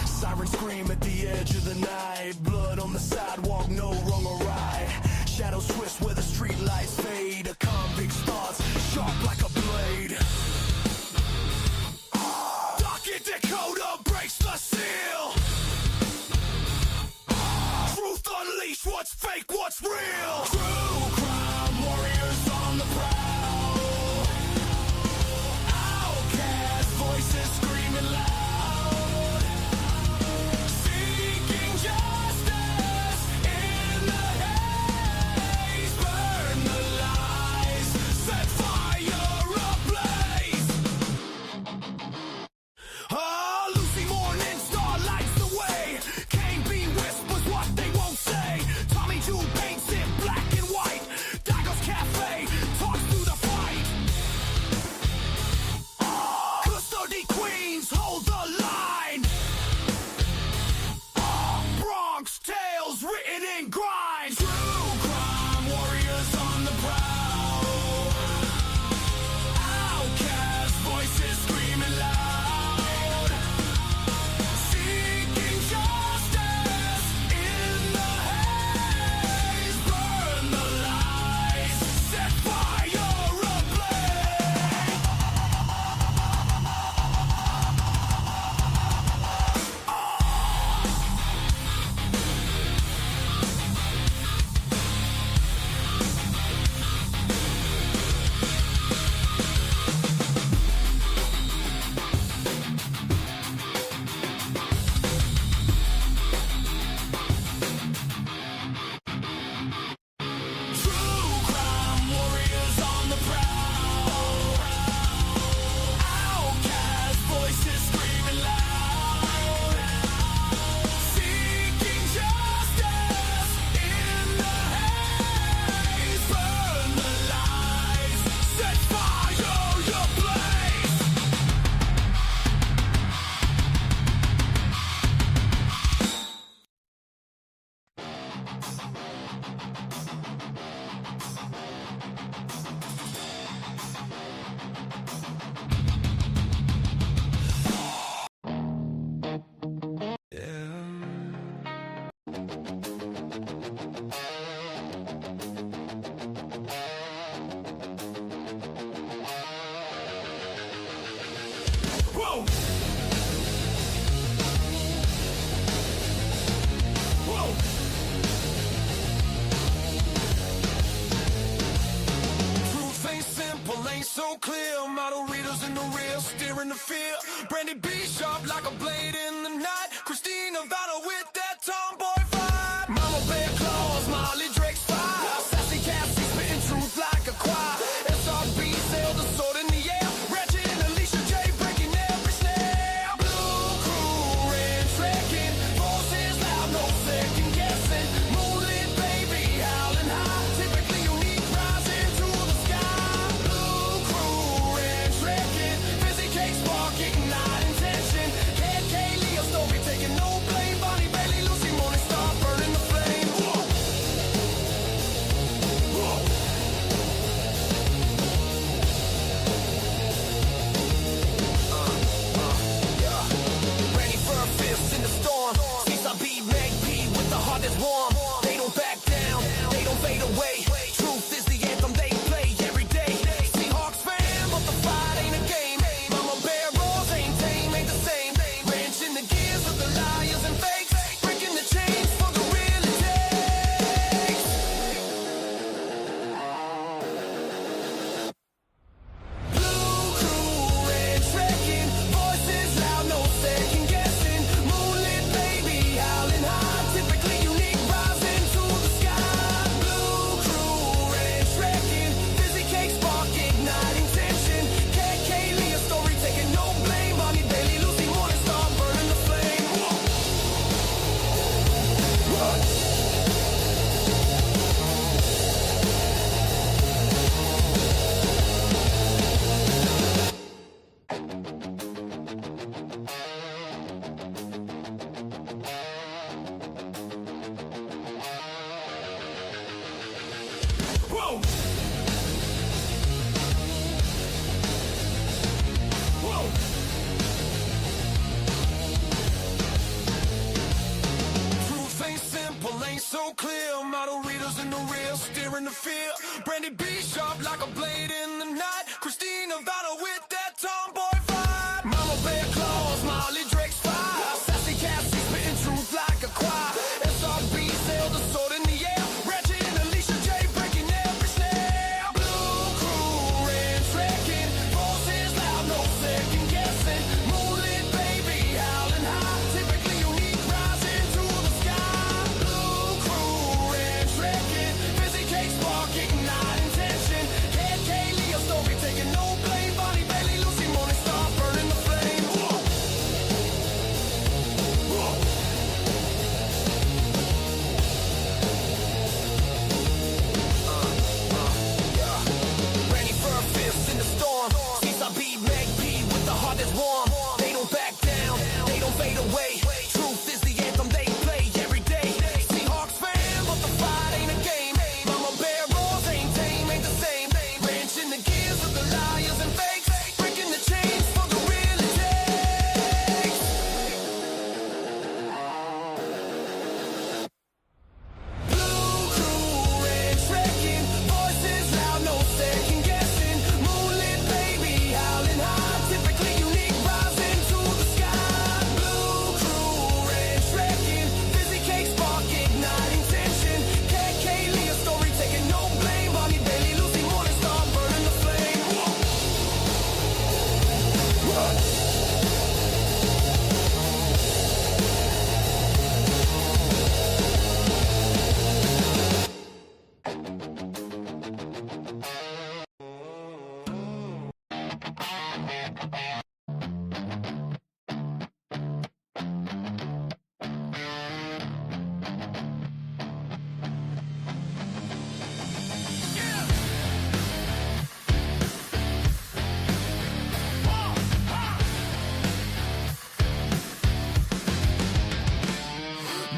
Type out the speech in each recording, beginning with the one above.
Sirens scream at the edge of the night. Blood on the sidewalk, no wrong or right. Shadows twist where the street lights fade. A convict's thoughts sharp like a blade. Docket decoder breaks the seal. Truth unleashed, what's fake, what's real. True crime warriors on the prowl. Outcast voices screaming loud. Seeking justice in the haze. Burn the lies, set fire ablaze. Ah, Lucy Morning Star lights the way. Can't be whispers what they won't say. Tommy Jew paints it black and white. Dagger's Cafe talks through the fight. Custody queens hold the line. Bronx tales written in grind. True crime warriors on the prowl. Outcast voices screaming loud. Seeking justice in the haze. Burn the lies, set fire ablaze. True crime warriors on the prowl. Outcast voices screaming loud. Seeking justice in the haze. Burn the lies, set fire ablaze. Whoa! Whoa! Truth ain't simple, ain't so clear. Model readers in the rear, steering the fear. Brandy B sharp like a blade in the night. Christina Vanna with that tomboy vibe. Mama Bear claws, Molly Drake's fire. Sassy Cassie spitting truth like a choir. SRB sail the sword in the air. Ratchet and Alicia J breaking every snare. Blue crew ran trekking. Voices loud, no second guessing. Moonlit baby howling high. Typically unique rising to the sky. Blue crew ran trekking. Busy cake spark ignite intention. KK Leo story taking no blame. Bonnie Bailey, Lucy Morning Star burning the flame. Whoa. Whoa. Ready for a fist in the storm. Seems I be Meg P with the heart that's warm. They don't back down, they don't fade away. Truth is the anthem they play every day. Seahawks fan, but the fight ain't a game. Mama Bear roars ain't tame, ain't the same. Wrenching the gears of the liars and fakes. Breaking the chains for the real it takes. Blue crew red trekking. Voices loud, no second guessing. Moonlit baby howling high. Typically unique the field. Brandy B sharp like a blade in the night. Christina Vanna with that tomboy vibe. Mama bear claws, Molly Drake's fire. Sassy Cassie spitting truth like a choir. SRB sail the sword in the air. Ratchet and Alicia J breaking every snare. Blue crew ran trekking. Voices loud, no second guessing. Moonlit baby howling high. Typically unique rising to the sky. Blue crew ran trekking. Fizzy cake spark igniting tension. Head Kaylee a story taking no blame. Bonnie Bailey, Lucy Morning Star burning the flame. Whoa. Whoa. Ready for a fist in the storm. CSIB, Meg P with the heart that's warm. They don't back down, they don't fade away. Truth is the anthem they play every day. Seahawks fan, but the fight ain't a game. Mama bear roars, ain't tame, ain't the same. Wrenching the gears of the liars and fakes. Breaking the chains for the real it takes. Blue crew red trekking. Voices loud, no second guessing. Moonlit baby howling high. Typically unique rising to the sky. Blue crew red trekking. Fizzy cake spark igniting tension. Cat Kaylee a story taking no blame. Bonnie Bailey, Lucy Morning Star burning the flame. Whoa. Whoa.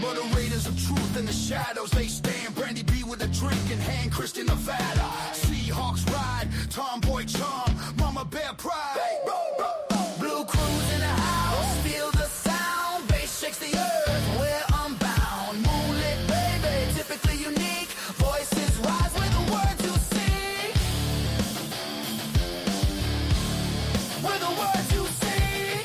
Moderators of truth in the shadows, they stand. Brandy B with a drink in hand, Christian Nevada. Seahawks ride, tomboy charm, mama bear pride. Blue crews in the house, feel the sound. Bass shakes the earth, we're unbound. Moonlit baby, typically unique. Voices rise with the words you sing. With the words you sing.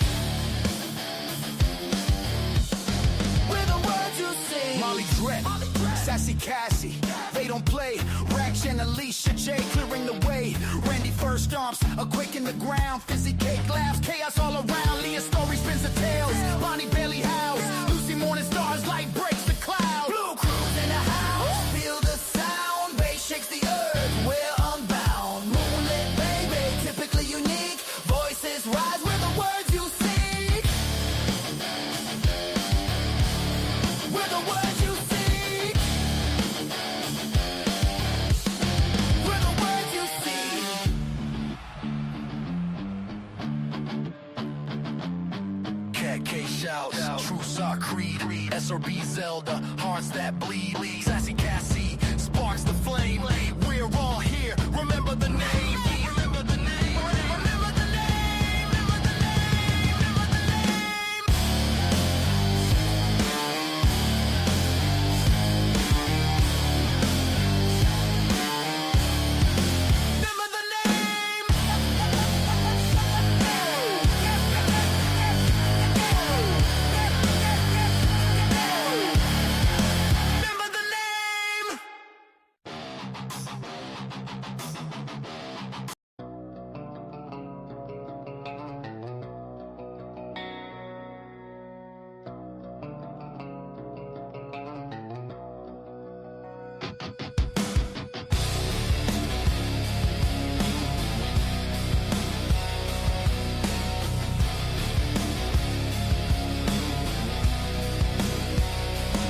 With the words you sing. Molly Dredd, Sassy Cassie, they don't play. Rax and Alicia J clearing the way. Randy first stomps, a quake in the ground. Fizzy cake laughs, chaos all around. Leah Story spins the tales. Bonnie Bailey howls. Lucy Morning Stars, light breaks the cloud. Blue crews in the house, feel the sound. Bass shakes the earth, we're unbound. Moonlit baby, typically unique. Voices rise with the words you seek. With the words you seek. With the words you seek. Cat K shouts, truth's our creed. SRB Zelda, hearts that bleed. Sassy Cassie sparks the flame. We're all here. Remember the name. Remember the name. Remember the name. Remember the name. Remember the name. Remember the name. Remember the name.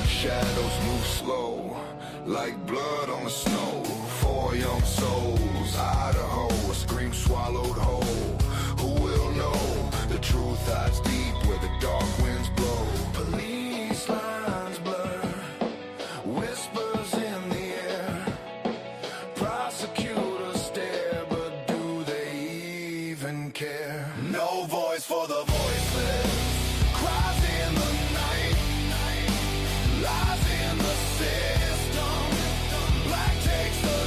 Shadows move slow, like blood on the snow. Four young souls, Idaho, a scream swallowed whole. Who will know? The truth hides deep where the dark winds blow. Police lines blur, whispers in the air. Prosecutors stare, but do they even care? No voice for the voiceless, cries in the night. Lies in the system, black takes the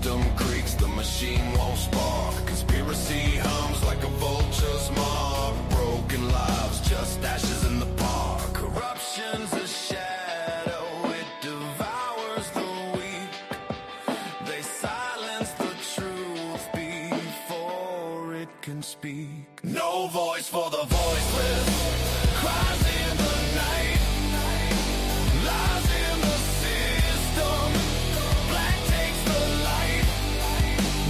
system creaks, the machine won't spark. Conspiracy hums like a vulture's mob. Broken lives, just ashes in the park. Corruption's a shadow, it devours the weak. They silence the truth before it can speak. No voice for the voiceless, cries in the night, lies in the system, black takes the light.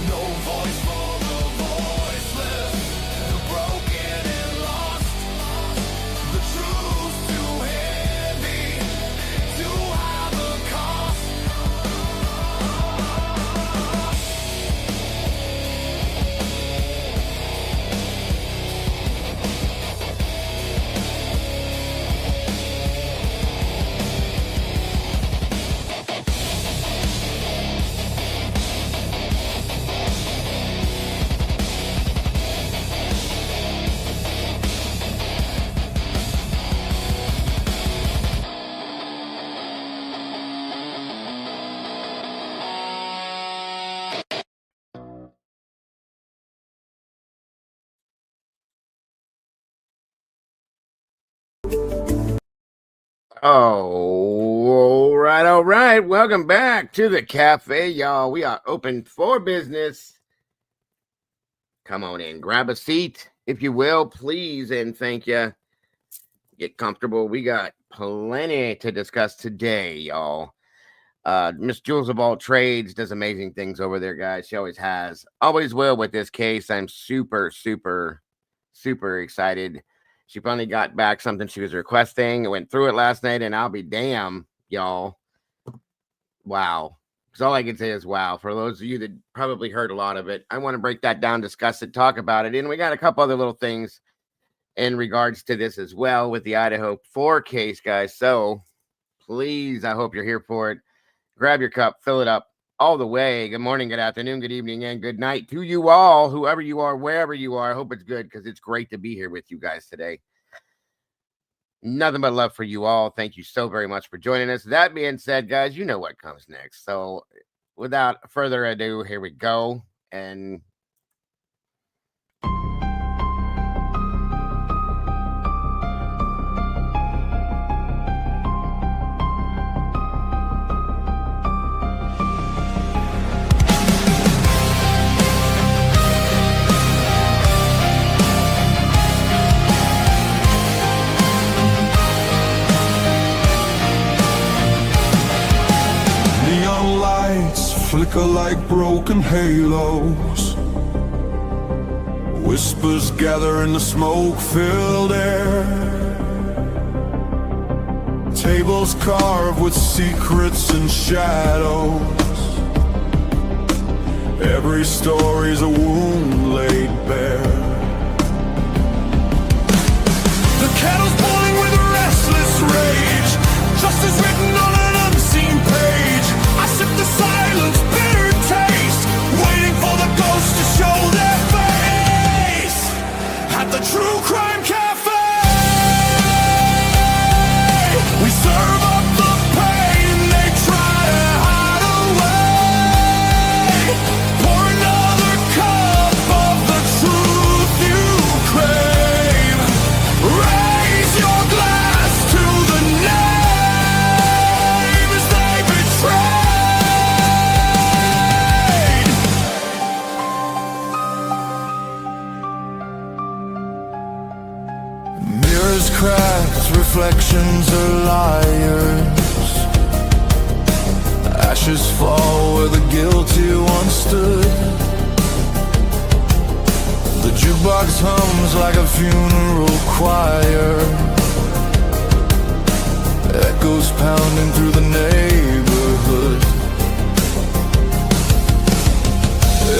No voice for the voiceless, the broken and lost. The truth's too heavy, too high the cost. All right. Welcome back to the cafe, y'all. We are open for business. Come on in, grab a seat, if you will, please, and thank you. Get comfortable. We got plenty to discuss today, y'all. Miss Julez of all trades does amazing things over there, guys. She always has, always will with this case. I'm super excited. She finally got back something she was requesting. I went through it last night, and I'll be damn, y'all. Wow. Because all I can say is wow. For those of you that probably heard a lot of it, I want to break that down, discuss it, talk about it. And we got a couple other little things in regards to this as well with the Idaho 4 case, guys. So please, I hope you're here for it. Grab your cup, fill it up all the way. Good morning, good afternoon, good evening, and good night to you all, whoever you are, wherever you are. I hope it's good because it's great to be here with you guys today. Nothing but love for you all. Thank you so very much for joining us. That being said, guys, you know what comes next. So without further ado, here we go. And Neon lights flicker like broken halos. Whispers gather in the smoke-filled air. Tables carved with secrets and shadows. Every story's a wound laid bare. The kettle's boiling with restless rage. Justice written on an unseen page. I sip the silence, bitter taste, waiting for the ghosts to show their face. At the True Crime Cafe, we serve up the pain they try to hide away. Pour another cup of the truth you crave. Raise your glass to the names they betrayed. Mirrors cracked, reflections are liars. Ashes fall where the guilty once stood. The jukebox hums like a funeral choir. Echoes pounding through the neighborhood.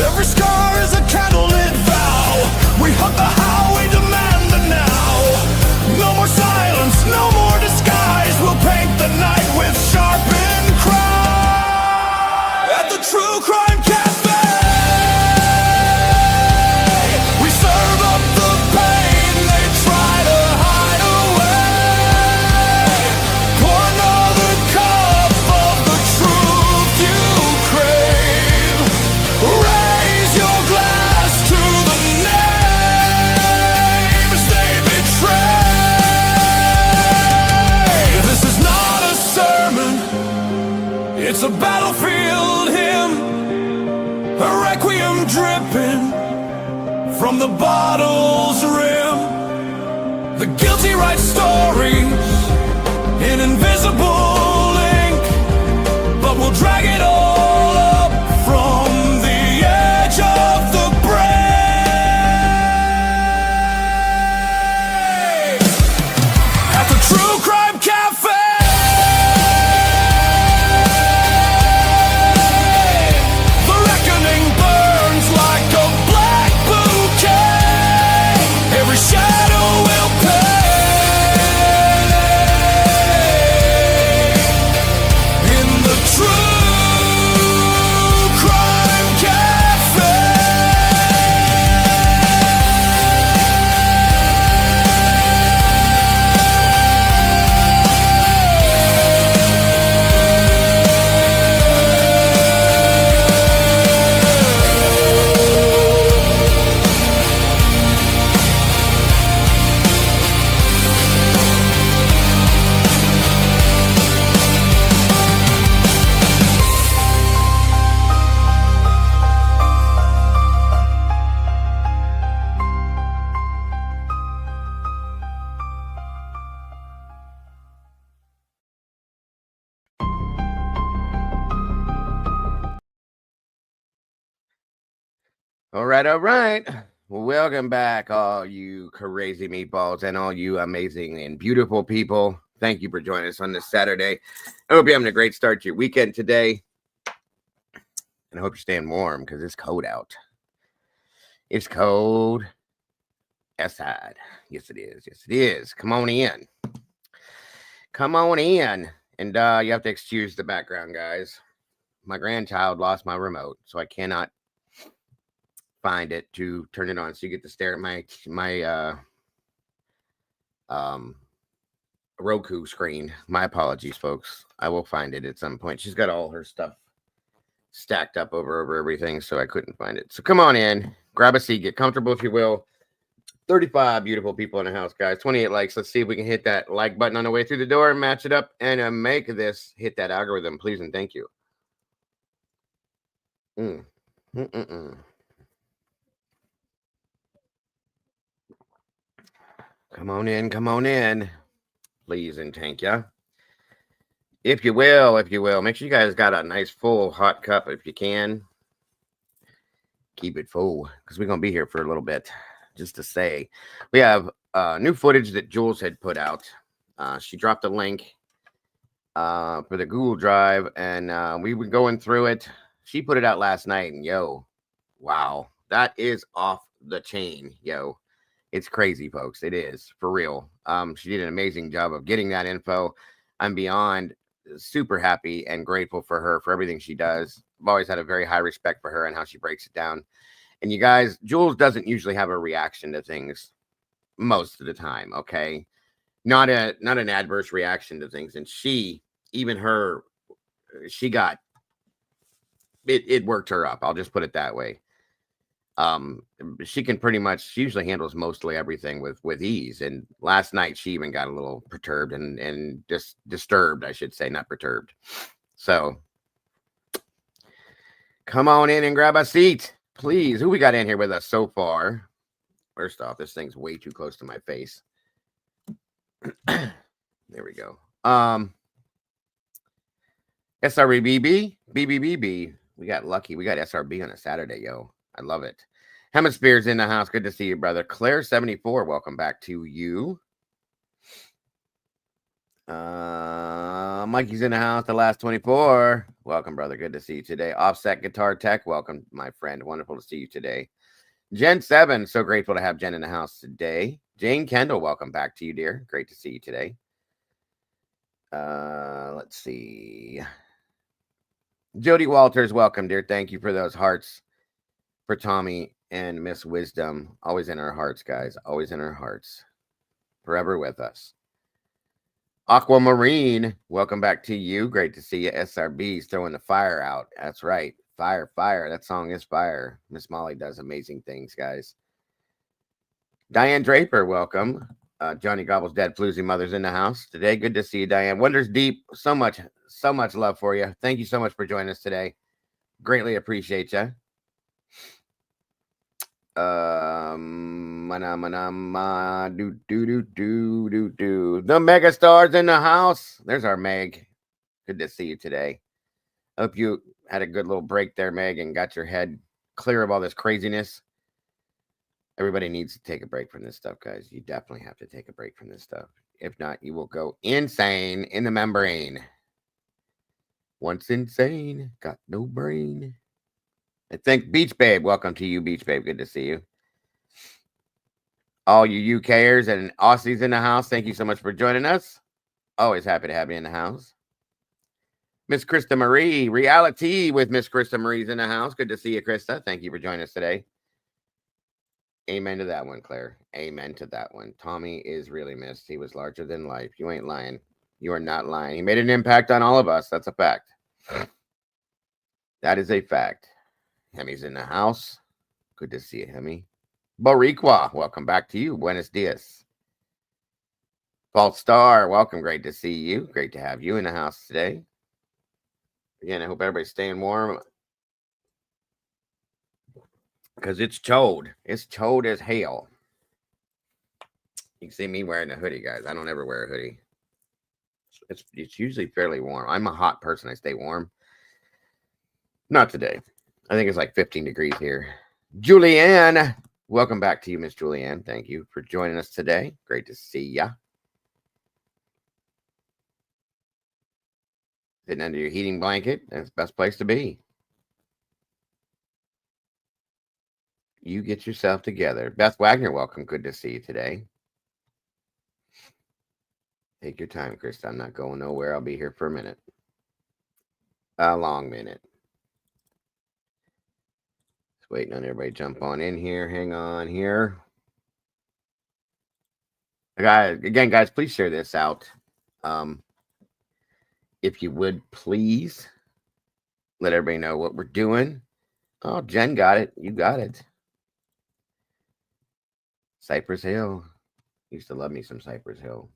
Every scar is a candlelit vow. We hunt the how, we demand the now. No more silence, no more disguise. We'll paint the night with sharpened cry. At the True Crime Cafe, we serve up the pain they try to hide away. Pour another cup bottle's rim. The guilty write stories in invisible ink, but we'll drag it all up from the edge of the break. At the True Crime Cafe, the reckoning burns like a black bouquet. Every shadow will pay in the True Crime Cafe. All right, all right. Welcome back, all you crazy meatballs and all you amazing and beautiful people. Thank you for joining us on this Saturday. I hope you're having a great start to your weekend today. And I hope you're staying warm because it's cold out. It's cold outside. Yes, it is. Yes, it is. Come on in. Come on in. And you have to excuse the background, guys. My grandchild lost my remote, so I cannot find it to turn it on, so you get to stare at my Roku screen. My apologies, folks. I will find it at some point. She's got all her stuff stacked up over everything, so I couldn't find it. So come on in, grab a seat, get comfortable if you will. 35 beautiful people in the house, guys. 28 likes. Let's see if we can hit that like button on the way through the door, match it up, and make this hit that algorithm, please and thank you. Come on in, please and thank you. If you will, make sure you guys got a nice full hot cup if you can. Keep it full because we're gonna be here for a little bit. Just to say, we have new footage that Julez had put out. She dropped a link for the Google Drive, and we were going through it. She put it out last night, and yo, wow, that is off the chain, yo. It's crazy, folks. It is, for real. She did an amazing job of getting that info. I'm beyond super happy and grateful for her for everything she does. I've always had a very high respect for her and how she breaks it down. And you guys, Julez doesn't usually have a reaction to things most of the time, okay? Not an adverse reaction to things. And she got it worked her up. I'll just put it that way. She usually handles mostly everything with ease. And last night she even got a little perturbed and just disturbed, I should say, not perturbed. So come on in and grab a seat, please. Who we got in here with us so far? First off, this thing's way too close to my face. There we go. SRBB, BBBB. We got lucky. We got SRB on a Saturday, yo. I love it. Hemisphere's in the house. Good to see you, brother. Claire74, welcome back to you. Mikey's in the house. The last 24. Welcome, brother. Good to see you today. Offset Guitar Tech. Welcome, my friend. Wonderful to see you today. Jen 7. So grateful to have Jen in the house today. Jane Kendall, welcome back to you, dear. Great to see you today. Let's see. Jody Walters, welcome, dear. Thank you for those hearts for Tommy and Miss Wisdom. Always in our hearts, guys. Always in our hearts. Forever with us. Aquamarine, welcome back to you. Great to see you. SRB's throwing the fire out. That's right. Fire, fire. That song is fire. Miss Molly does amazing things, guys. Diane Draper, welcome. Johnny Gobble's Dead Floozy Mother's in the house today. Good to see you, Diane. Wonders Deep, so much love for you. Thank you so much for joining us today. Greatly appreciate you. The mega stars in the house. There's our Meg. Good to see you today. Hope you had a good little break there, Meg, and got your head clear of all this craziness. Everybody needs to take a break from this stuff, guys. You definitely have to take a break from this stuff. If not, you will go insane in the membrane. Once insane, got no brain. I think Beach Babe. Welcome to you, Beach Babe. Good to see you. All you UKers and Aussies in the house, thank you so much for joining us. Always happy to have you in the house. Miss Krista Marie, reality with Miss Krista Marie's in the house. Good to see you, Krista. Thank you for joining us today. Amen to that one, Claire. Amen to that one. Tommy is really missed. He was larger than life. You ain't lying. You are not lying. He made an impact on all of us. That's a fact. That is a fact. Hemi's in the house. Good to see you, Hemi. Boricua, welcome back to you. Buenos dias. False Star, welcome. Great to see you. Great to have you in the house today. Again, I hope everybody's staying warm. Because it's chode. It's chode as hell. You can see me wearing a hoodie, guys. I don't ever wear a hoodie. It's usually fairly warm. I'm a hot person. I stay warm. Not today. I think it's like 15 degrees here. Julianne, welcome back to you, Miss Julianne. Thank you for joining us today. Great to see ya. Sitting under your heating blanket. That's the best place to be. You get yourself together. Beth Wagner, welcome. Good to see you today. Take your time, Krista. I'm not going nowhere. I'll be here for a minute. A long minute. Just waiting on everybody to jump on in here. Hang on here. Again, guys, please share this out. If you would, please let everybody know what we're doing. Oh, Jen got it. You got it. Cypress Hill. Used to love me some Cypress Hill.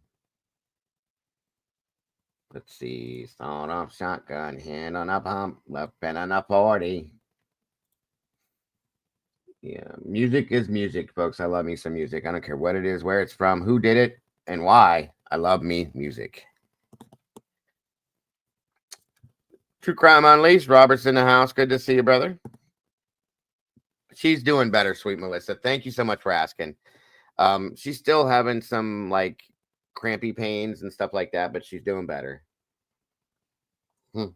Let's see. Start off shotgun, hand on a pump, left pen on a 40. Yeah, music is music, folks. I love me some music. I don't care what it is, where it's from, who did it, and why. I love me music. True Crime Unleashed. Robert's in the house. Good to see you, brother. She's doing better, sweet Melissa. Thank you so much for asking. She's still having some like crampy pains and stuff like that, but she's doing better. I'll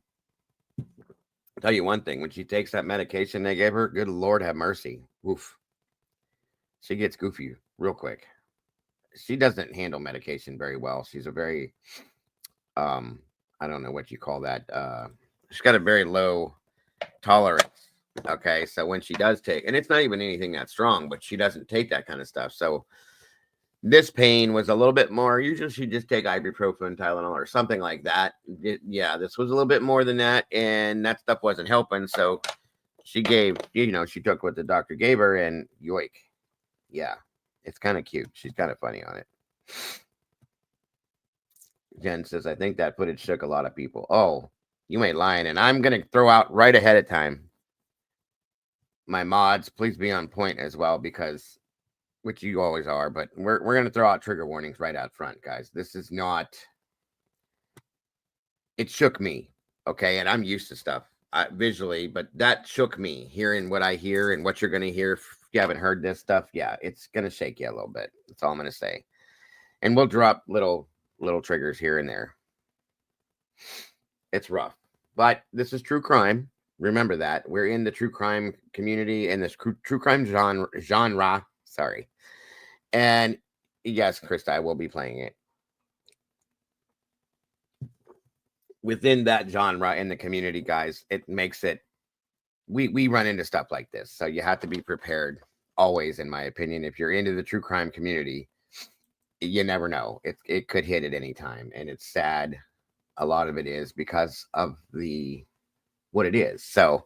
tell you one thing, when she takes that medication they gave her, good Lord have mercy. Oof. She gets goofy real quick. She doesn't handle medication very well. She's a very I don't know what you call that. She's got a very low tolerance. Okay, so when she does take, and it's not even anything that strong, but she doesn't take that kind of stuff. So this pain was a little bit more. Usually she just take ibuprofen, Tylenol, or something like that. This was a little bit more than that, and that stuff wasn't helping. So she gave, she took what the doctor gave her, and yoink. Yeah, it's kind of cute. She's kind of funny on it. Jen says, I think that footage shook a lot of people. Oh, you ain't lying. And I'm going to throw out right ahead of time. My mods, please be on point as well, because, which you always are, but we're going to throw out trigger warnings right out front, guys. This is not, it shook me, okay? And I'm used to stuff visually, but that shook me, hearing what I hear and what you're going to hear. If you haven't heard this stuff, yeah, it's going to shake you a little bit. That's all I'm going to say. And we'll drop little triggers here and there. It's rough, but this is true crime. Remember that we're in the true crime community and this true crime genre. Sorry. And yes, Krista, I will be playing it within that genre in the community, guys. It makes it, we run into stuff like this. So you have to be prepared always, in my opinion. If you're into the true crime community, you never know. It could hit at any time. And it's sad. A lot of it is because of what it is. So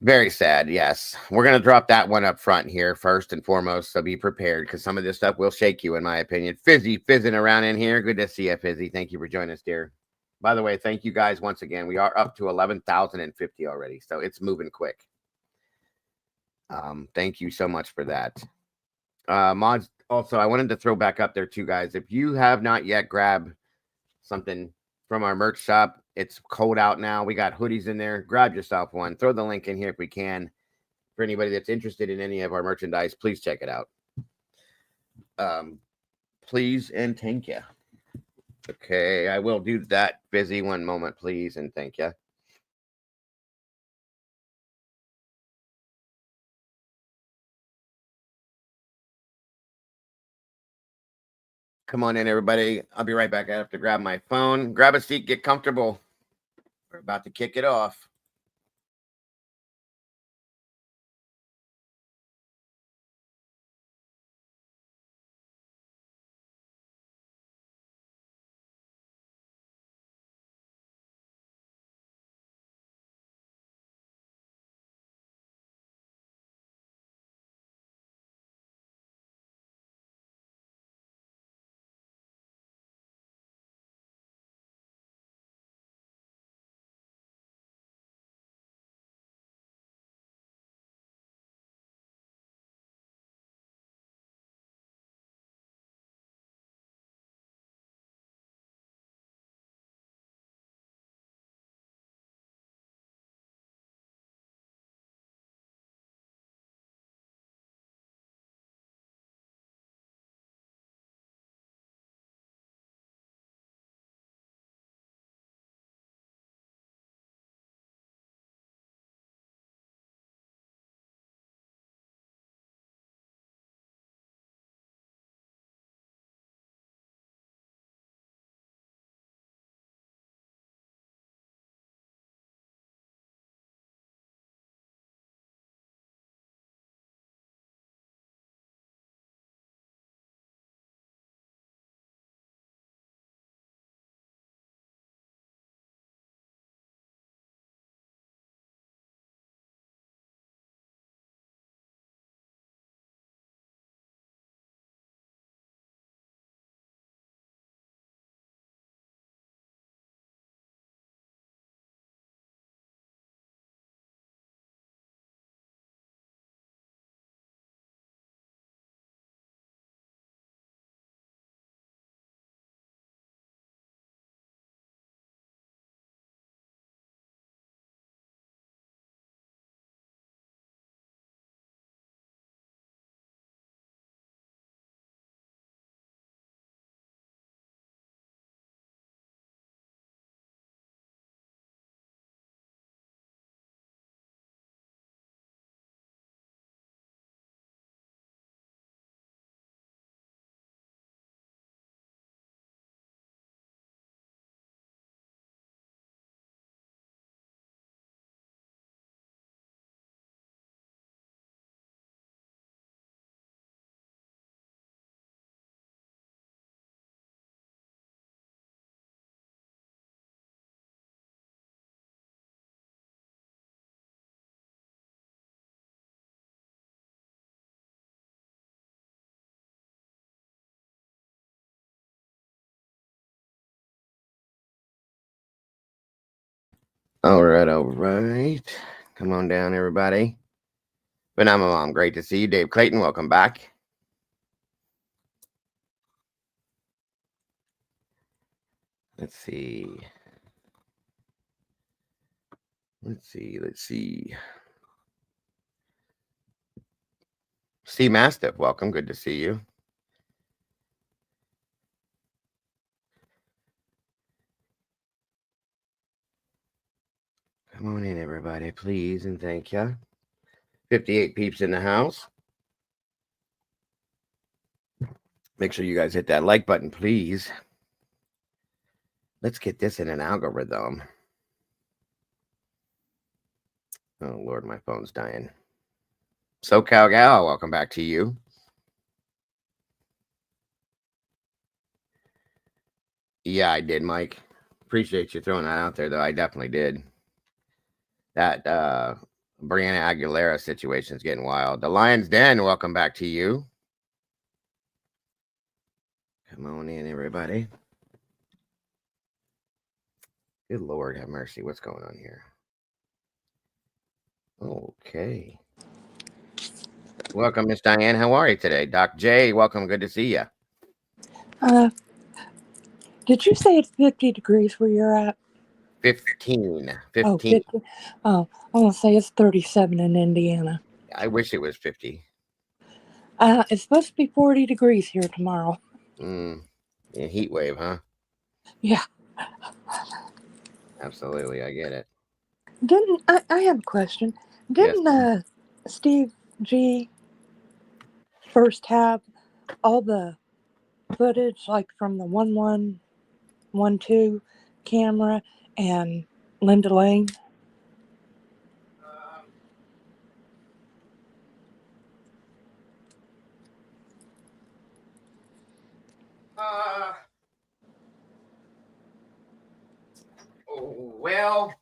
very sad. Yes. We're going to drop that one up front here first and foremost. So be prepared, because some of this stuff will shake you, in my opinion. Fizzy fizzing around in here. Good to see you, Fizzy. Thank you for joining us, dear. By the way, thank you guys once again. We are up to 11,050 already. So it's moving quick. Thank you so much for that. Mods, also, I wanted to throw back up there too, guys. If you have not yet grabbed something from our merch shop, it's cold out now. We got hoodies in there. Grab yourself one. Throw the link in here if we can. For anybody that's interested in any of our merchandise, please check it out. Please and thank you. Okay, I will do that. Busy, one moment, please, and thank you. Come on in, everybody. I'll be right back. I have to grab my phone. Grab a seat, get comfortable. We're about to kick it off. All right, all right. Come on down, everybody. Banana Mom, great to see you. Dave Clayton, welcome back. Let's see. Let's see. C Mastiff, welcome. Good to see you. Come on in, everybody, please, and thank you. 58 peeps in the house. Make sure you guys hit that like button, please. Let's get this in an algorithm. Oh, Lord, my phone's dying. SoCal Gal, welcome back to you. Yeah, I did, Mike. Appreciate you throwing that out there, though. I definitely did. That Brianna Aguilera situation is getting wild. The Lion's Den, welcome back to you. Come on in, everybody. Good Lord, have mercy. What's going on here? Okay. Welcome, Miss Diane. How are you today? Doc J, welcome. Good to see you. Uh, did you say it's 50 degrees where you're at? 15. Oh, 15. 50. Oh, I want to say it's 37 in Indiana. I wish it was 50. It's supposed to be 40 degrees here tomorrow. Yeah, heat wave, huh? Yeah. Absolutely. I get it. I have a question. Yes. Didn't Steve G first have all the footage like from the 1112 camera and Linda Lane? Well,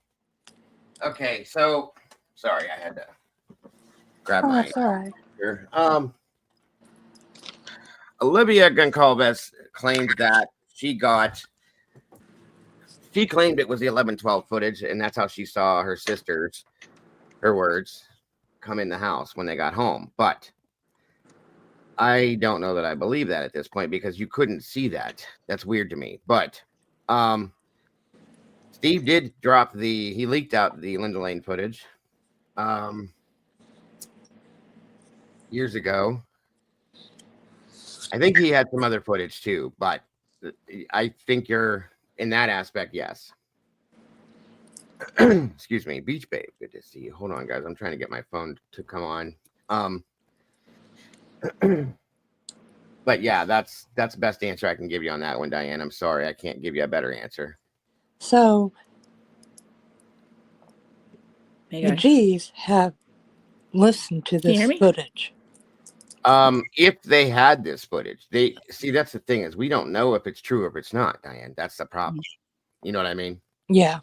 okay. So, sorry, I had to grab Oh, my. that's all right. Here. Olivia Goncalves claimed that she claimed it was the 1112 footage, and that's how she saw her sisters, her words, come in the house when they got home. But I don't know that I believe that at this point because you couldn't see that. That's weird to me. But Steve did he leaked out the Linda Lane footage years ago. I think he had some other footage too, but I think you're in that aspect, yes. Excuse me, Beach Babe. Good to see you. Hold on, guys. I'm trying to get my phone to come on. But yeah, that's the best answer I can give you on that one, Diane. I'm sorry, I can't give you a better answer. So Hey, the guys. G's have listened to Can you this hear me? footage. If they had this footage, they see that's the thing is we don't know if it's true or if it's not, Diane. That's the problem. You know what I mean? Yeah.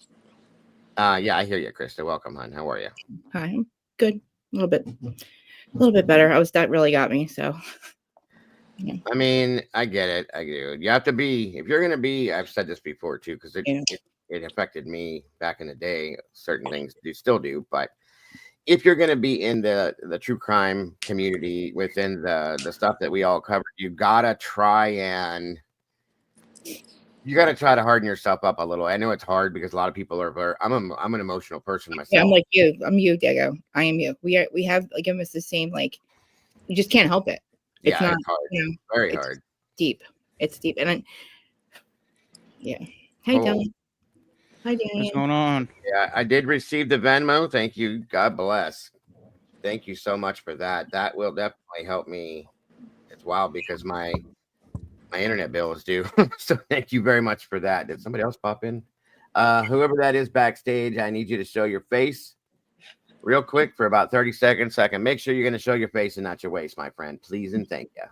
Yeah, I hear you, Krista. Welcome, hon. How are you? Hi, I'm good. A little bit better. That really got me. So, yeah. I mean, I get it. I do. You have to be if you're gonna be. I've said this before too, because it affected me back in the day. Certain things still do, but if you're going to be in the true crime community within the stuff that we all covered, you gotta try to harden yourself up a little. I know it's hard because a lot of people are. I'm an emotional person myself. Yeah, I'm like you. I'm you, Diego. I am you. We have like almost the same. Like you just can't help it. It's not it's hard. You know, Very it's hard. Deep. It's deep. And yeah. Hey, Dylan. Hi, What's Diane. going on? Yeah, I did receive the Venmo. Thank you. God bless. Thank you so much for that. That will definitely help me as well because my internet bill is due. So thank you very much for that. Did somebody else pop in? Whoever that is backstage, I need you to show your face real quick for about 30 seconds. So I can make sure you're going to show your face and not your waist, my friend. Please and thank you.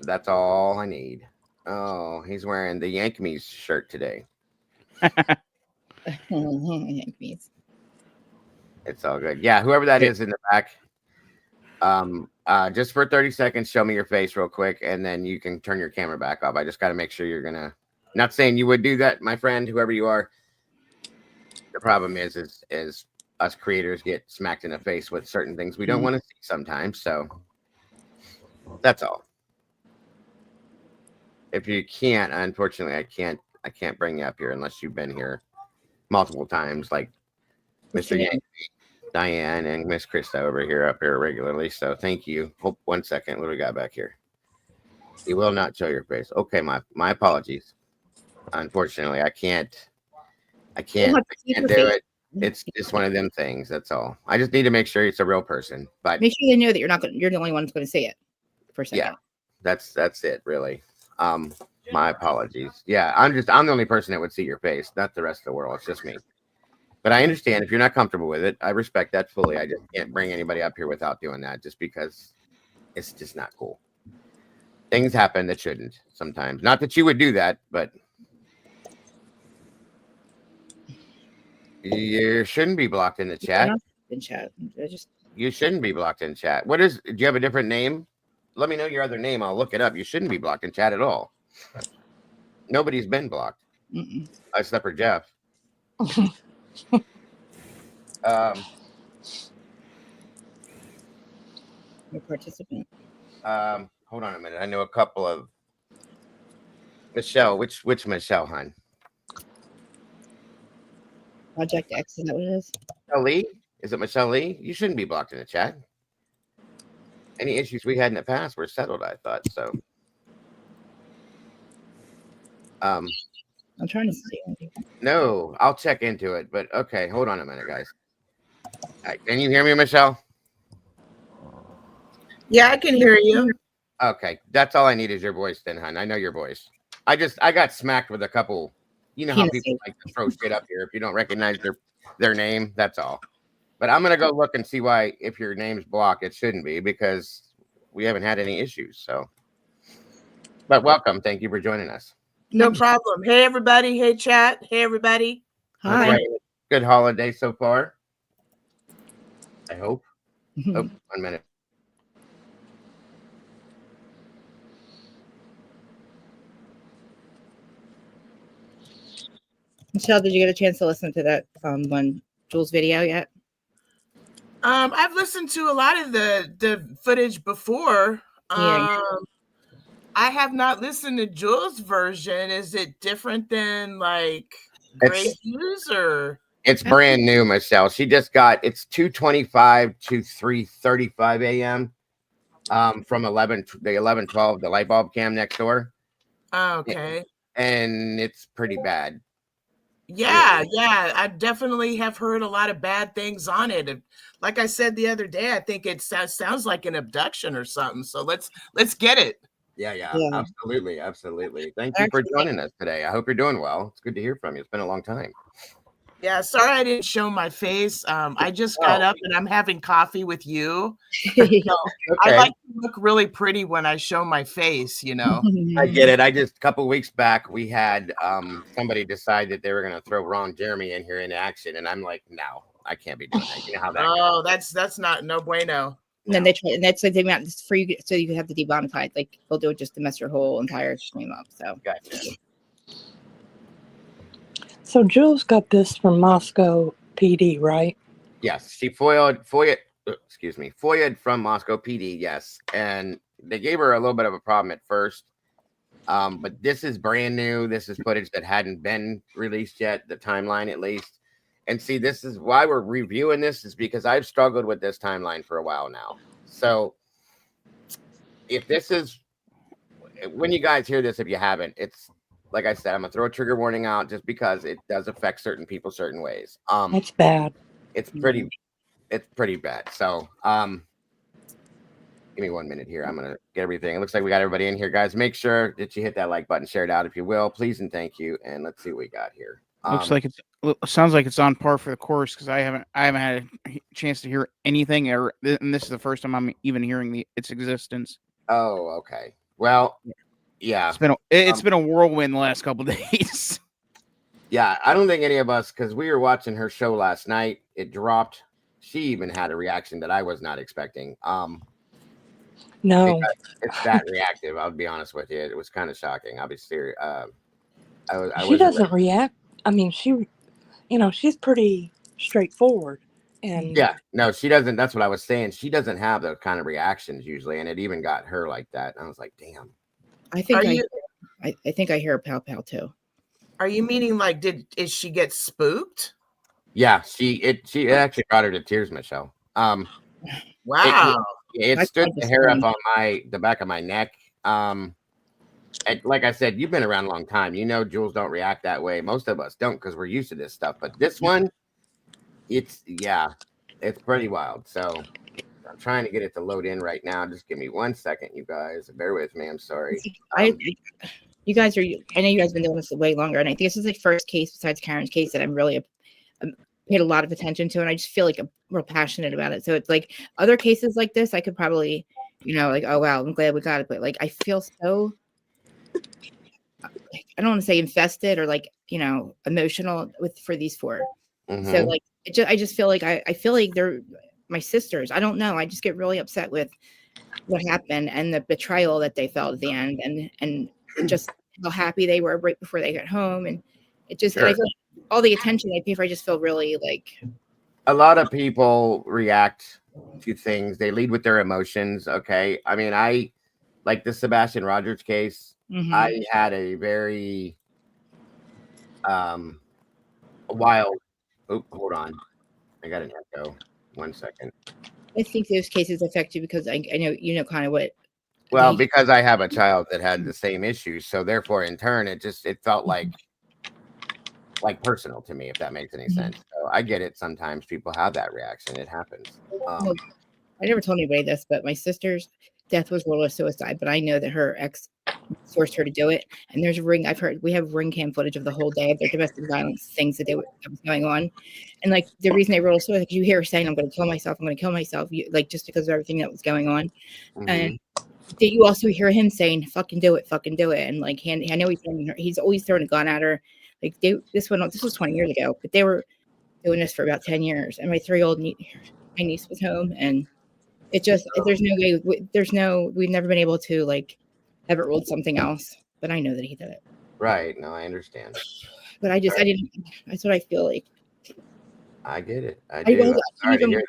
That's all I need. Oh, he's wearing the Yankees shirt today. Yankees. It's all good. Yeah, whoever that is in the back. Just for 30 seconds, show me your face real quick, and then you can turn your camera back off. I just got to make sure you're gonna. Not saying you would do that, my friend, whoever you are. The problem is us creators get smacked in the face with certain things we don't want to see sometimes. So that's all. If you can't, unfortunately, I can't bring you up here unless you've been here multiple times, like Mr. Yankee, Diane, and Miss Krista over here up here regularly. So thank you. Hold 1 second. What do we got back here? You will not show your face. Okay, my apologies. Unfortunately, I can't do it. It's just one of them things. That's all. I just need to make sure it's a real person. But make sure they know that you're the only one that's going to say it for a second. Yeah, that's it, really. My apologies. Yeah, I'm the only person that would see your face, not the rest of the world. It's just me. But I understand if you're not comfortable with it. I respect that fully. I just can't bring anybody up here without doing that just because it's just not cool. Things happen that shouldn't sometimes. Not that you would do that, but you shouldn't be blocked in the chat. You shouldn't be blocked in chat. Do you have a different name? Let me know your other name. I'll look it up. You shouldn't be blocked in chat at all. Nobody's been blocked. Except for Jeff. Your participant. Hold on a minute. I know a couple of Michelle. Which Michelle, hon? Project X, is that what it is? Michelle Lee? Is it Michelle Lee? You shouldn't be blocked in the chat. Any issues we had in the past were settled, I thought. So I'm trying to see. no, I'll check into it. But okay, hold on a minute, guys. All right, can you hear me, Michelle? Yeah, I can hear you. Okay, that's all I need is your voice then, hon. I know your voice. I got smacked with a couple. You know how people like to throw shit up here if you don't recognize their name. That's all. But I'm gonna go look and see why if your name's blocked, it shouldn't be because we haven't had any issues. So, but welcome. Thank you for joining us. No problem. Hey, everybody. Hey, chat. Hey, everybody. Hi. Right. Good holiday so far. I hope. Mhm. Oh, 1 minute. Michelle, did you get a chance to listen to that one Julez video yet? I've listened to a lot of the footage before. Yeah. I have not listened to Julez' version. Is it different than like Grey Hughes or? It's brand new, Michelle. She just got it's 2:25 to 3:35 a.m. From the 11:12, the light bulb cam next door. Okay. And it's pretty bad. Yeah, I definitely have heard a lot of bad things on it. Like I said the other day, I think it sounds like an abduction or something. So let's get it. Yeah, absolutely. Thank you for joining us today. I hope you're doing well. It's good to hear from you. It's been a long time. Yeah, sorry I didn't show my face. I just got up and I'm having coffee with you. So I like to look really pretty when I show my face, you know. I get it. A couple weeks back, we had somebody decide that they were going to throw Ron Jeremy in here in action, and I'm like, no, I can't be doing that. You know how that goes. That's not no bueno. And then they try, and that's like they want this for you, so you can have the demonetized. Like they'll do it just to mess your whole entire stream up. So gotcha. So Julez got this from Moscow PD, right? Yes, she FOIA'd from Moscow PD. Yes, and they gave her a little bit of a problem at first. But this is brand new. This is footage that hadn't been released yet, the timeline at least. And see, this is why we're reviewing this is because I've struggled with this timeline for a while now. So if this is when you guys hear this, if you haven't, it's like I said, I'm gonna throw a trigger warning out just because it does affect certain people certain ways. It's bad. It's pretty bad. So give me 1 minute here. I'm gonna get everything. It looks like we got everybody in here, guys. Make sure that you hit that like button, share it out if you will, please and thank you. And let's see what we got here. Sounds like it's on par for the course because I haven't had a chance to hear anything, and this is the first time I'm even hearing its existence. Oh, okay. Well, yeah, it's been a whirlwind the last couple of days. Yeah, I don't think any of us, because we were watching her show last night. It dropped. She even had a reaction that I was not expecting. No, it's that reactive. I'll be honest with you. It was kind of shocking. I'll be serious. She doesn't react. I mean, she's pretty straightforward. And yeah, no, she doesn't. That's what I was saying. She doesn't have those kind of reactions usually, and it even got her like that. I was like, damn. I think I hear a pow pow too. Are you meaning like is she get spooked? Yeah, it actually brought her to tears, Michelle. Wow. It stood the hair up on the back of my neck. Like I said, you've been around a long time. You know, Julez don't react that way. Most of us don't because we're used to this stuff. But this one, it's pretty wild. So I'm trying to get it to load in right now. Just give me 1 second, you guys. Bear with me. I'm sorry. You guys I know you guys have been doing this way longer, and I think this is the first case besides Karen's case that I'm really paid a lot of attention to, and I just feel like I'm real passionate about it. So it's like other cases like this, I could probably, like, oh wow, I'm glad we got it, but like I feel so, I don't want to say infested or like emotional for these four. Mm-hmm. So like I just feel like I feel like they're my sisters. I don't know. I just get really upset with what happened and the betrayal that they felt at the end, and just how happy they were right before they got home, and it just and I feel like all the attention they pay for, I just feel really like a lot of people react to things. They lead with their emotions. Okay. I mean, I like the Sebastian Rogers case. I had a very wild. Oh, hold on. I got an echo. 1 second. I think those cases affect you because I know you know kind of what. Well, because I have a child that had the same issues, so therefore, in turn, it felt like personal to me, if that makes any sense. So I get it. Sometimes people have that reaction. It happens. Well, I never told anybody this, but my sister's death was ruled a suicide. But I know that her ex forced her to do it. And there's I've heard we have ring cam footage of the whole day of their domestic violence things that was going on. And like the reason they ruled a suicide, because you hear her saying, "I'm going to kill myself. I'm going to kill myself," like just because of everything that was going on. And you also hear him saying, "Fucking do it, fucking do it." And like, I know he's always throwing a gun at her. Like this was 20 years ago, but they were doing this for about 10 years. And my 3-year-old my niece was home, and it just there's no way we've never been able to like have it ruled something else. But I know that he did it. Right. No, I understand. But I didn't. That's what I feel like. I get it. I do. I'm sorry to hear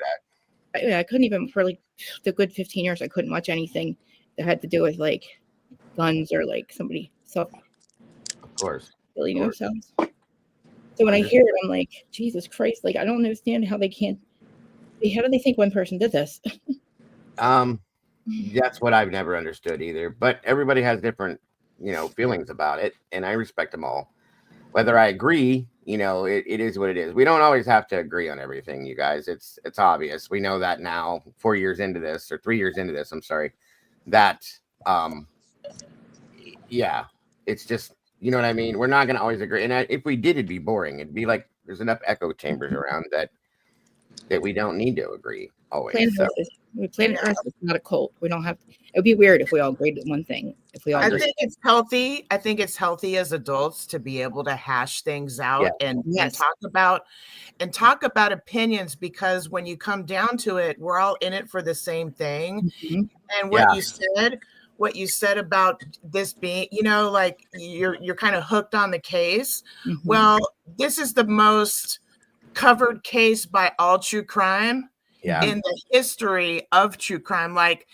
that. I couldn't even for like the good 15 years. I couldn't watch anything that had to do with like guns or like somebody Of course. Killing themselves. So when I hear it, I'm like, Jesus Christ! Like I don't understand how they can't. How do they think one person did this? That's what I've never understood either. But everybody has different, feelings about it, and I respect them all. Whether I agree, it is what it is. We don't always have to agree on everything, you guys. It's obvious. We know that now, 4 years into this, or 3 years into this. I'm sorry. That, yeah, it's just, you know what I mean? We're not going to always agree. And if we did, it'd be boring. It'd be like there's enough echo chambers around that we don't need to agree always. Planet Earth is not a cult. We don't have. It would be weird if we all agreed on one thing. If we all. I think it's healthy. I think it's healthy as adults to be able to hash things out and talk about opinions, because when you come down to it, we're all in it for the same thing. And what you said about this being, like you're kind of hooked on the case. Well, this is the most covered case by all true crime in the history of true crime. Like,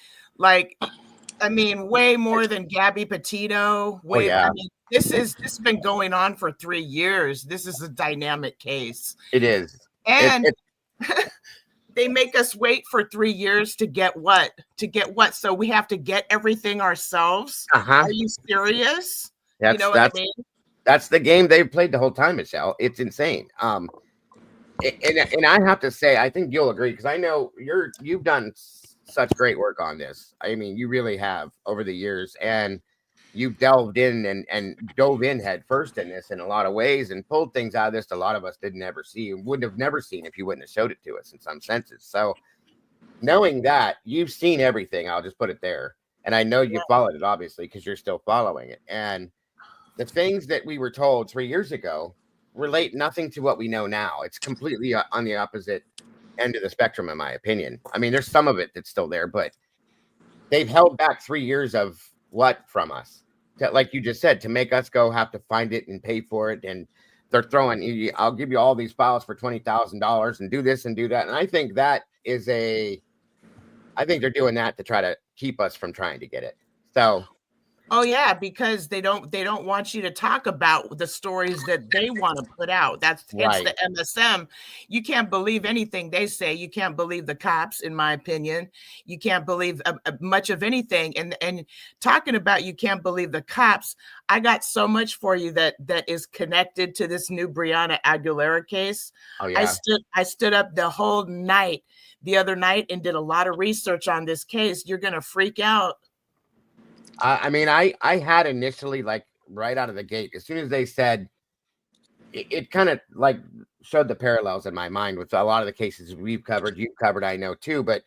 I mean, way more than Gabby Petito. I mean, this has been going on for 3 years. This is a dynamic case. It is. And they make us wait for 3 years to get what? So we have to get everything ourselves. Are you serious? You know what I mean? That's the game they've played the whole time, Michelle. It's insane. And I have to say, I think you'll agree, because I know you've done such great work on this. I mean, you really have over the years, and you've delved in and dove in head first in this in a lot of ways, and pulled things out of this a lot of us didn't ever see and wouldn't have never seen if you wouldn't have showed it to us in some senses. So knowing that you've seen everything, I'll just put it there. And I know you followed it, obviously, because you're still following it. And the things that we were told 3 years ago relate nothing to what we know now. It's completely on the opposite end of the spectrum, in my opinion. I mean, there's some of it that's still there, but they've held back 3 years of what from us? Like you just said, to make us go have to find it and pay for it. And they're throwing, I'll give you all these files for $20,000 and do this and do that. And I think that is I think they're doing that to try to keep us from trying to get it. So. Oh yeah, because they don't want you to talk about the stories that they want to put out. That's right. The MSM. You can't believe anything they say. You can't believe the cops, in my opinion. You can't believe much of anything. And talking about you can't believe the cops, I got so much for you that is connected to this new Breonna Aguilera case. Oh yeah. I stood up the whole night the other night and did a lot of research on this case. You're gonna freak out. I mean, I had initially, like, right out of the gate, as soon as they said, it kind of like showed the parallels in my mind with a lot of the cases you've covered, I know too. But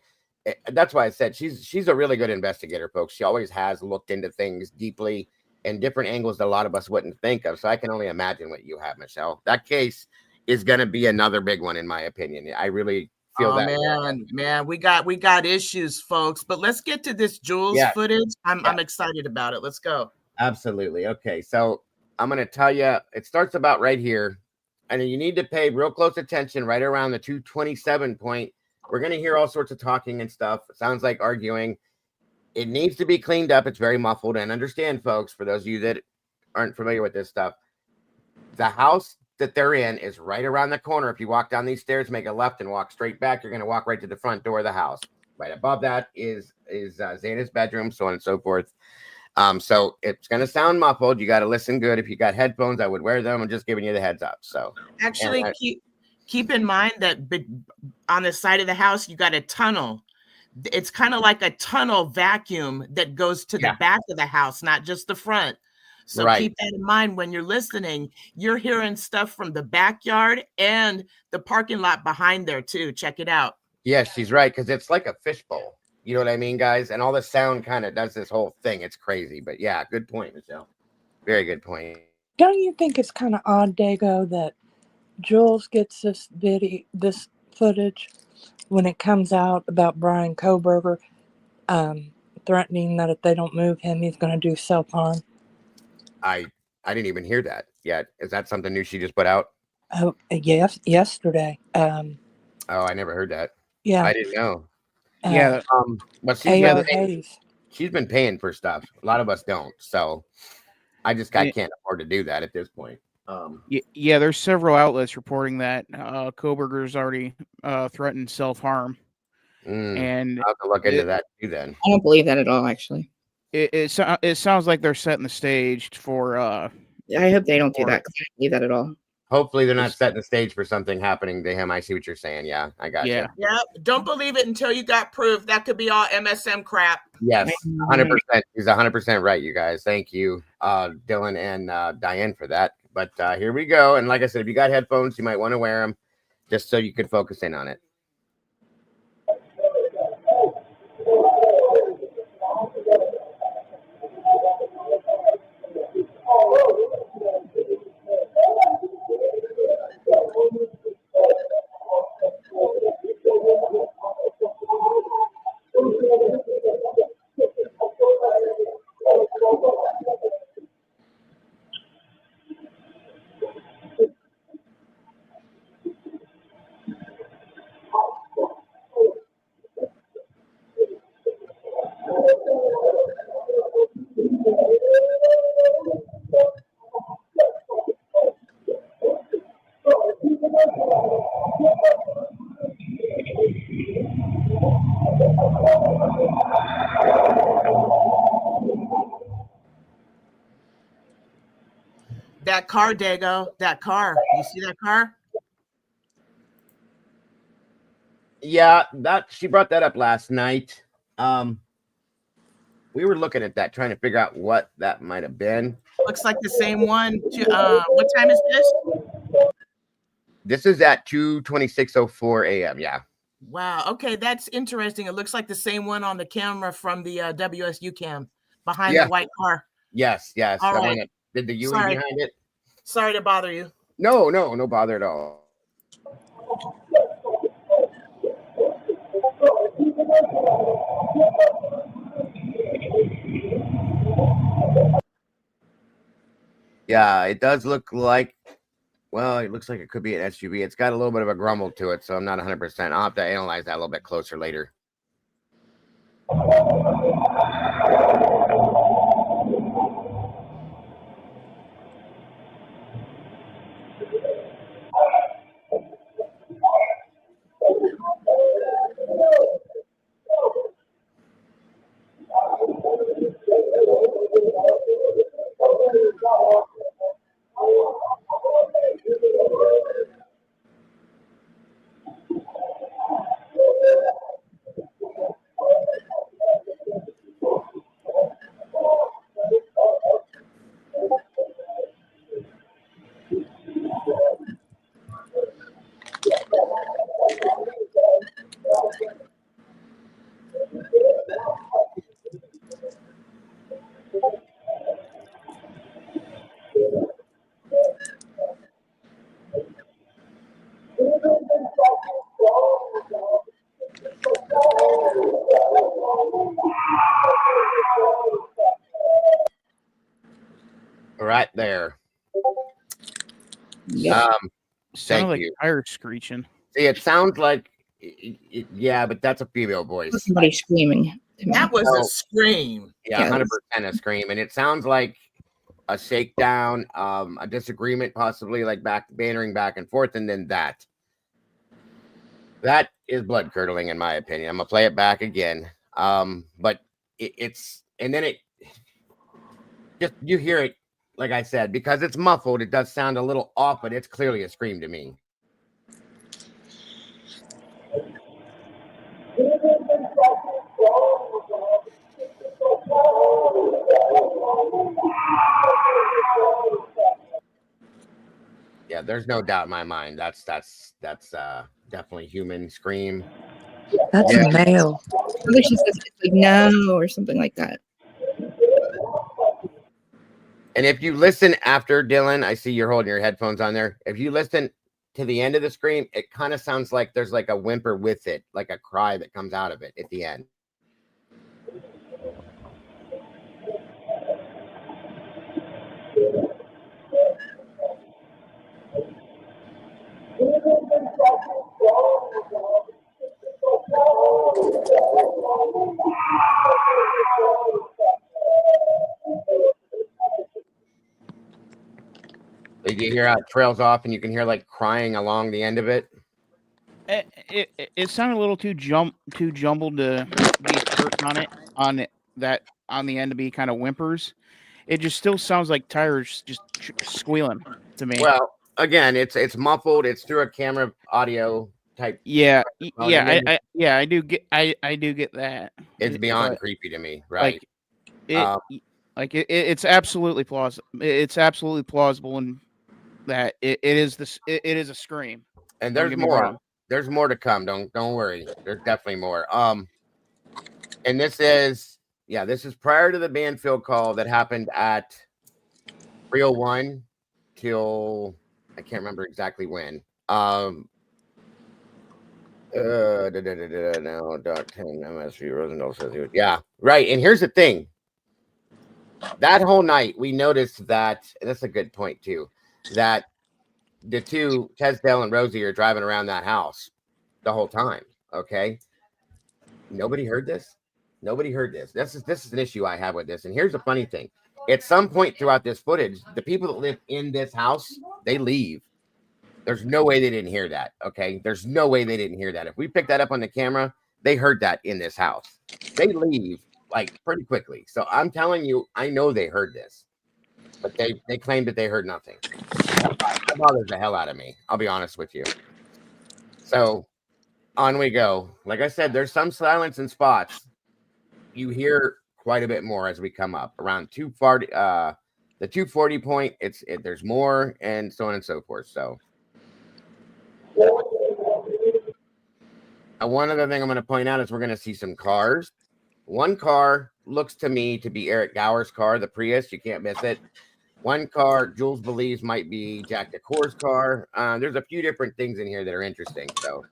that's why I said she's a really good investigator, folks. She always has looked into things deeply and different angles that a lot of us wouldn't think of. So I can only imagine what you have, Michelle. That case is going to be another big one, in my opinion. I really feel that. Man, we got issues, folks. But let's get to this Julez footage. I'm excited about it. Let's go. Absolutely. Okay, so I'm going to tell you, it starts about right here, and you need to pay real close attention right around the 227 point we're going to hear all sorts of talking and stuff. It sounds like arguing. It needs to be cleaned up. It's very muffled. And understand, folks, for those of you that aren't familiar with this stuff, the house that they're in is right around the corner. If you walk down these stairs, make a left and walk straight back, you're going to walk right to the front door of the house. Right above that is Xana's bedroom, so on and so forth. So it's going to sound muffled. You got to listen good. If you got headphones, I would wear them. I'm just giving you the heads up. So actually, keep in mind that on the side of the house, you got a tunnel. It's kind of like a tunnel vacuum that goes to the back of the house, not just the front. So keep that in mind when you're listening. You're hearing stuff from the backyard and the parking lot behind there too. Check it out. Yes, she's right, because it's like a fishbowl. You know what I mean, guys? And all the sound kind of does this whole thing. It's crazy. But yeah, good point, Michelle. Very good point. Don't you think it's kind of odd, Dago, that Julez gets this footage when it comes out about Brian Kohberger threatening that if they don't move him, he's going to do self-harm? I didn't even hear that yet. Is that something new she just put out? Oh, yes, yesterday. Oh, I never heard that. Yeah. I didn't know. But she's been paying for stuff. A lot of us don't. So I can't afford to do that at this point. There's several outlets reporting that Kohberger's already threatened self-harm. And I'll have to look into that too then. I don't believe that at all, actually. It sounds like they're setting the stage for I hope they don't do that, because I don't believe that at all. Hopefully they're not setting the stage for something happening to him. I see what you're saying. Yeah, I got you. Yeah, don't believe it until you got proof. That could be all MSM crap. Yes, 100%. He's 100% right, you guys. Thank you, Dylan and Diane, for that. But here we go. And like I said, if you got headphones, you might want to wear them just so you can focus in on it. That car, Dago, that car. You see that car? Yeah, she brought that up last night. We were looking at that, trying to figure out what that might have been. Looks like the same one. What time is this? This is at 2:26:04 a.m. Yeah. Wow. Okay, that's interesting. It looks like the same one on the camera from the WSU cam behind the white car. Yes. All right. Did the UE behind it? Sorry to bother you. No bother at all. Yeah, it does look like, well, it looks like it could be an SUV. It's got a little bit of a grumble to it, so I'm not 100%. I'll have to analyze that a little bit closer later. Right there. Yep. Sounded like tires screeching. See, it sounds like Yeah, but that's a female voice. Somebody screaming. That was a scream. Yeah, 100% a scream, and it sounds like a shakedown, a disagreement, possibly like bantering back and forth, and then that is blood curdling in my opinion. I'm gonna play it back again, but it's and then it just you hear it, like I said, because it's muffled. It does sound a little off, but it's clearly a scream to me. Yeah, there's no doubt in my mind. That's definitely human scream. That's a male. I think she says it's like no or something like that. And if you listen after Dylan, I see you're holding your headphones on there. If you listen to the end of the scream, it kind of sounds like there's like a whimper with it, like a cry that comes out of it at the end. Did you hear how it trails off and you can hear like crying along the end of it? It sounded a little too jumbled to be certain on the end to be kind of whimpers. It just still sounds like tires just squealing to me. Well, again, it's muffled. It's through a camera audio type. Yeah, I do get that. It's beyond creepy to me, right? It's absolutely plausible. It's absolutely plausible in that it is a scream. And there's more. There's more to come. Don't worry. There's definitely more. And this is prior to the Banfield call that happened at 3:01 till I can't remember exactly when. No, .10 MSV Rosendahl says he was, yeah, right. And here's the thing. That whole night we noticed that, and that's a good point too, that the two, Tesdale and Rosie, are driving around that house the whole time. Okay. Nobody heard this. This is an issue I have with this. And here's the funny thing. At some point throughout this footage, the people that live in this house, they leave. There's no way they didn't hear that. Okay. There's no way they didn't hear that. If we pick that up on the camera, they heard that in this house. They leave like pretty quickly. So I'm telling you, I know they heard this, but they claimed that they heard nothing. That bothers the hell out of me. I'll be honest with you. So on we go. Like I said, there's some silence in spots. You hear quite a bit more as we come up around 240. The 240 point. There's more, and so on and so forth. So one other thing I'm going to point out is we're going to see some cars. One car looks to me to be Eric Gower's car, the Prius. You can't miss it. One car, Jules believes, might be Jack DeCour's car. There's a few different things in here that are interesting. So.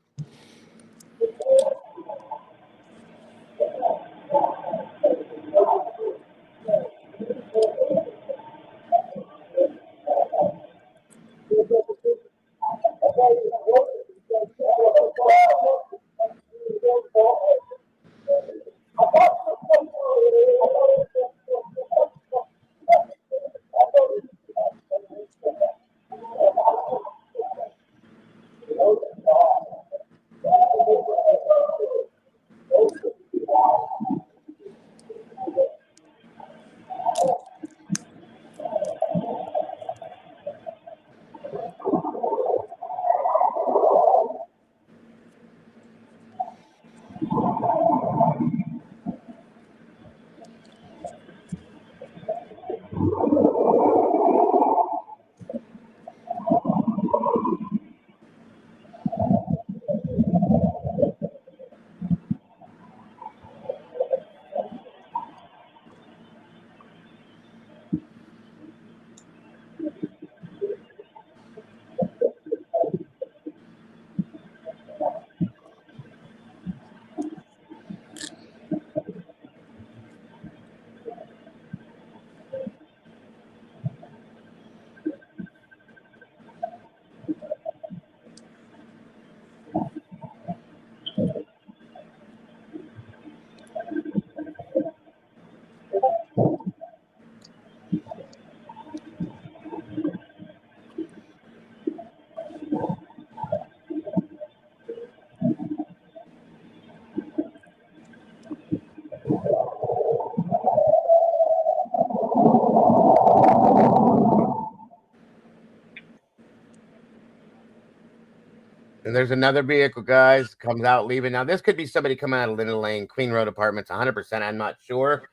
And there's another vehicle, guys, comes out leaving. Now, this could be somebody coming out of Linden Lane, Queen Road Apartments, 100%. I'm not sure,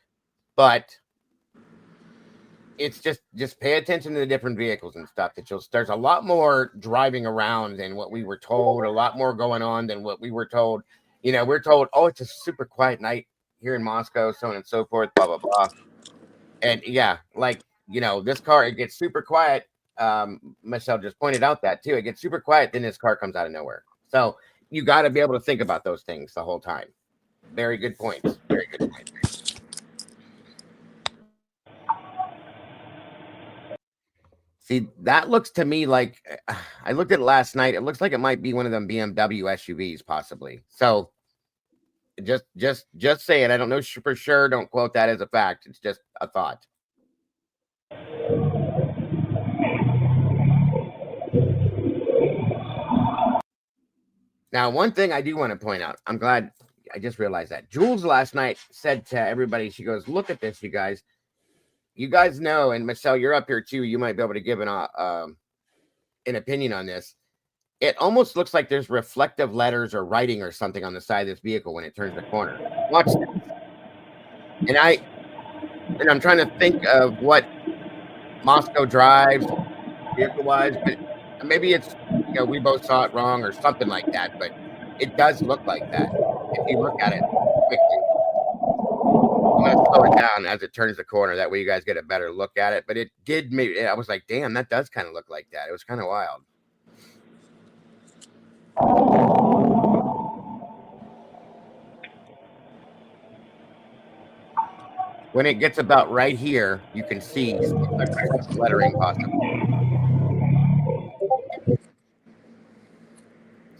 but it's just pay attention to the different vehicles and stuff. There's a lot more driving around than what we were told. A lot more going on than what we were told. We're told, oh, it's a super quiet night here in Moscow, so on and so forth, blah blah blah. And yeah, this car, it gets super quiet. Michelle just pointed out that too. It gets super quiet, then this car comes out of nowhere. So you got to be able to think about those things the whole time. Very good points. Very good points. See, that looks to me like I looked at it last night. It looks like it might be one of them BMW SUVs, possibly. So just say it. I don't know for sure. Don't quote that as a fact. It's just a thought. Now, one thing I do want to point out, I'm glad I just realized that Julez last night said to everybody, she goes, look at this, you guys. You guys know, and Michelle, you're up here too. You might be able to give an opinion on this. It almost looks like there's reflective letters or writing or something on the side of this vehicle when it turns the corner. Watch this. And I'm trying to think of what Moscow drives vehicle-wise, but maybe it's, we both saw it wrong or something like that, but it does look like that if you look at it quickly. I'm going to slow it down as it turns the corner. That way you guys get a better look at it. But it did maybe, I was like, damn, that does kind of look like that. It was kind of wild. When it gets about right here, you can see the lettering possibly.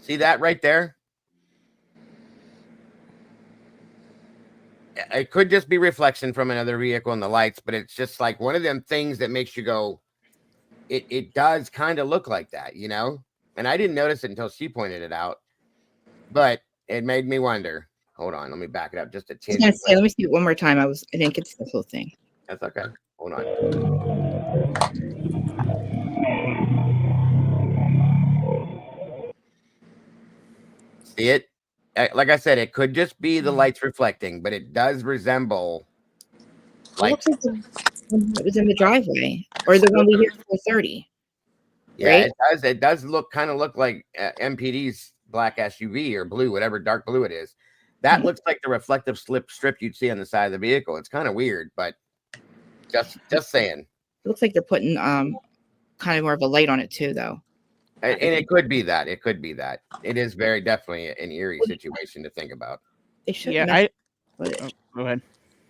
See that right there? It could just be reflection from another vehicle in the lights, but it's just like one of them things that makes you go, it does kind of look like that, And I didn't notice it until she pointed it out, but it made me wonder. Hold on, let me back it up just a tinge. Let me see it one more time. I didn't get to the whole thing. That's okay. Hold on. See it? Like I said, it could just be the lights reflecting, but it does resemble. It looks like it was in the driveway, or the one we hear for 30. Yeah, right? It does kind of look like MPD's black SUV or blue, whatever dark blue it is. That looks like the reflective strip you'd see on the side of the vehicle. It's kind of weird, but just saying. It looks like they're putting kind of more of a light on it too, though. And it could be that. It could be that. It is very definitely an eerie situation to think about. They should. Yeah, go ahead.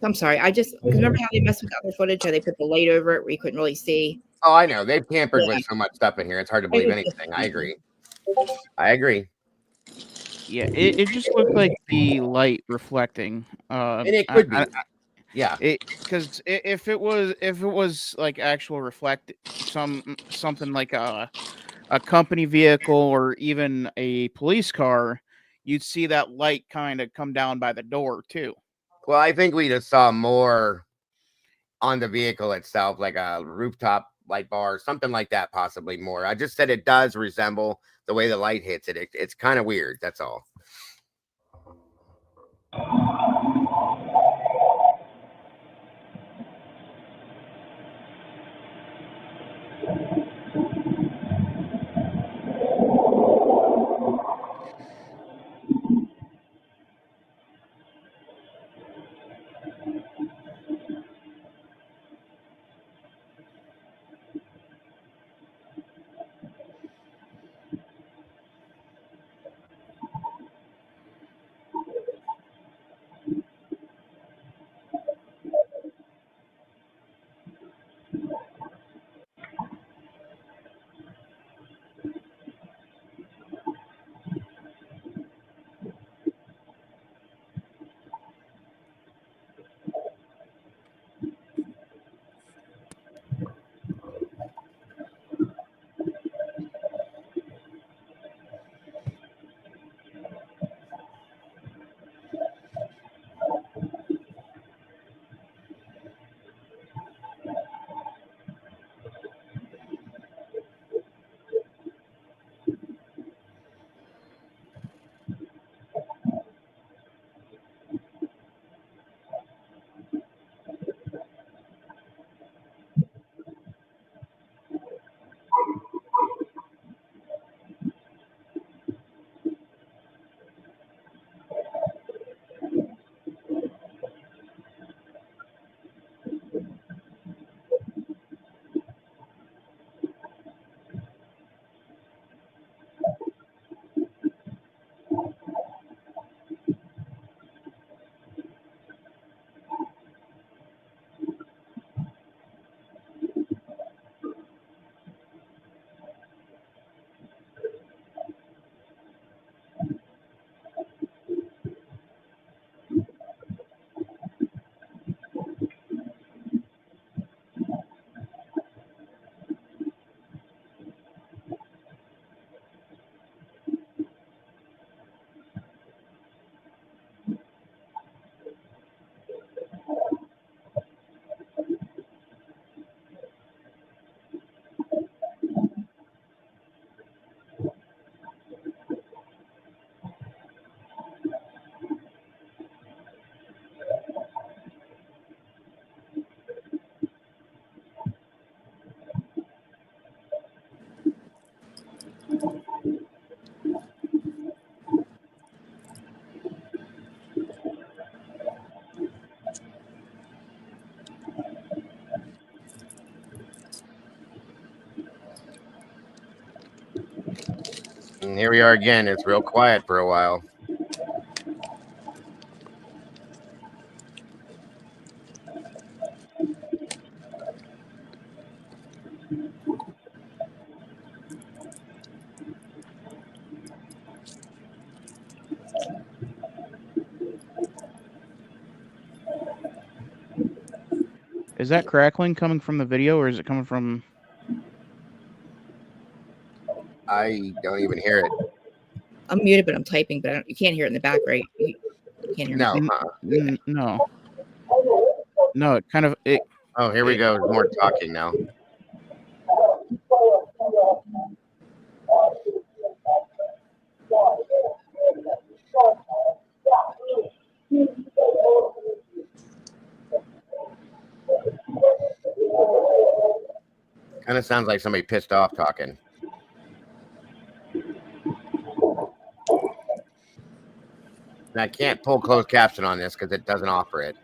I'm sorry. Because remember how they messed with the other footage? How they put the light over it where you couldn't really see. Oh, I know. They've tampered with so much stuff in here. It's hard to believe anything. I agree. Yeah, it just looked like the light reflecting. And it could be. Yeah. Because if it was like actual something like a company vehicle or even a police car, you'd see that light kind of come down by the door too. Well, I think we just saw more on the vehicle itself, like a rooftop light bar, something like that, possibly more. I just said it does resemble the way the light hits it. It's kind of weird. That's all. And here we are again. It's real quiet for a while. Is that crackling coming from the video, or is it coming from? I don't even hear it. I'm muted, but I'm typing. But you can't hear it in the back, right? You can't hear No. me. No. No, it kind of it. Oh, here we go. There's more talking now. Kind of sounds like somebody pissed off talking. And I can't pull closed caption on this because it doesn't offer it.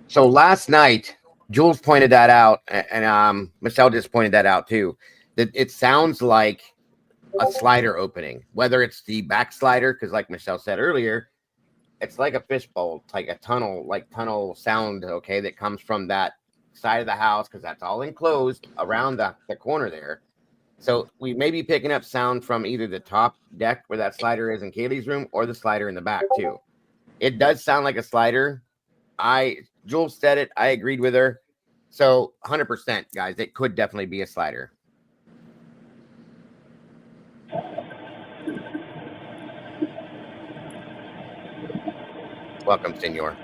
So last night, Jules pointed that out, and Michelle just pointed that out too. That it sounds like a slider opening, whether it's the back slider, because like Michelle said earlier, it's like a fishbowl, like a tunnel sound, okay, that comes from that side of the house because that's all enclosed around the corner there. So we may be picking up sound from either the top deck where that slider is in Kaylee's room or the slider in the back too. It does sound like a slider. Jules said it. I agreed with her. So 100%, guys, it could definitely be a slider. Welcome, senor.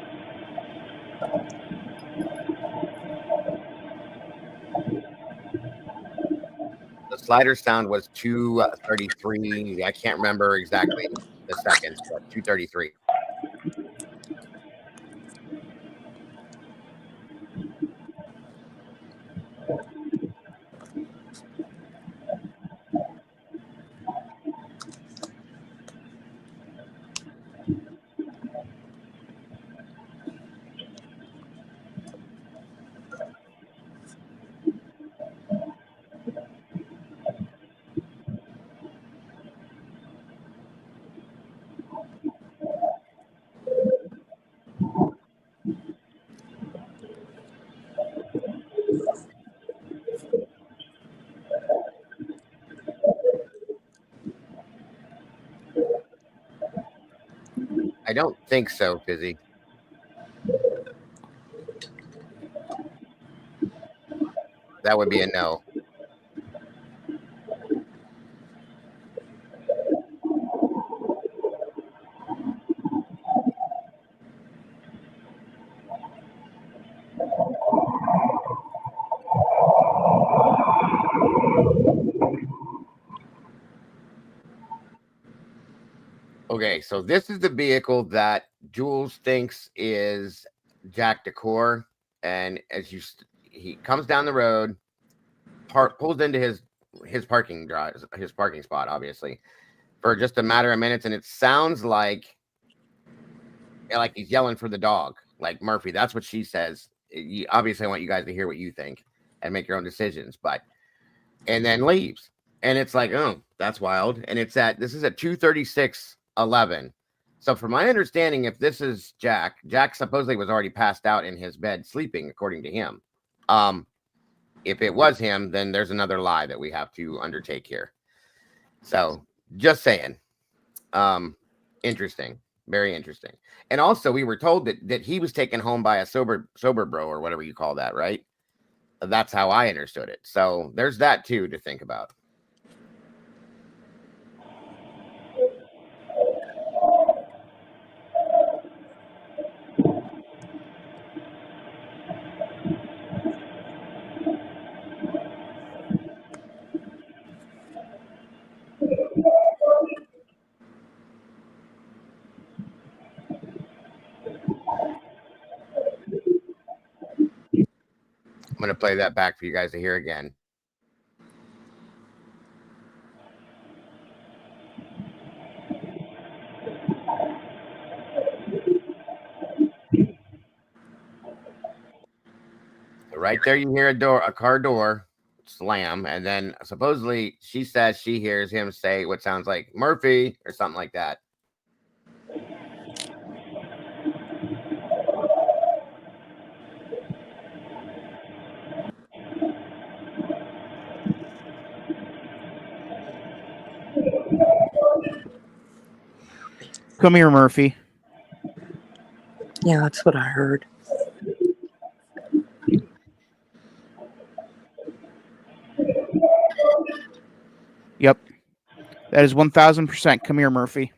The slider sound was 233. I can't remember exactly the seconds, but 233. I don't think so, Fizzy. That would be a no. Okay, so this is the vehicle that Jules thinks is Jack Decor, and he comes down the road, pulls into his parking spot, obviously, for just a matter of minutes, and it sounds like he's yelling for the dog, like Murphy. That's what she says. Obviously, I want you guys to hear what you think and make your own decisions, and then leaves. And it's like, oh, that's wild. And this is at 2:36:11. So from my understanding, if this is Jack supposedly was already passed out in his bed sleeping, according to him. If it was him, then there's another lie that we have to undertake here. So just saying. Interesting. Very interesting. And also we were told that he was taken home by a sober bro or whatever you call that, right? That's how I understood it. So there's that too to think about. I'm going to play that back for you guys to hear again. Right there, you hear a car door slam, and then supposedly she says she hears him say what sounds like Murphy or something like that. Come here, Murphy. Yeah, that's what I heard. Yep. That is 1,000%. Come here, Murphy.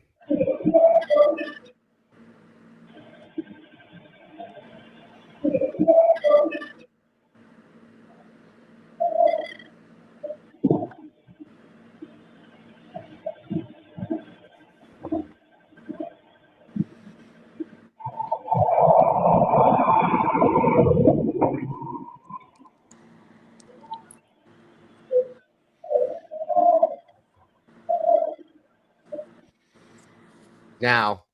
Now,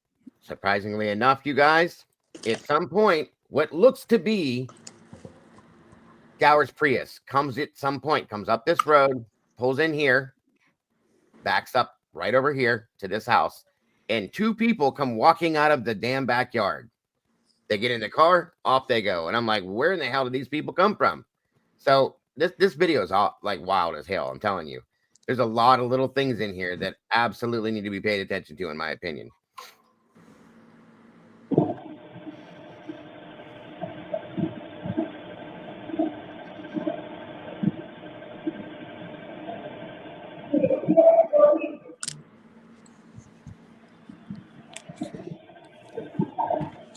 surprisingly enough, you guys, at some point, what looks to be Gower's Prius comes up this road, pulls in here, backs up right over here to this house, and two people come walking out of the damn backyard. They get in the car, off they go. And I'm like, where in the hell did these people come from? So this video is all like wild as hell. I'm telling you, there's a lot of little things in here that absolutely need to be paid attention to, in my opinion.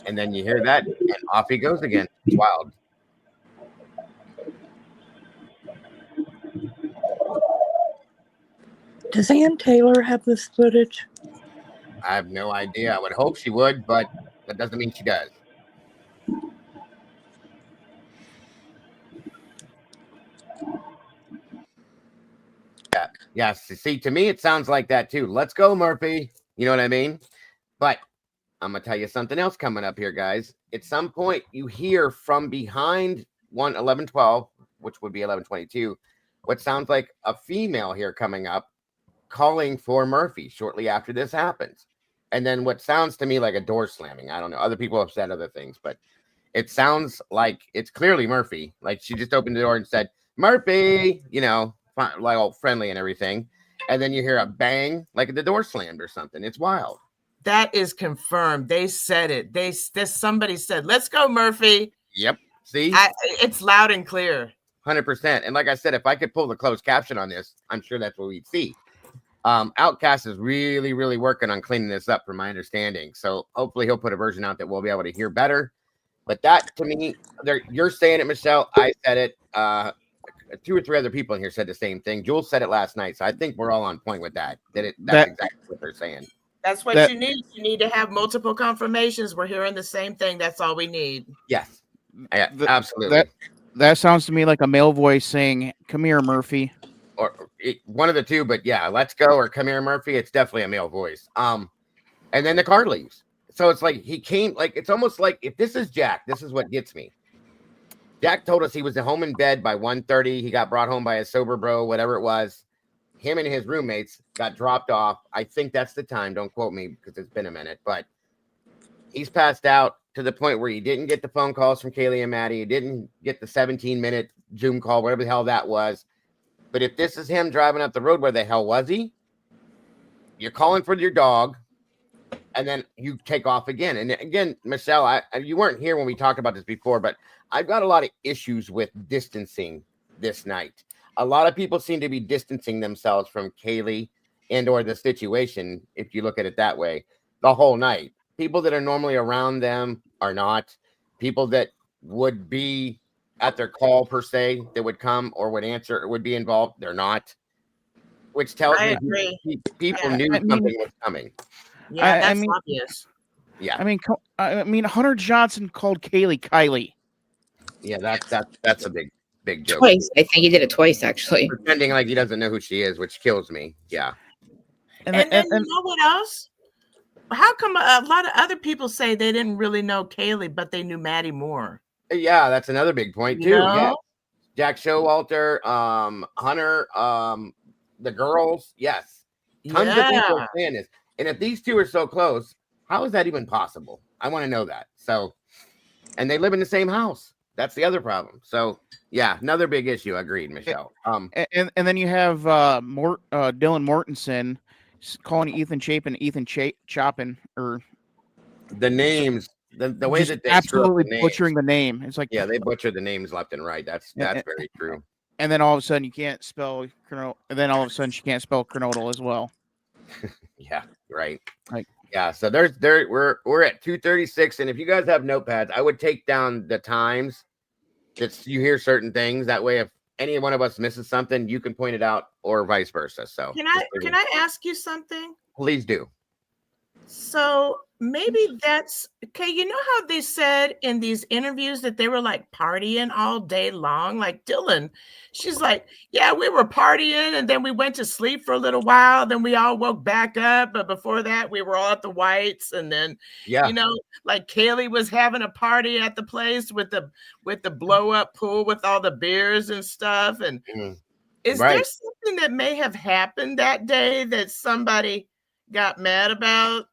And then you hear that, and off he goes again. It's wild. Does Ann Taylor have this footage? I have no idea. I would hope she would, but that doesn't mean she does. Yeah. Yes. See, to me, it sounds like that too. Let's go, Murphy. You know what I mean? But I'm going to tell you something else coming up here, guys. At some point, you hear from behind 1112, which would be 1122, what sounds like a female here coming up calling for Murphy shortly after this happens. And then what sounds to me like a door slamming. I don't know. Other people have said other things, but it sounds like it's clearly Murphy. Like she just opened the door and said, Murphy, you know, like all friendly and everything. And then you hear a bang, like the door slammed or something. It's wild. That is confirmed. They said it. Somebody said, "Let's go, Murphy." Yep. See, it's loud and clear. 100%. And like I said, if I could pull the closed caption on this, I'm sure that's what we'd see. Outcast is really, really working on cleaning this up, from my understanding. So hopefully he'll put a version out that we'll be able to hear better. But that, to me, you're saying it, Michelle. I said it. 2 or 3 other people in here said the same thing. Julez said it last night, so I think we're all on point with that. That's exactly what they're saying. That's what you need. You need to have multiple confirmations. We're hearing the same thing. That's all we need. Yes, absolutely. That sounds to me like a male voice saying, "Come here, Murphy," or one of the two. But yeah, let's go or come here, Murphy. It's definitely a male voice. And then the car leaves. So it's like he came. Like it's almost like if this is Jack, this is what gets me. Jack told us he was at home in bed by 1:30. He got brought home by a sober bro, whatever it was. him and his roommates got dropped off. I think that's the time. Don't quote me because it's been a minute, but he's passed out to the point where he didn't get the phone calls from Kaylee and Maddie. He didn't get the 17-minute Zoom call, whatever the hell that was. But if this is him driving up the road, where the hell was he? You're calling for your dog, and then you take off again. And again, Michelle, you weren't here when we talked about this before, but I've got a lot of issues with distancing this night. A lot of people seem to be distancing themselves from Kaylee and or the situation, if you look at it that way, the whole night. People that are normally around them are not. People that would be at their call, per se, that would come or would answer or would be involved, they're not. Which tells me people knew something was coming. Yeah, that's obvious. Yeah. I mean, Hunter Johnson called Kaylee Kylie. Yeah, that's a big joke. Twice. I think he did it twice, actually. Pretending like he doesn't know who she is, which kills me. Yeah. And then you know what else? How come a lot of other people say they didn't really know Kaylee, but they knew Maddie more? Yeah, that's another big point too. Yeah. Jack Showalter, Hunter, the girls. Yes. Tons of people are saying this. And if these two are so close, how is that even possible? I want to know that. So, and they live in the same house. That's the other problem. So, yeah, another big issue. Agreed, Michelle. And then you have Dylan Mortensen calling Ethan Chapin, Chopin, or the names, the way that they absolutely butchering the name. It's like, yeah, they butcher the names left and right. That's very true. And then all of a sudden you can't spell Kernodle, and then all of a sudden she can't spell Kernodle as well. Yeah, right. Like, yeah, so we're at 2:36, and if you guys have notepads, I would take down the times that you hear certain things. That way, if any one of us misses something, you can point it out, or vice versa. So can I ask you something? Please do. So maybe that's okay. You know how they said in these interviews that they were like partying all day long? Like Dylan, she's like, yeah, we were partying and then we went to sleep for a little while. Then we all woke back up. But before that, we were all at the Whites. And then, you know, like Kaylee was having a party at the place with the blow up pool with all the beers and stuff. And is there something that may have happened that day that somebody got mad about?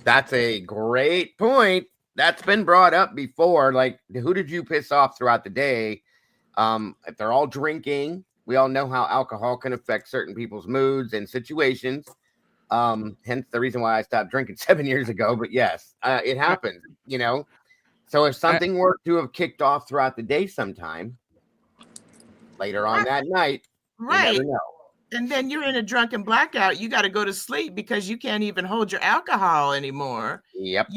That's a great point. That's been brought up before. Like, who did you piss off throughout the day? If they're all drinking, we all know how alcohol can affect certain people's moods and situations. Hence the reason why I stopped drinking 7 years ago. But yes, it happens, you know. So if something were to have kicked off throughout the day sometime later on that night, you never know. And then you're in a drunken blackout. You got to go to sleep because you can't even hold your alcohol anymore. Yep.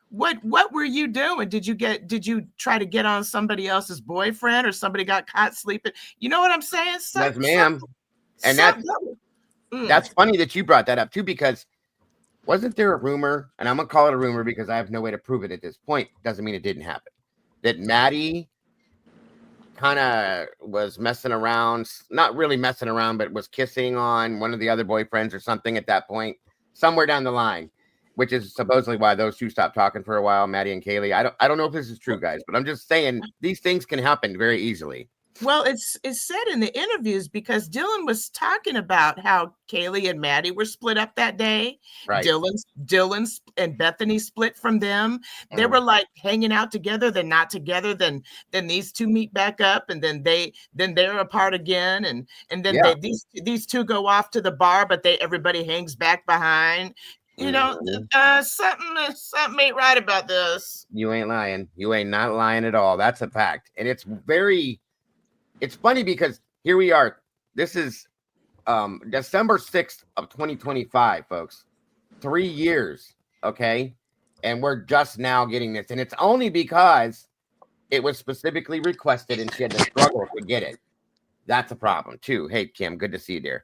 What were you doing? Did you try to get on somebody else's boyfriend, or somebody got caught sleeping? You know what I'm saying? Yes, ma'am. And that's funny that you brought that up too, because wasn't there a rumor, and I'm gonna call it a rumor because I have no way to prove it at this point. Doesn't mean it didn't happen. That Maddie kind of was messing around, not really messing around, but was kissing on one of the other boyfriends or something at that point, somewhere down the line, which is supposedly why those two stopped talking for a while, Maddie and Kaylee. I don't know if this is true, guys, but I'm just saying these things can happen very easily. Well, it's said in the interviews, because Dylan was talking about how Kaylee and Maddie were split up that day. Right. Dylan and Bethany split from them. They were like hanging out together, then not together. Then these two meet back up, and then they're apart again. And then these two go off to the bar, but everybody hangs back behind. You know, something ain't right about this. You ain't lying. You ain't not lying at all. That's a fact. And it's funny because here we are. This is December 6th of 2025, folks. 3 years, okay? And we're just now getting this. And it's only because it was specifically requested and she had to struggle to get it. That's a problem, too. Hey, Kim, good to see you, dear.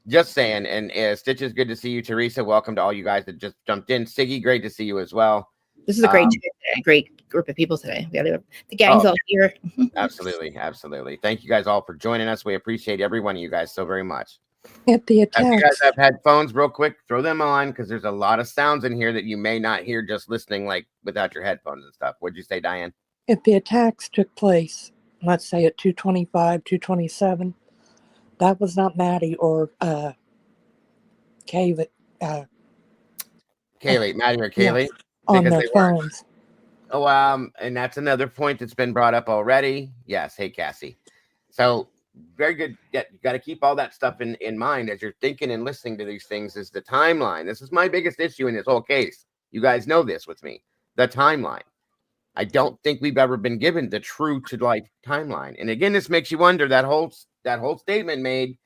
Just saying. And Stitches, good to see you. Teresa, welcome to all you guys that just jumped in. Siggy, great to see you as well. This is a great group of people today. We got the gang's all here. Absolutely. Thank you guys all for joining us. We appreciate every one of you guys so very much. If you guys have headphones, real quick, throw them on, because there's a lot of sounds in here that you may not hear just listening, like without your headphones and stuff. What'd you say, Diane? If the attacks took place, let's say at 2:25, 2:27, That was not Maddie or Kaylee. Kaylee, Maddie or Yeah, Kaylee, on because their they weren't. phones. Oh, and that's another point that's been brought up already. Yes, hey Cassie. So very good. Yeah, you got to keep all that stuff in mind as you're thinking and listening to these things. Is the timeline? This is my biggest issue in this whole case. You guys know this with me. The timeline. I don't think we've ever been given the true to life timeline. And again, this makes you wonder that whole statement made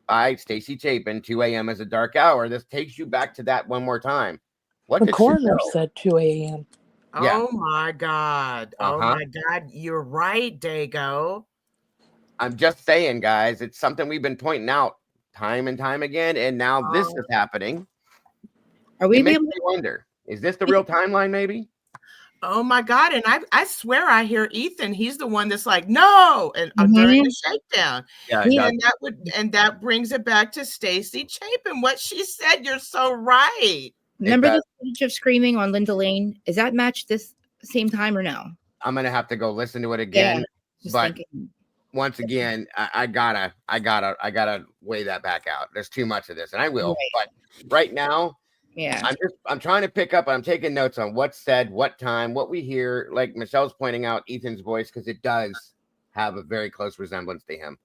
by Stacy Chapin, 2 a.m. is a dark hour. This takes you back to that one more time. What The did she coroner know? said 2 a.m. Yeah. Oh my God. Oh Uh-huh. my God. You're right, Dago. I'm just saying, guys, it's something we've been pointing out time and time again, and now this is happening. Are we It makes able me wonder, is this the real timeline, maybe? Oh my God. And I swear I hear Ethan. He's the one that's like, no, and during the shakedown. Yeah, And that brings it back to Stacy Chapin. What she said, you're so right. remember the footage of screaming on Linda Lane? Is that match this same time or no? I'm gonna have to go listen to it again. Just but thinking. Once again, I gotta weigh that back out. There's too much of this, and I will. Right. But right now, Yeah, I'm trying to pick up. I'm taking notes on what's said, what time, what we hear. Like Michelle's pointing out Ethan's voice because it does have a very close resemblance to him.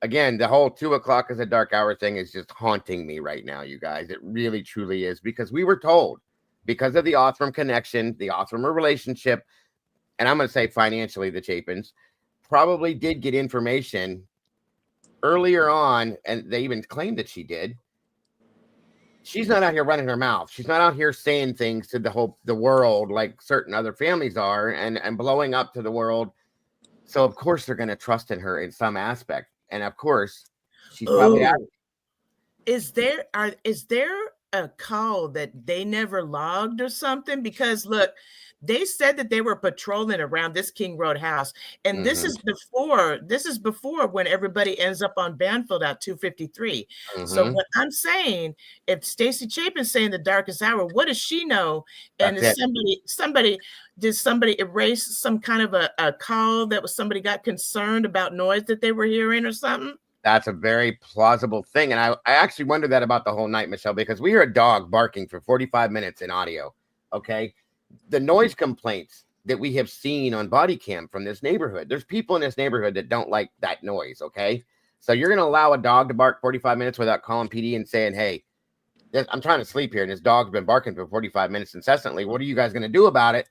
Again, the whole 2 o'clock is a dark hour thing is just haunting me right now, you guys. It really, truly is, because we were told, because of the Othram connection, the Othram relationship, and I'm going to say financially, the Chapins probably did get information earlier on, and they even claimed that she did. She's not out here running her mouth. She's not out here saying things to the world like certain other families are, and blowing up to the world. So of course they're going to trust in her in some aspect, and of course she's probably. Is there a call that they never logged or something? Because look, they said that they were patrolling around this King Road house, and this is before when everybody ends up on Banfield at 253. So what I'm saying, if Stacy Chapin's saying the darkest hour, what does she know? And is did somebody erase some kind of a call that was somebody got concerned about noise that they were hearing or something? That's a very plausible thing. And I actually wondered that about the whole night, Michelle, because we hear a dog barking for 45 minutes in audio. Okay. The noise complaints that we have seen on body cam from this neighborhood, there's people in this neighborhood that don't like that noise. Okay. So you're going to allow a dog to bark 45 minutes without calling PD and saying, hey, I'm trying to sleep here, and this dog's been barking for 45 minutes incessantly. What are you guys going to do about it?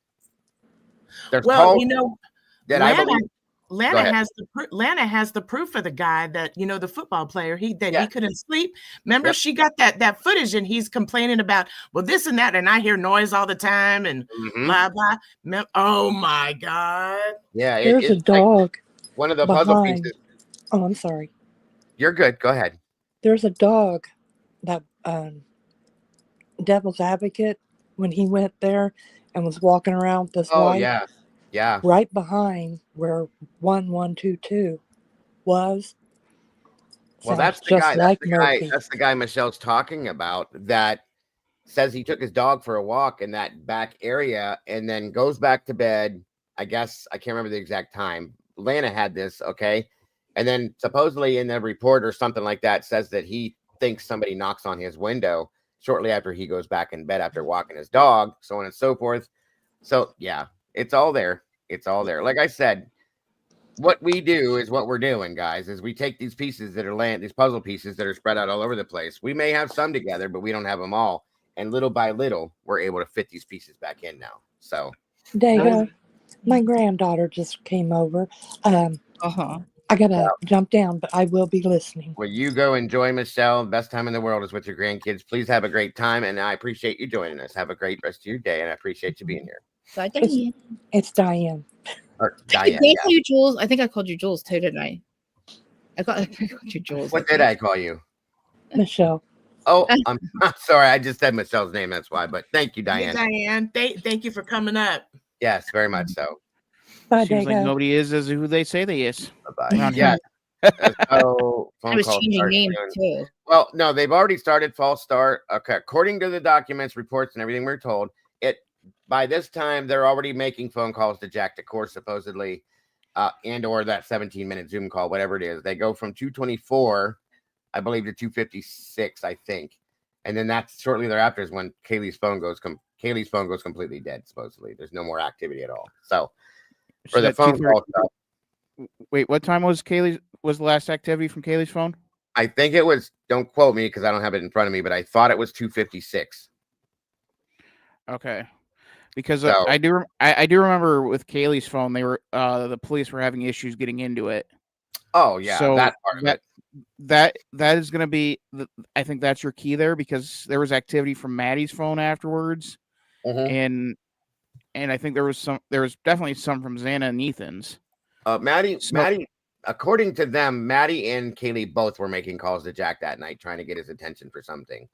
Well, you know, that Lana has the proof of the guy that, you know, the football player, he couldn't sleep. Remember, she got that footage, and he's complaining about, well, this and that, and I hear noise all the time, and blah blah. Oh my God! Yeah, there's a dog. Like one of the puzzle pieces. Oh, I'm sorry. You're good. Go ahead. There's a dog that Devil's Advocate, when he went there and was walking around with his wife. Yeah. Right behind where 1122 was. Well, that's the guy. That's the guy Michelle's talking about, that says he took his dog for a walk in that back area and then goes back to bed. I guess I can't remember the exact time. Lana had this, okay? And then supposedly in the report or something like that says that he thinks somebody knocks on his window shortly after he goes back in bed after walking his dog, so on and so forth. So, yeah, it's all there. It's all there. Like I said, what we do is what we're doing, guys, is we take these pieces that are these puzzle pieces that are spread out all over the place. We may have some together, but we don't have them all. And little by little, we're able to fit these pieces back in now. So, Dago, my granddaughter just came over. I gotta jump down, but I will be listening. Well, you go enjoy, Michelle. Best time in the world is with your grandkids. Please have a great time, and I appreciate you joining us. Have a great rest of your day, and I appreciate you being here. It's Diane. Or Diane. Did I call you Jules? I think I called you Jules too, didn't I? I called you Jules. What did I call you? Michelle. Oh, I'm sorry. I just said Michelle's name. That's why. But thank you, Diane. Hey, Diane, thank you for coming up. Yes, very much so. Bye, Seems like nobody is as who they say they is. Bye-bye. Yeah. So I was changing names too. Well, no, they've already started false start. Okay, according to the documents, reports, and everything we're told, by this time they're already making phone calls to Jack DeCour, supposedly. and or that 17-minute Zoom call, whatever it is. They go from 224, I believe, to 256, I think. And then that's shortly thereafter is when Kaylee's phone goes completely dead, supposedly. There's no more activity at all. So for the phone call stuff. Wait, what time was the last activity from Kaylee's phone? I think it was, don't quote me because I don't have it in front of me, but I thought it was 256. Okay. Because so, I do remember with Kaylee's phone, they were the police were having issues getting into it. Oh yeah, so that part of it. That is going to be, I think that's your key there, because there was activity from Maddie's phone afterwards, and I think there was definitely some from Xana and Ethan's. Maddie, according to them, Maddie and Kaylee both were making calls to Jack that night, trying to get his attention for something.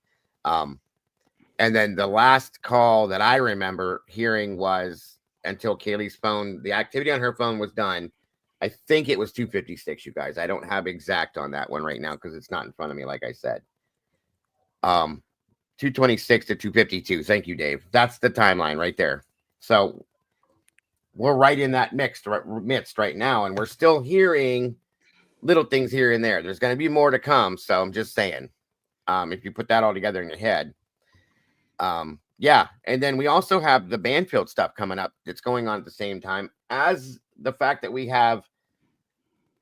And then the last call that I remember hearing was until Kaylee's phone, the activity on her phone was done. I think it was 256, you guys. I don't have exact on that one right now because it's not in front of me, like I said. 226 to 252. Thank you, Dave. That's the timeline right there. So we're right in that midst right now, and we're still hearing little things here and there. There's going to be more to come, so I'm just saying, if you put that all together in your head. Yeah, and then we also have the Banfield stuff coming up that's going on at the same time as the fact that we have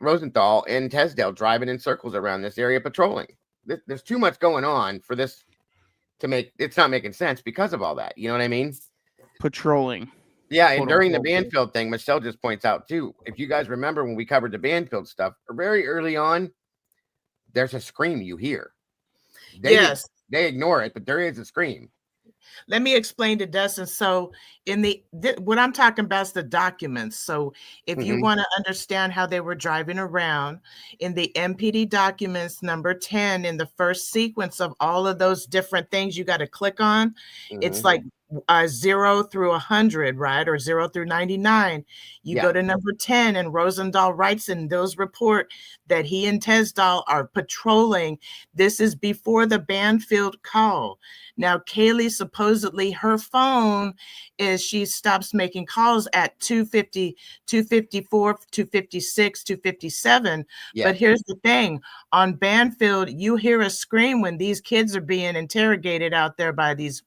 Rosenthal and Tesdale driving in circles around this area patrolling. There's too much going on for this to make it's not making sense because of all that. You know what I mean? Patrolling. Yeah, and during the Banfield thing, Michelle just points out too, if you guys remember when we covered the Banfield stuff, very early on, there's a scream you hear. They ignore it, but there is a scream. Let me explain to Dustin. So in what I'm talking about is the documents. So if you want to understand how they were driving around in the MPD documents, number 10, in the first sequence of all of those different things you got to click on, it's like 0 through 100, right? Or 0 through 99. You go to number 10, and Rosendahl writes in those report that he and Tesdahl are patrolling. This is before the Banfield call. Now, Kaylee, supposedly her phone is, she stops making calls at 250, 254, 256, 257. But here's the thing. On Banfield, you hear a scream when these kids are being interrogated out there by these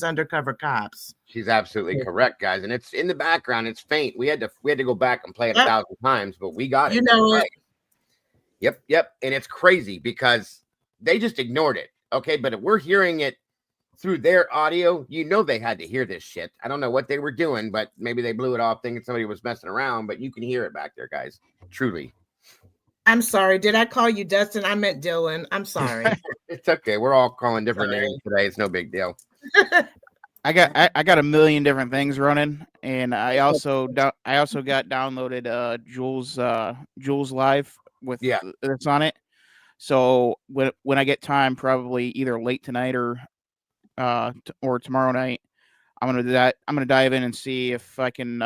undercover cops. She's absolutely correct, guys. And it's in the background. It's faint. We had to go back and play it 1,000 times, but we got it. You know it. Yep. And it's crazy because they just ignored it. Okay, but if we're hearing it through their audio, you know they had to hear this shit. I don't know what they were doing, but maybe they blew it off thinking somebody was messing around, but you can hear it back there, guys. Truly. I'm sorry. Did I call you Dustin? I meant Dylan. I'm sorry. It's okay. We're all calling different names today. It's no big deal. I got a million different things running, and I also got downloaded Julez Live with that's on it. So when I get time, probably either late tonight or tomorrow night, I'm gonna dive in and see if I can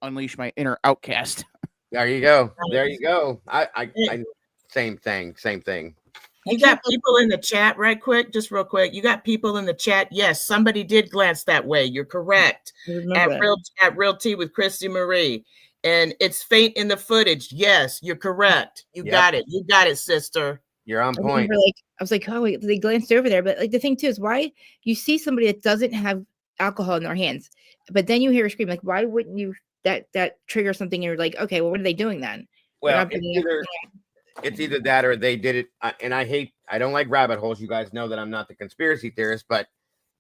unleash my inner outcast. There you go. I same thing. You got people in the chat just real quick. You got people in the chat. Yes, somebody did glance that way. You're correct. At Real Tea with Christy Marie. And it's faint in the footage. Yes, you're correct. You got it. You got it, sister. You're on point. I was like, oh wait, they glanced over there. But like the thing too is why you see somebody that doesn't have alcohol in their hands, but then you hear a scream. Like, why wouldn't you that trigger something? And you're like, okay, well, what are they doing then? Well, it's either that or they did it. And I don't like rabbit holes. You guys know that I'm not the conspiracy theorist, but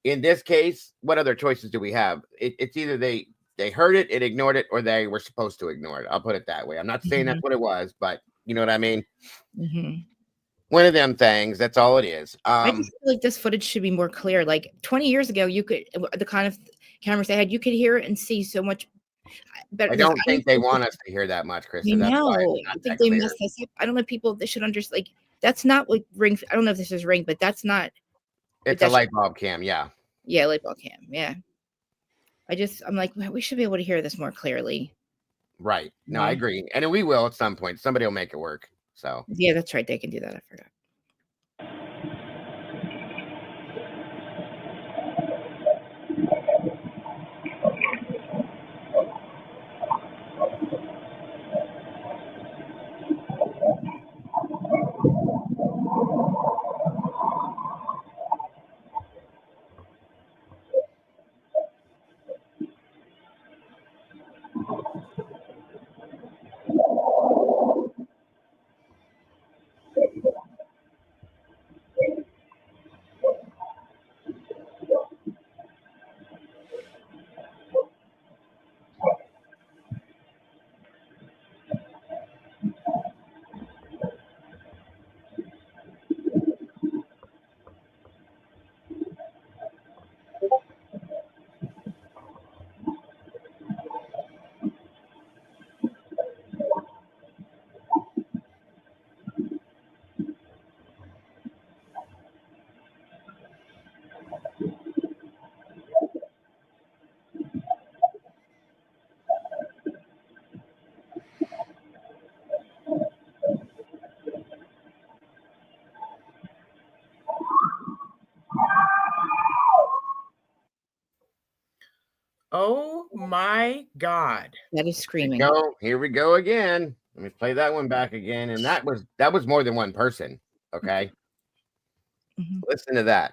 in this case, what other choices do we have? It's either they heard it, it ignored it, or they were supposed to ignore it. I'll put it that way. I'm not saying that's what it was, but you know what I mean? One of them things. That's all it is. I just feel like this footage should be more clear. Like 20 years ago, you could, the kind of cameras they had, you could hear and see so much better. I don't think they want us to hear that much, Kristen. I know. I think they messed this up. I don't know. People, they should understand. Like, that's not what Ring. I don't know if this is Ring, but that's not. It's a light bulb cam. Yeah. Yeah, light bulb cam. Yeah. I'm like, we should be able to hear this more clearly. Right. No, I agree. And we will at some point. Somebody will make it work. So. Yeah, that's right. They can do that. I forgot. my God. That is screaming. Go. Here we go again. Let me play that one back again. And that was more than one person. Okay. Listen to that.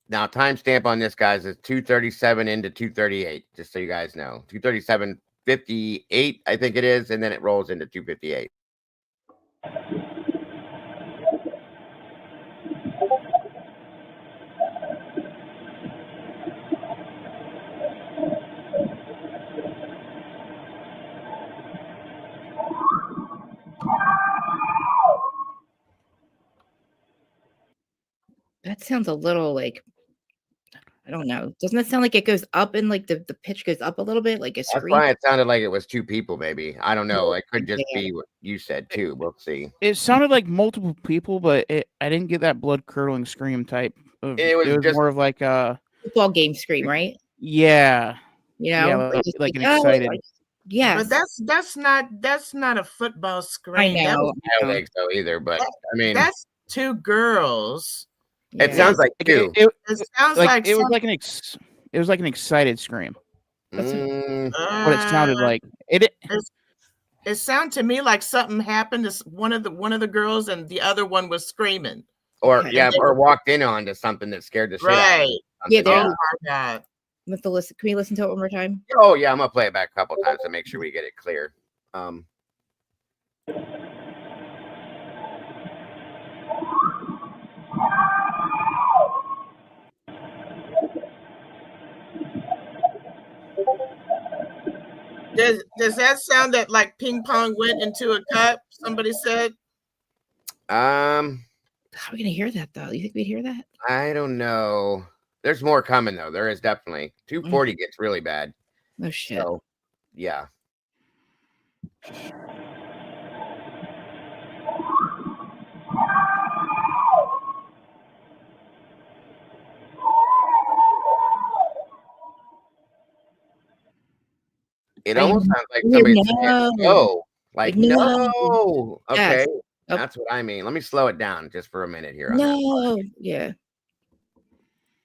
Now, timestamp on this, guys, is 2:37 into 2:38. Just so you guys know, 2:37:58, I think it is, and then it rolls into 2:58. That sounds a little like, I don't know. Doesn't it sound like it goes up and like the pitch goes up a little bit, like a That's scream? why it sounded like it was two people, maybe. I don't know. It could just be what you said too. We'll see. It sounded like multiple people, but I didn't get that blood curdling scream type. It was just more of like a football game scream, right? Yeah. You know, yeah, like an excited. Yes. But that's not a football scream. I know. I don't think so either. But I mean, that's two girls. It sounds like two. It sounds like it was like it was like an excited scream. That's what it sounded like. It sounded to me like something happened to one of the girls, and the other one was screaming. Or or walked in onto something that scared the shit out of them. Yeah, oh my God. With the listen, can we listen to it one more time? Oh yeah, I'm gonna play it back a couple times to make sure we get it clear. Does that sound that like ping pong went into a cup? Somebody said. How are we gonna hear that though? You think we'd hear that? I don't know. There's more coming though. There is definitely 240 gets really bad. No shit. So, yeah. It almost sounds like somebody saying no. Like no. Okay. Yes. That's what I mean. Let me slow it down just for a minute here. No. Yeah.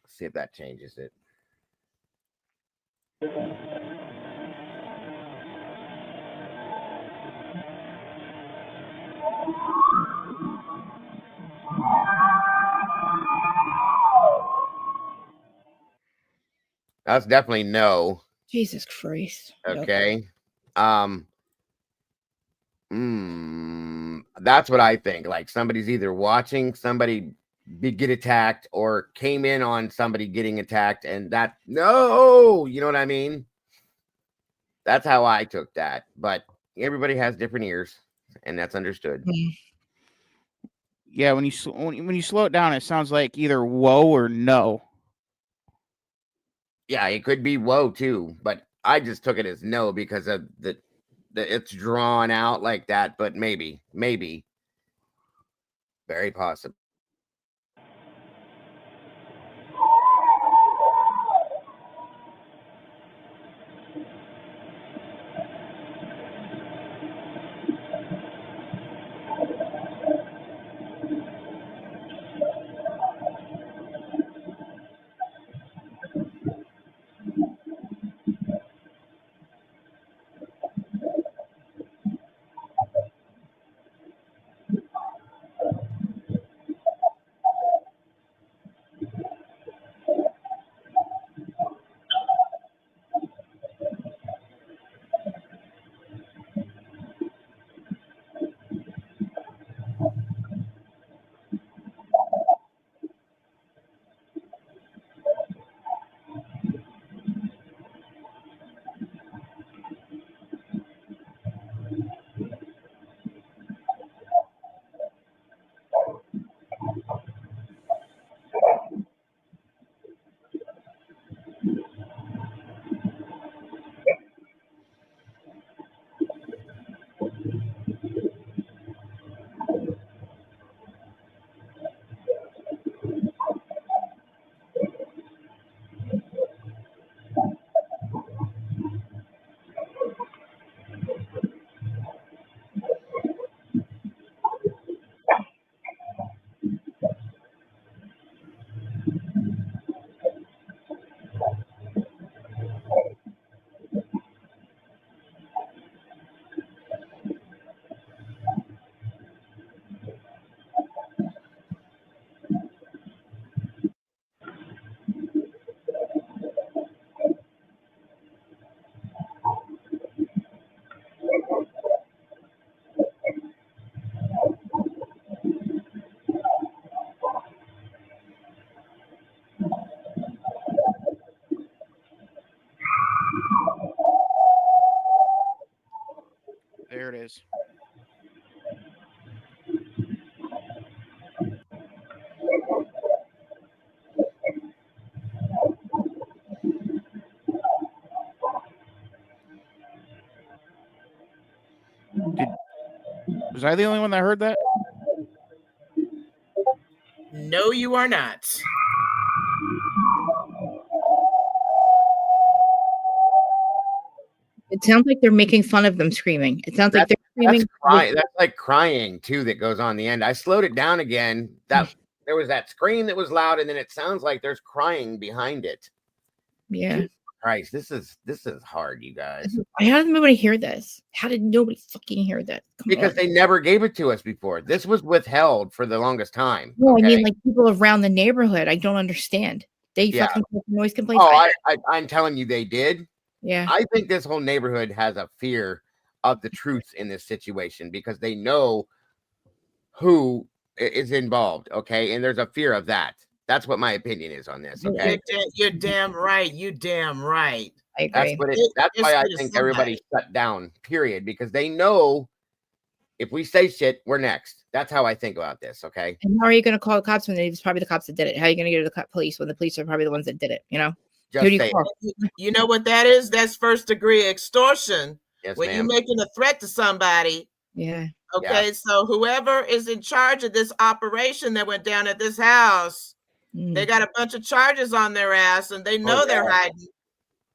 Let's see if that changes it. That's definitely no. Jesus Christ. Okay. That's what I think. Like somebody's either watching somebody get attacked or came in on somebody getting attacked, and that no, you know what I mean? That's how I took that. But everybody has different ears, and that's understood. Yeah, when you slow it down, it sounds like either whoa or no. Yeah, it could be whoa too, but I just took it as no because of the it's drawn out like that. But maybe, very possible. Was I the only one that heard that? No, you are not. It sounds like they're making fun of them screaming. It sounds like they're screaming. That's crying. That's like crying too. That goes on the end. I slowed it down again. That there was that scream that was loud, and then it sounds like there's crying behind it. Yeah. Jesus Christ, this is hard, you guys. How did nobody hear this? How did nobody fucking hear that? Because they never gave it to us before. This was withheld for the longest time. No, okay? I mean like people around the neighborhood. I don't understand. They fucking noise complaints. Oh, I'm telling you, they did. Yeah. I think this whole neighborhood has a fear of the truth in this situation because they know who is involved. Okay, and there's a fear of that. That's what my opinion is on this. Okay, you're damn right. You damn right. I agree. That's why I think everybody shut down. Period, because they know if we say shit, we're next. That's how I think about this. Okay. And how are you going to call the cops when it's probably the cops that did it? How are you going to get to the police when the police are probably the ones that did it? You know. Just say you know what that is? That's first degree extortion. Yes, when ma'am. you're making a threat to somebody. Yeah. Okay. Yeah. So whoever is in charge of this operation that went down at this house, they got a bunch of charges on their ass, and they know they're hiding.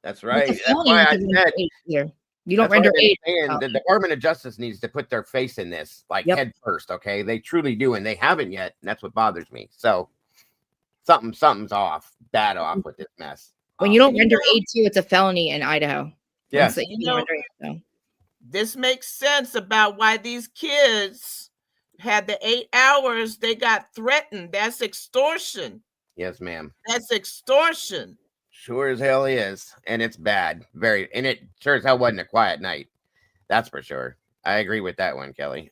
That's right. That's why I said you don't render aid. The Department of Justice needs to put their face in this, like head first. Okay, they truly do, and they haven't yet. And that's what bothers me. So something's off, bad off with this mess. When you don't render aid to, it's a felony in Idaho. Yes. So this makes sense about why these kids had the 8 hours. They got threatened. That's extortion. Yes, ma'am. That's extortion. Sure as hell is. And it's bad. Very. And it sure as hell wasn't a quiet night. That's for sure. I agree with that one, Kelly.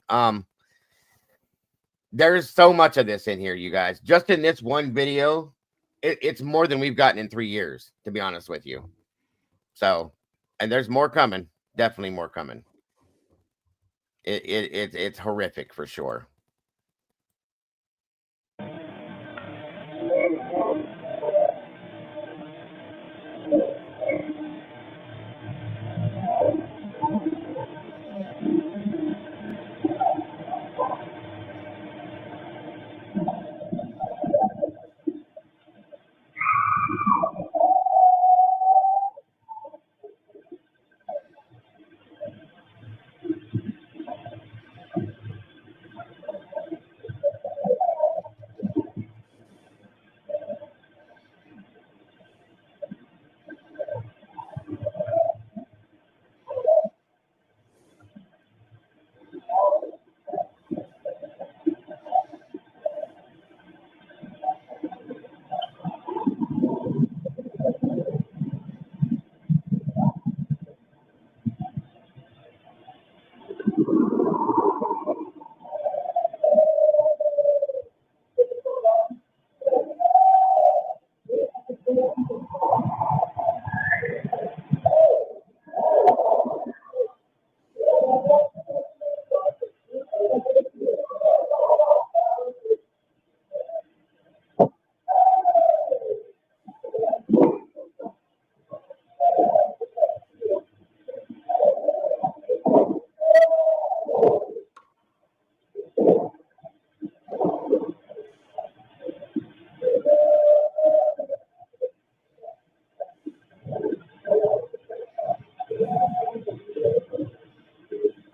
There's so much of this in here, you guys. Just in this one video, it's more than we've gotten in 3 years, to be honest with you. So, and there's more coming. Definitely more coming. It's horrific for sure.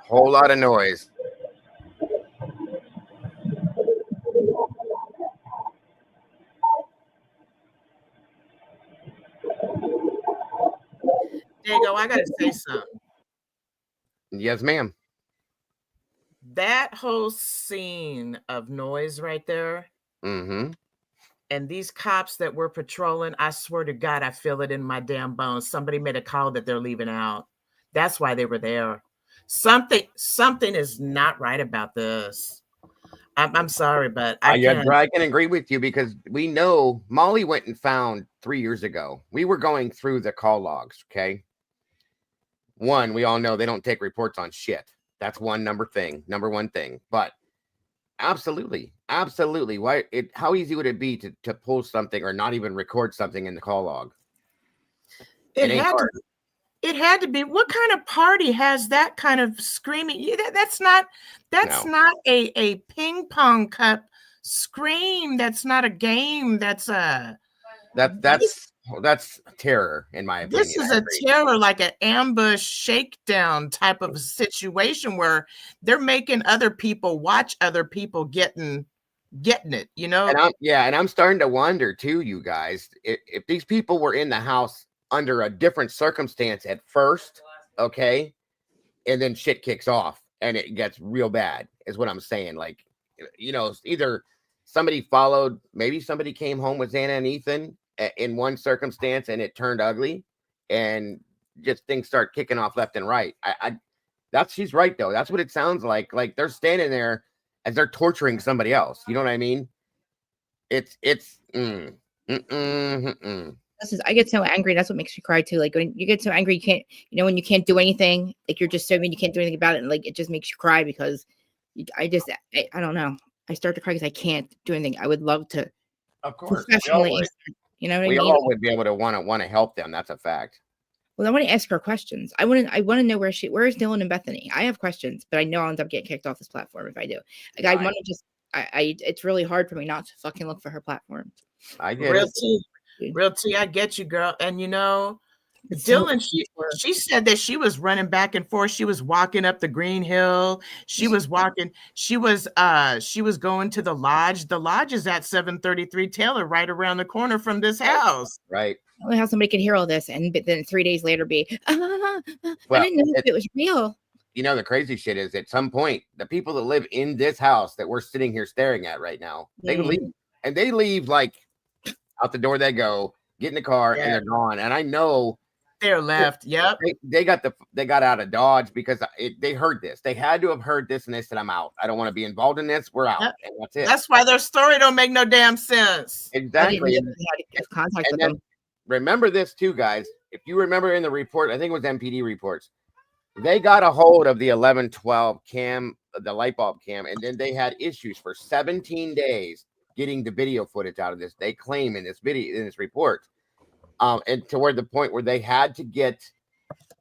Whole lot of noise. Diego, I gotta say something. Yes, ma'am. That whole scene of noise right there. Mm-hmm. And these cops that were patrolling, I swear to God, I feel it in my damn bones. Somebody made a call that they're leaving out. That's why they were there. Something is not right about this. I'm sorry, but I can agree with you because we know Molly went and found 3 years ago. We were going through the call logs. Okay. One, we all know they don't take reports on shit. That's number one thing. But absolutely. Why? How easy would it be to pull something or not even record something in the call log? It had to. It had to be. What kind of party has that kind of screaming? That's not a ping pong cup scream. That's not a game. That's terror, in my opinion. This is a terror, like an ambush shakedown type of situation where they're making other people watch other people getting it, you know? And I'm starting to wonder too, you guys, if these people were in the house under a different circumstance at first, okay, and then shit kicks off and it gets real bad, is what I'm saying. Like, you know, either somebody followed, maybe somebody came home with Xana and Ethan in one circumstance and it turned ugly, and just things start kicking off left and right. She's right though. That's what it sounds like. Like they're standing there as they're torturing somebody else. You know what I mean? I get so angry. That's what makes me cry too. Like when you get so angry, you can't, you know, when you can't do anything, like you're just so mean, you can't do anything about it. And like, it just makes you cry because I don't know. I start to cry because I can't do anything. I would love to. Of course. Professionally, you know what I mean? We all would be able to want to help them. That's a fact. Well, I want to ask her questions. I want to know where is Dylan and Bethany? I have questions, but I know I'll end up getting kicked off this platform if I do. Like, I want to just, it's really hard for me not to fucking look for her platform. I get Real T, I get you, girl. And you know, Dylan, she said that she was running back and forth. She was walking up the Green Hill. She was going to the lodge. The lodge is at 733 Taylor, right around the corner from this house. Right. I don't know how somebody could hear all this and then 3 days later be, I didn't know if it was real. You know, the crazy shit is at some point, the people that live in this house that we're sitting here staring at right now, they leave, and they leave like out the door they go, get in the car, and they're gone. And I know they're left. Yep. They got out of Dodge because they heard this. They had to have heard this, and they said, "I'm out. I don't want to be involved in this. We're out." Yep. And that's it. That's why their story don't make no damn sense. Exactly. Remember this too, guys. If you remember in the report, I think it was MPD reports, they got a hold of the 1112 cam, the light bulb cam, and then they had issues for 17 days getting the video footage out of this. They claim in this report. And toward the point where they had to get,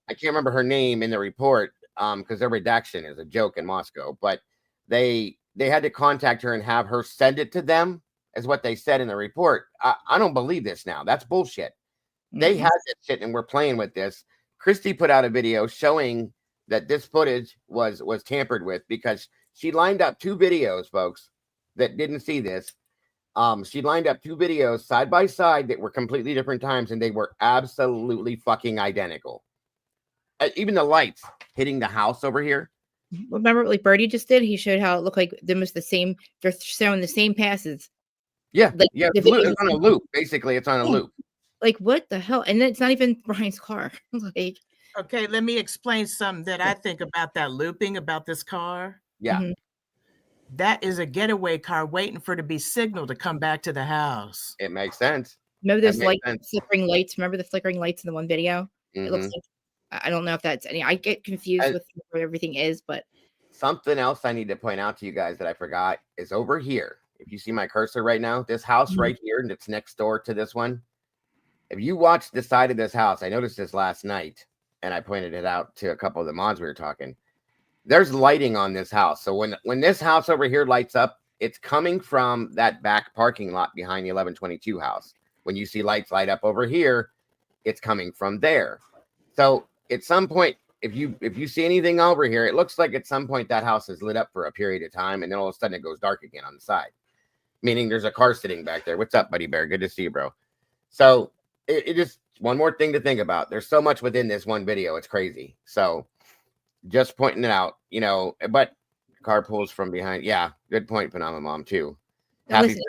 I can't remember her name in the report, because their redaction is a joke in Moscow, but they had to contact her and have her send it to them, is what they said in the report. I don't believe this now. That's bullshit. They had this shit and we're playing with this. Christy put out a video showing that this footage was tampered with because she lined up two videos, folks, that didn't see this. She lined up two videos side by side that were completely different times, and they were absolutely fucking identical. Even the lights hitting the house over here. Remember, like Birdie just did? He showed how it looked like them was the same. They're showing the same passes. Yeah, like, it's on a loop. Basically, it's on a loop. Like what the hell? And it's not even Brian's car. Like, okay, let me explain something that I think about that looping about this car. Yeah. Mm-hmm. That is a getaway car waiting for to be signaled to come back to the house. It makes sense. Remember those flickering lights? Remember the flickering lights in the one video? Mm-hmm. It looks like, I don't know if that's any. I get confused with where everything is, but something else I need to point out to you guys that I forgot is over here. If you see my cursor right now, this house right here, and it's next door to this one. If you watch the side of this house, I noticed this last night, and I pointed it out to a couple of the mods we were talking. There's lighting on this house. So when this house over here lights up, it's coming from that back parking lot behind the 1122 house. When you see lights light up over here, it's coming from there. So at some point, if you see anything over here, it looks like at some point that house is lit up for a period of time, and then all of a sudden it goes dark again on the side. Meaning there's a car sitting back there. What's up, Buddy Bear? Good to see you, bro. So it just one more thing to think about. There's so much within this one video. It's crazy. So just pointing it out, you know, but car pulls from behind. Yeah, good point, Panama Mom, too. Listen,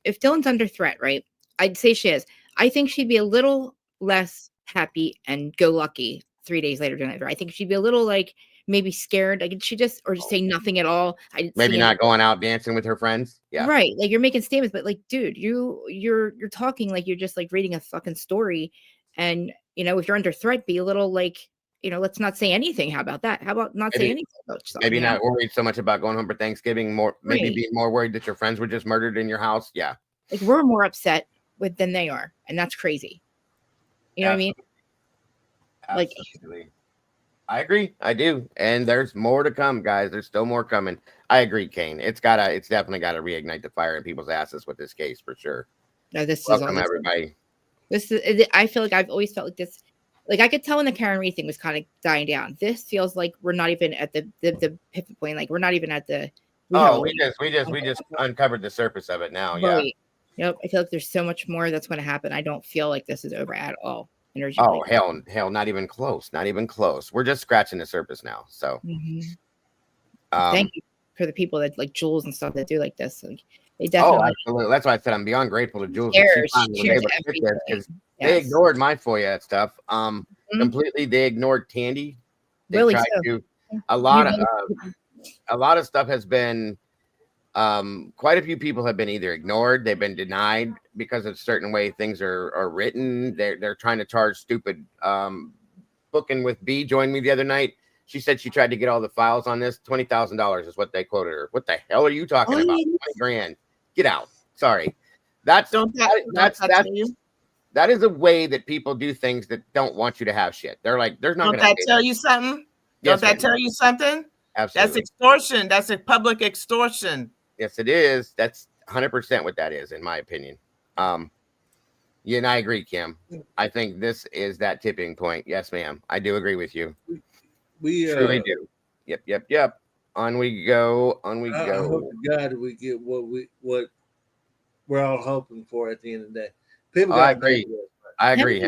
if Dylan's under threat, right? I'd say she is. I think she'd be a little less happy and go lucky 3 days later doing it. I think she'd be a little like maybe scared. Like she just say nothing at all. Maybe not going out dancing with her friends. Yeah. Right. Like you're making statements, but like, dude, you're talking like you're just like reading a fucking story. And you know, if you're under threat, be a little like, you know, let's not say anything. How about that? How about not say anything about something? Maybe not worried so much about going home for Thanksgiving, maybe being more worried that your friends were just murdered in your house. Yeah. Like we're more upset than they are. And that's crazy. You know what I mean? Like, Absolutely. I agree. I do. And there's more to come, guys. There's still more coming. I agree, Kane. It's definitely gotta reignite the fire in people's asses with this case for sure. no, this is all Welcome, everybody. this is. I feel like I've always felt like this. Like I could tell when the Karen Reed thing was kind of dying down. This feels like we're not even at the pivot point. Like we're not even at the. We just uncovered the surface of it now. Yeah. Right. Yep. I feel like there's so much more that's going to happen. I don't feel like this is over at all. Oh hell, not even close. Not even close. We're just scratching the surface now. So thank you for the people that like Julez and stuff that do like this. Like, they definitely. Oh, absolutely. That's why I said I'm beyond grateful to Julez. They ignored my FOIA stuff. Completely. They ignored Tandy. They really tried to. A lot of stuff has been. Quite a few people have been either ignored, they've been denied because of certain way things are written. They're trying to charge stupid. Booking with B joined me the other night. She said she tried to get all the files on this. $20,000 is what they quoted her. What the hell are you talking about? 20 grand. Get out. Sorry. That is a way that people do things that don't want you to have shit. They're like, there's not. Don't that tell you something? Don't that tell you something? Absolutely. That's extortion. That's a public extortion. Yes, it is. That's 100% what that is, in my opinion. Yeah, and I agree, Kim. I think this is that tipping point. Yes, ma'am. I do agree with you. We truly do. Yep. On we go. I hope to God we get what we're all hoping for at the end of the day. People I agree. Hemi.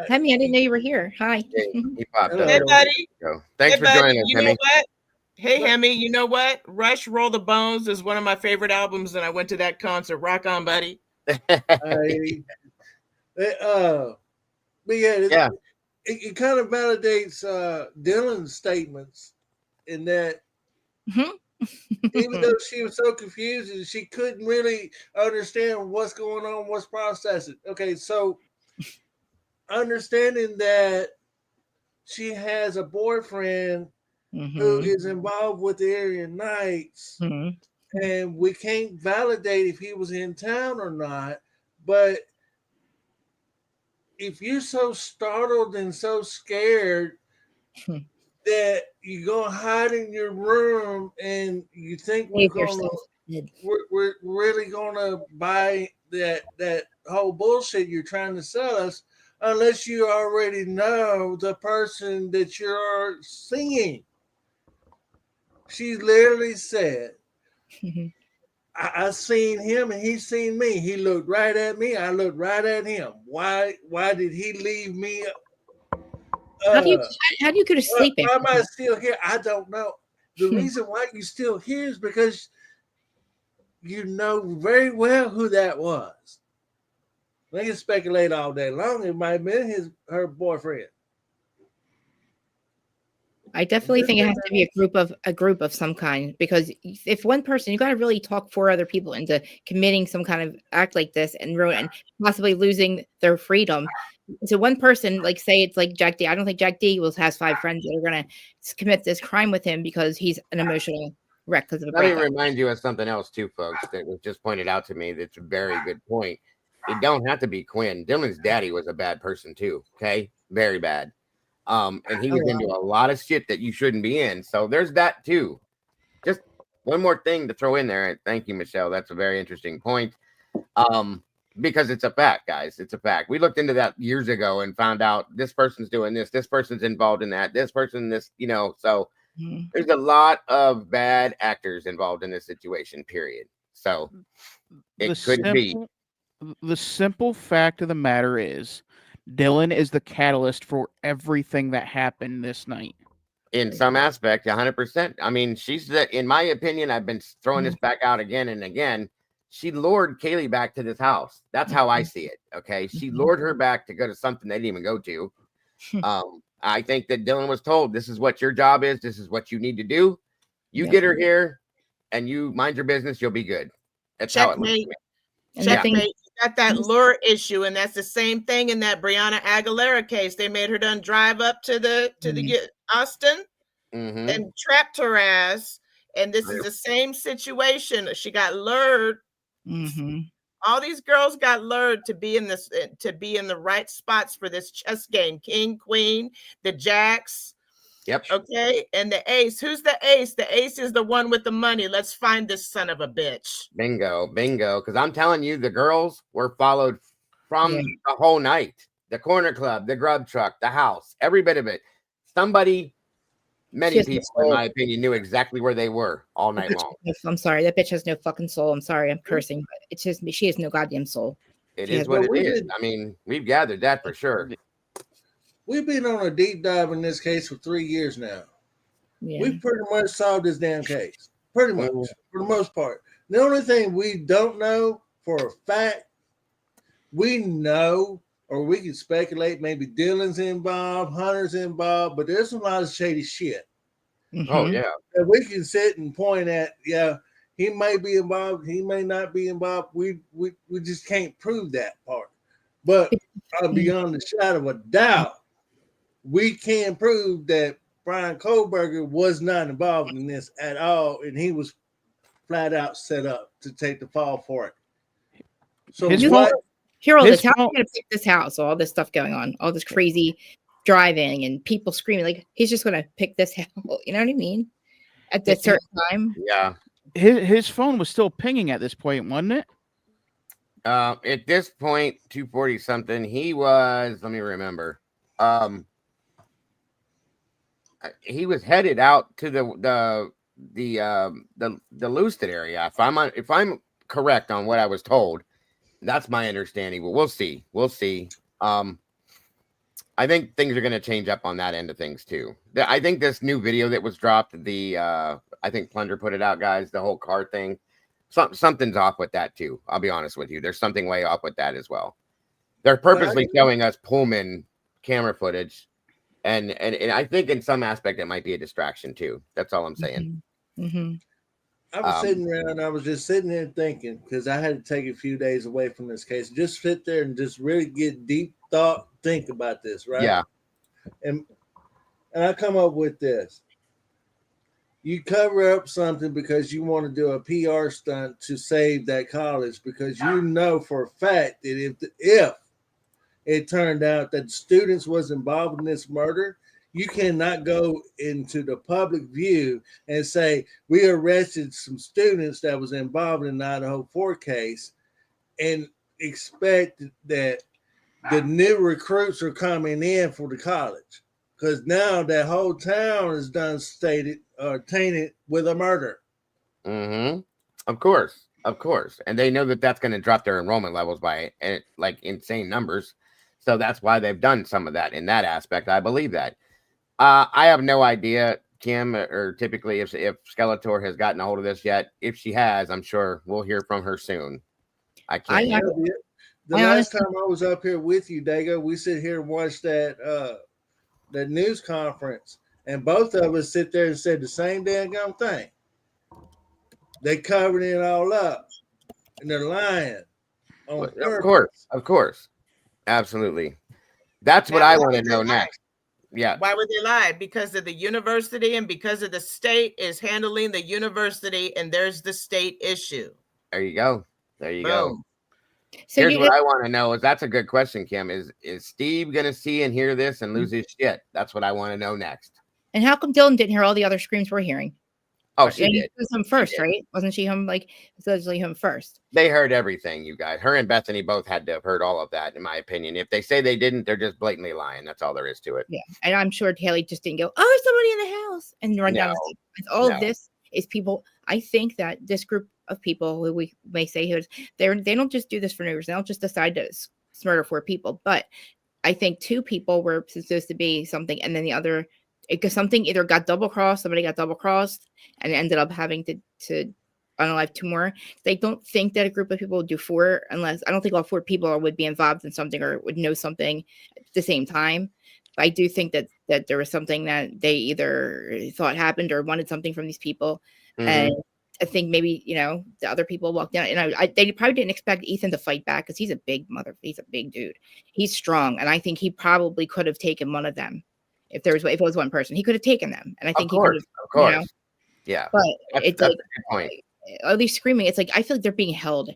Hemi, I didn't know you were here. Hi. He popped up. Hey, buddy. Thanks for joining us, Hemi. Know what? Hey, Hemi, you know what? Rush Roll the Bones is one of my favorite albums, and I went to that concert. Rock on, buddy. It kind of validates Dylan's statements in that even though she was so confused and she couldn't really understand what's going on, what's processing. Okay, so understanding that she has a boyfriend who is involved with the Aryan Knights, and we can't validate if he was in town or not, but if you're so startled and so scared that you go hide in your room and you think we're really gonna buy that whole bullshit you're trying to sell us, unless you already know the person that you're seeing. She literally said, I seen him and he seen me. He looked right at me. I looked right at him. Why did he leave me? How do you go to sleep? Why am I still here? I don't know. The reason why you still here is because you know very well who that was. They can speculate all day long. It might have been her boyfriend. I definitely think it has to be a group of some kind, because if one person, you got to really talk 4 other people into committing some kind of act like this and possibly losing their freedom. So one person, like say it's like Jack D. I don't think Jack D has 5 friends that are going to commit this crime with him because he's an emotional wreck because of a breakup. Let me remind you of something else too, folks, that was just pointed out to me. That's a very good point. It don't have to be Quinn. Dylan's daddy was a bad person too. Okay, very bad. And he was into a lot of shit that you shouldn't be in. So there's that too. Just one more thing to throw in there. Thank you, Michelle. That's a very interesting point. Because it's a fact, guys. It's a fact. We looked into that years ago and found out this person's doing this person's involved in that, this person, so there's a lot of bad actors involved in this situation, period. So it could be. The simple fact of the matter is Dylan is the catalyst for everything that happened this night. In some aspect, 100%. I mean, in my opinion, I've been throwing this back out again and again. She lured Kaylee back to this house. That's how I see it. Okay. She lured her back to go to something they didn't even go to. I think that Dylan was told, this is what your job is. This is what you need to do. You get her here and you mind your business. You'll be good. That's how it looks. Checkmate. Got that lure issue, and that's the same thing in that Brianna Aguilera case. They made her drive up to the Austin and trapped her ass. And this is the same situation. She got lured. All these girls got lured to be in the right spots for this chess game. King, queen, the jacks. Yep. Okay. And the ace. Who's the ace? The ace is the one with the money. Let's find this son of a bitch. Bingo. Because I'm telling you, the girls were followed from the whole night. The corner club, the grub truck, the house, every bit of it. Many people, in my opinion, knew exactly where they were all night long. I'm sorry. That bitch has no fucking soul. I'm sorry. I'm cursing. But it's just, she has no goddamn soul. It is what it is. I mean, we've gathered that for sure. We've been on a deep dive in this case for 3 years now. Yeah. We've pretty much solved this damn case. Pretty much, for the most part. The only thing we don't know for a fact, we know, or we can speculate, maybe Dylan's involved, Hunter's involved, but there's a lot of shady shit. Mm-hmm. Oh, yeah. That we can sit and point at, he may be involved, he may not be involved. We just can't prove that part. But beyond the shadow of a doubt, we can prove that Brian Kohlberger was not involved in this at all, and he was flat out set up to take the fall for it. So hear all this. How are you going to pick this house? All this stuff going on, all this crazy driving and people screaming. Like, he's just going to pick this house. You know what I mean? At that certain time. Yeah. His phone was still pinging at this point, wasn't it? At this point, 240 something. He was. Let me remember. He was headed out to the Lucid area. If I'm correct on what I was told, that's my understanding. But we'll see. I think things are going to change up on that end of things too. I think this new video that was dropped, I think Plunder put it out, guys. The whole car thing, something's off with that too. I'll be honest with you. There's something way off with that as well. They're purposely showing us Pullman camera footage. And I think in some aspect it might be a distraction too. That's all I'm saying. Mm-hmm. I was sitting around. I was just sitting there thinking, because I had to take a few days away from this case. Just sit there and just really get deep thought, think about this, right? Yeah. And I come up with this. You cover up something because you want to do a PR stunt to save that college, because you know for a fact that if it turned out that students was involved in this murder, you cannot go into the public view and say, we arrested some students that was involved in the Idaho 4 case and expect that the new recruits are coming in for the college. Because now that whole town is done tainted with a murder. Mm-hmm. Of course. And they know that that's going to drop their enrollment levels by like insane numbers. So that's why they've done some of that in that aspect. I believe that. I have no idea, Kim, or typically if Skeletor has gotten a hold of this yet. If she has, I'm sure we'll hear from her soon. I can't. The last time I was up here with you, Dago, we sit here and watch that news conference, and both of us sit there and said the same damn thing. They covered it all up, and they're lying. Of course. Absolutely. That's what I want to know next. Yeah. Why would they lie? Because of the university and because of the state is handling the university, and there's the state issue. There you go. Boom. So here's what I want to know. That's a good question, Kim. Is Steve going to see and hear this and lose his shit? That's what I want to know next. And how come Dylan didn't hear all the other screams we're hearing? Oh, she did. It was him first, right? Wasn't she him? Like, essentially him first. They heard everything, you guys. Her and Bethany both had to have heard all of that, in my opinion. If they say they didn't, they're just blatantly lying. That's all there is to it. Yeah. And I'm sure Haley just didn't go, oh, somebody in the house, and run down the street. All of this is people. I think that this group of people who we may say they don't just do this for no reason. They don't just decide to murder 4 people. But I think 2 people were supposed to be something, and then the other, because something either got somebody got double crossed and ended up having to unalive 2 more. They don't think that a group of people would do 4 unless, I don't think all 4 people would be involved in something or would know something at the same time. But I do think that there was something that they either thought happened or wanted something from these people. Mm-hmm. And I think maybe, the other people walked down, and they probably didn't expect Ethan to fight back because he's a big dude. He's strong. And I think he probably could have taken one of them. If it was one person, he could have taken them. And I think he could have, of course. Yeah. But it's like, at least screaming, it's like, I feel like they're being held.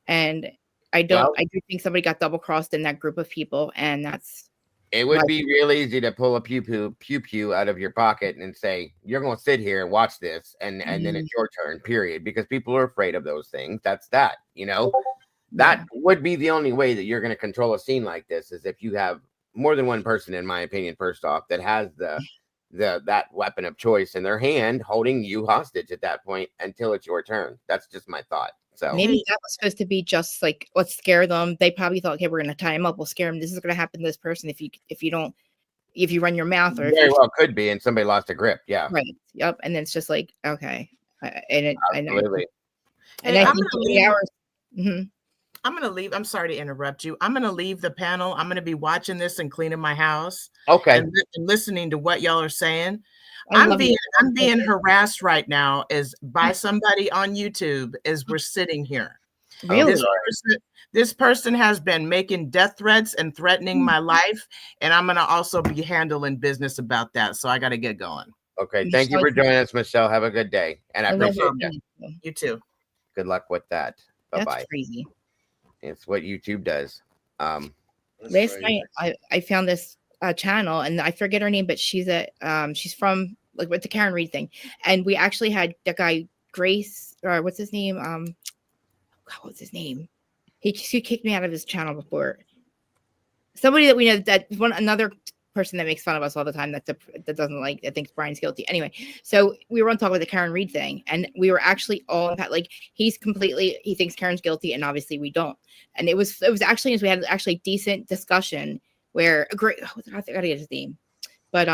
And I do think somebody got double crossed in that group of people, and that's. It would be real easy to pull a pew out of your pocket and say, "You're going to sit here and watch this," and then it's your turn. Period. Because people are afraid of those things. That's that. That would be the only way that you're going to control a scene like this is if you have more than one person, in my opinion. First off, that has that weapon of choice in their hand, holding you hostage at that point until it's your turn. That's just my thought. So maybe that was supposed to be just like, let's scare them. They probably thought, okay, we're going to tie him up. We'll scare him. This is going to happen to this person if you run your mouth, or very well could be, and somebody lost a grip. Yeah, right. Yep. And then it's just like, okay, absolutely. And I think 3 hours. I'm going to leave. I'm sorry to interrupt you. I'm going to leave the panel. I'm going to be watching this and cleaning my house. Okay. And listening to what y'all are saying. I'm being harassed right now by somebody on YouTube as we're sitting here. Really? This person has been making death threats and threatening my life, and I'm going to also be handling business about that. So I got to get going. Okay. Thank you for joining us, Michelle. Have a good day. And I appreciate it. You too. Good luck with that. Bye-bye. That's crazy. It's what YouTube does. Last night I found this channel, and I forget her name, but she's from like with the Karen Reed thing, and we actually had that guy Grace, or what's his name? What's his name? He kicked me out of his channel before. Somebody that we know, another person that makes fun of us all the time, that doesn't like, that thinks Brian's guilty. Anyway, so we were on talk with the Karen Reed thing, and we were actually all like, he thinks Karen's guilty, and obviously we don't. And it was actually, as we had actually decent discussion where I gotta get his name, but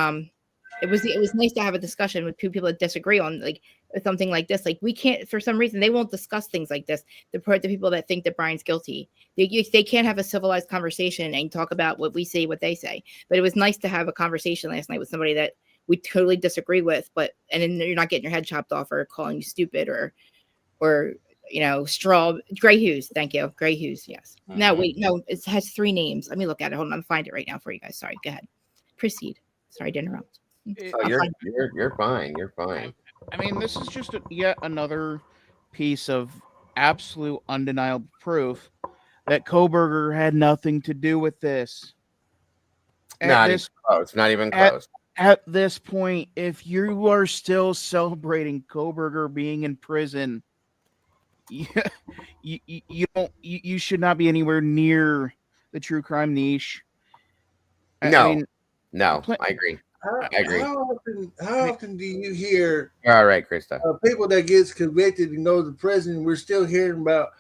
it was nice to have a discussion with people that disagree on like something like this. Like, we can't, for some reason, they won't discuss things like this. The people that think that Brian's guilty, they can't have a civilized conversation and talk about what we say, what they say. But it was nice to have a conversation last night with somebody that we totally disagree with, and then you're not getting your head chopped off or calling you stupid or Gray Hughes. Thank you. Gray Hughes. Yes. Mm-hmm. No, wait, no, it has 3 names. Let me look at it. Hold on. I'll find it right now for you guys. Sorry. Go ahead. Proceed. Sorry to interrupt. You're fine. You're fine. I mean, this is just yet another piece of absolute undeniable proof that Kohberger had nothing to do with this. Not even close. At this point, if you are still celebrating Kohberger being in prison, you should not be anywhere near the true crime niche. I agree. I agree. How often do you hear? All right, Krista. People that gets convicted and go to prison, we're still hearing about,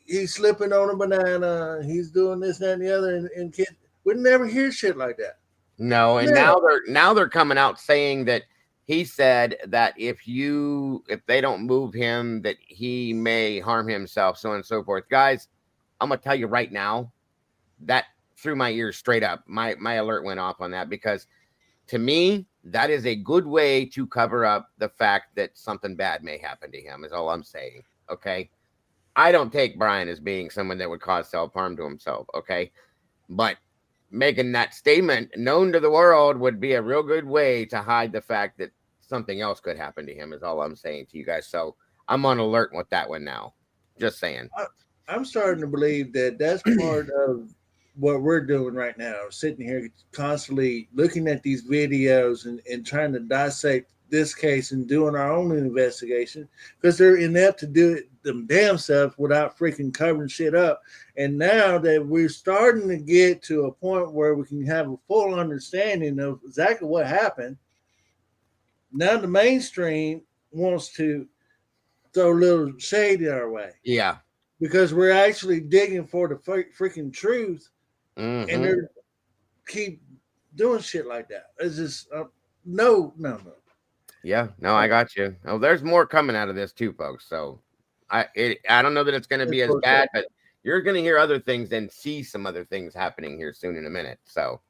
he's slipping on a banana, he's doing this, that, and the other, and kids. We never hear shit like that. No, and now they're coming out saying that he said that if they don't move him, that he may harm himself, so on and so forth. Guys, I'm gonna tell you right now, that threw my ears straight up. My alert went off on that, because to me, that is a good way to cover up the fact that something bad may happen to him, is all I'm saying. Okay. I don't take Brian as being someone that would cause self-harm to himself. Okay. But making that statement known to the world would be a real good way to hide the fact that something else could happen to him, is all I'm saying to you guys. So I'm on alert with that one now. Just saying. I'm starting to believe that that's part of what we're doing right now, sitting here constantly looking at these videos and trying to dissect this case and doing our own investigation, because they're inept to do it them damn self without freaking covering shit up. And now that we're starting to get to a point where we can have a full understanding of exactly what happened, now the mainstream wants to throw a little shade our way. Yeah. Because we're actually digging for the freaking truth. Mm-hmm. And they keep doing shit like that. It's just no. Yeah, no, I got you. Oh, there's more coming out of this too, folks. So I don't know that it's going to be as bad, but you're going to hear other things and see some other things happening here soon in a minute. So.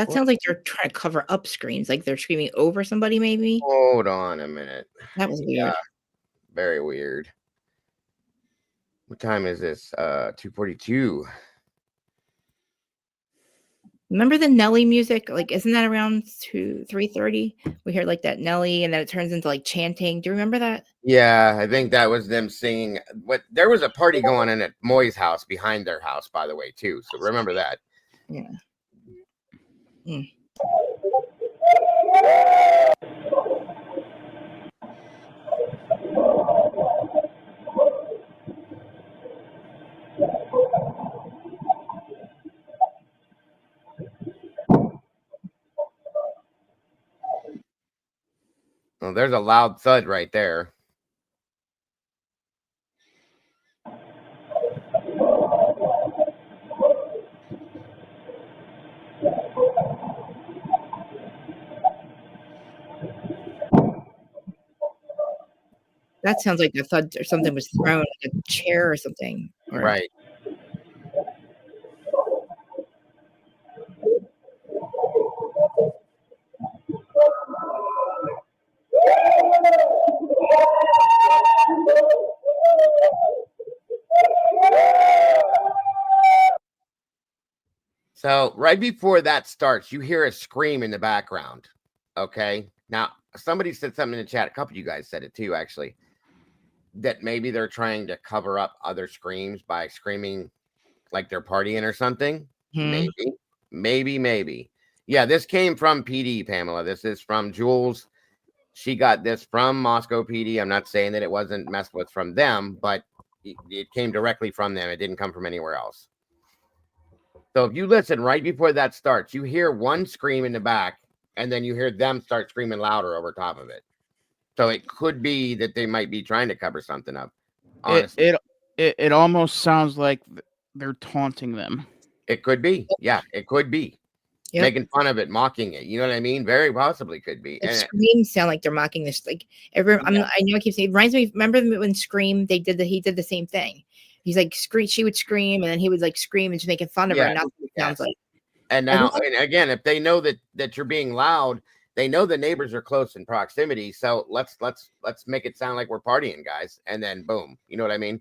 That sounds like they're trying to cover up screams, like they're screaming over somebody, maybe. Hold on a minute. That was weird. Yeah, very weird. What time is this? 2:42. Remember the Nelly music? Like, isn't that around 3:30? We hear like that Nelly, and then it turns into like chanting. Do you remember that? Yeah, I think that was them singing. What there was a party going on at Moy's house behind their house, by the way, too. So remember that. Yeah. Mm. Well, there's a loud thud right there. That sounds like a thud or something was thrown, like a chair or something. Or, Right. So right before that starts, you hear a scream in the background. Okay. Now, somebody said something in the chat. A couple of you guys said it too, actually, that maybe they're trying to cover up other screams by screaming like they're partying or something. Maybe. Yeah, this came from PD, Pamela. This is from Julez. She got this from Moscow PD. I'm not saying that it wasn't messed with from them, but it came directly from them. It didn't come from anywhere else. So if you listen right before that starts, you hear one scream in the back, and then you hear them start screaming louder over top of it. So it could be that they might be trying to cover something up. Honestly, it almost sounds like they're taunting them. It could be. Yeah, it could be. Yep. Making fun of it, mocking it. You know what I mean? Very possibly could be. And screams sound like they're mocking this. Like I know I keep saying it reminds me. Remember when Scream? He did the same thing. He's like scream. She would scream, and then he would like scream and just making fun of her. And that's what it sounds like. And now, and again, if they know that you're being loud, they know the neighbors are close in proximity. So let's make it sound like we're partying, guys. And then boom, you know what I mean?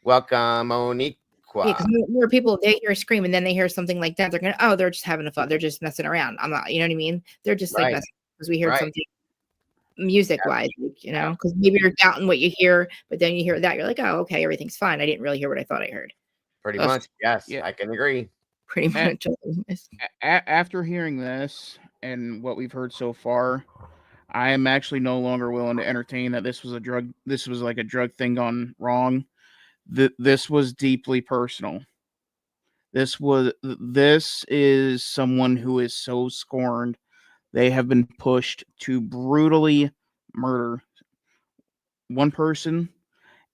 Welcome, Monique. Yeah, because more people, they hear a scream and then they hear something like that. They're going, oh, they're just having a fun. They're just messing around. I'm not, you know what I mean? They're just like messing because we heard something music wise, you know, because maybe you're doubting what you hear, but then you hear that. You're like, oh, okay, everything's fine. I didn't really hear what I thought I heard. Pretty much. Yes. Yeah. I can agree. Pretty much. After hearing this and what we've heard so far, I am actually no longer willing to entertain that this was a drug. This was like a drug thing gone wrong. This was deeply personal. This is someone who is so scorned. They have been pushed to brutally murder one person,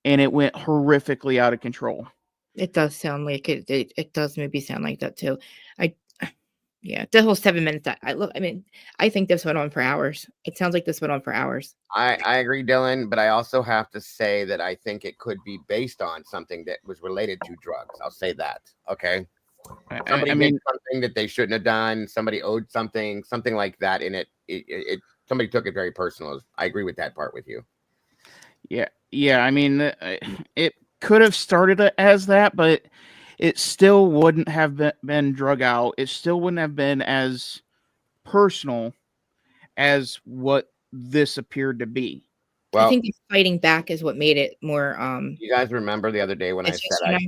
and it went horrifically out of control. It does sound like it. It does maybe sound like that too. Yeah, the whole 7 minutes. I think this went on for hours. It sounds like this went on for hours. I agree, Dylan, but I also have to say that I think it could be based on something that was related to drugs. I'll say that. Okay. Somebody did something that they shouldn't have done. Somebody owed something like that. And it somebody took it very personal. I agree with that part with you. Yeah. I mean, it could have started as that, but it still wouldn't have been drug out. It still wouldn't have been as personal as what this appeared to be. Well, I think the fighting back is what made it more. You guys remember the other day when I said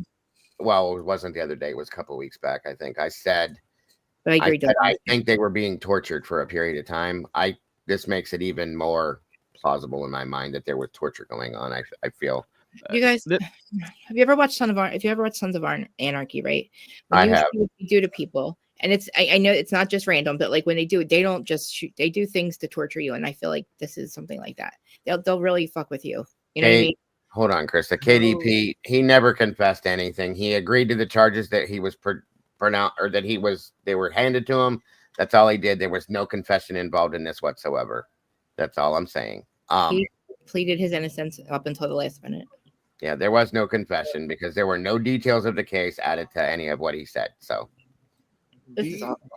well, it wasn't the other day. It was a couple of weeks back. I think I said. But I agree. I think they were being tortured for a period of time. This makes it even more plausible in my mind that there was torture going on. I feel. You guys, have you ever watched Sons of Anarchy, right? When I have. What you do to people, and I know it's not just random, but like when they do it, they don't just shoot. They do things to torture you, and I feel like this is something like that. They'll really fuck with you. You know what I mean? Hold on, Krista. KDP, he never confessed anything. He agreed to the charges that he was pronounced or that they were handed to him. That's all he did. There was no confession involved in this whatsoever. That's all I'm saying. He pleaded his innocence up until the last minute. Yeah, there was no confession because there were no details of the case added to any of what he said. So, do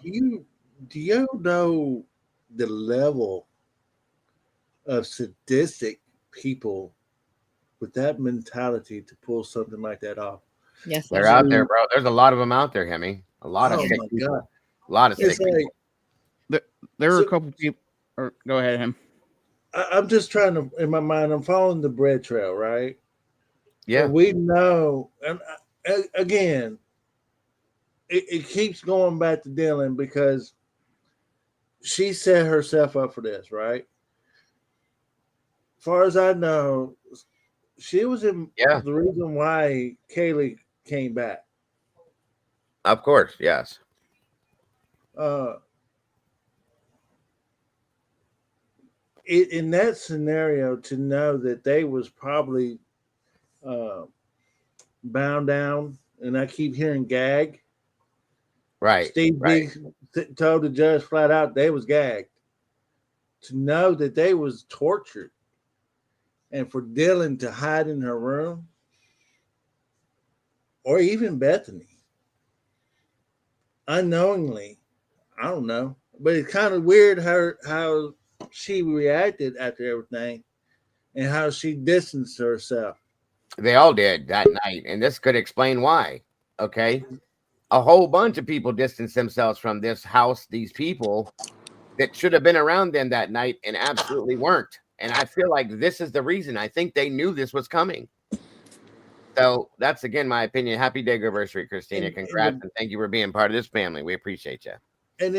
you Do you know the level of sadistic people with that mentality to pull something like that off? Yes, They're there are. out there, bro. There's a lot of them out there, Hemi. A lot of Oh sick my people. God. A lot of sick It's like, people. There are so a couple people. Or go ahead, him. I'm just trying to, in my mind, I'm following the bread trail, right? Yeah. And we know, and again, it keeps going back to Dylan because she set herself up for this, right? As far as I know, she was in Yeah. the reason why Kaylee came back. Of course. Yes. Uh, in that scenario, to know that they was probably uh, bound down, and I keep hearing gag. Right. Steve Right. B told the judge flat out they was gagged. To know that they was tortured, and for Dylan to hide in her room, or even Bethany, unknowingly, I don't know, but it's kind of weird how she reacted after everything, and how she distanced herself. They all did that night, and this could explain why. Okay. A whole bunch of people distanced themselves from this house, these people that should have been around them that night and absolutely weren't. And I feel like this is the reason. I think they knew this was coming. So that's again my opinion. Happy day anniversary, Christina. And Congrats and thank you for being part of this family. We appreciate you. in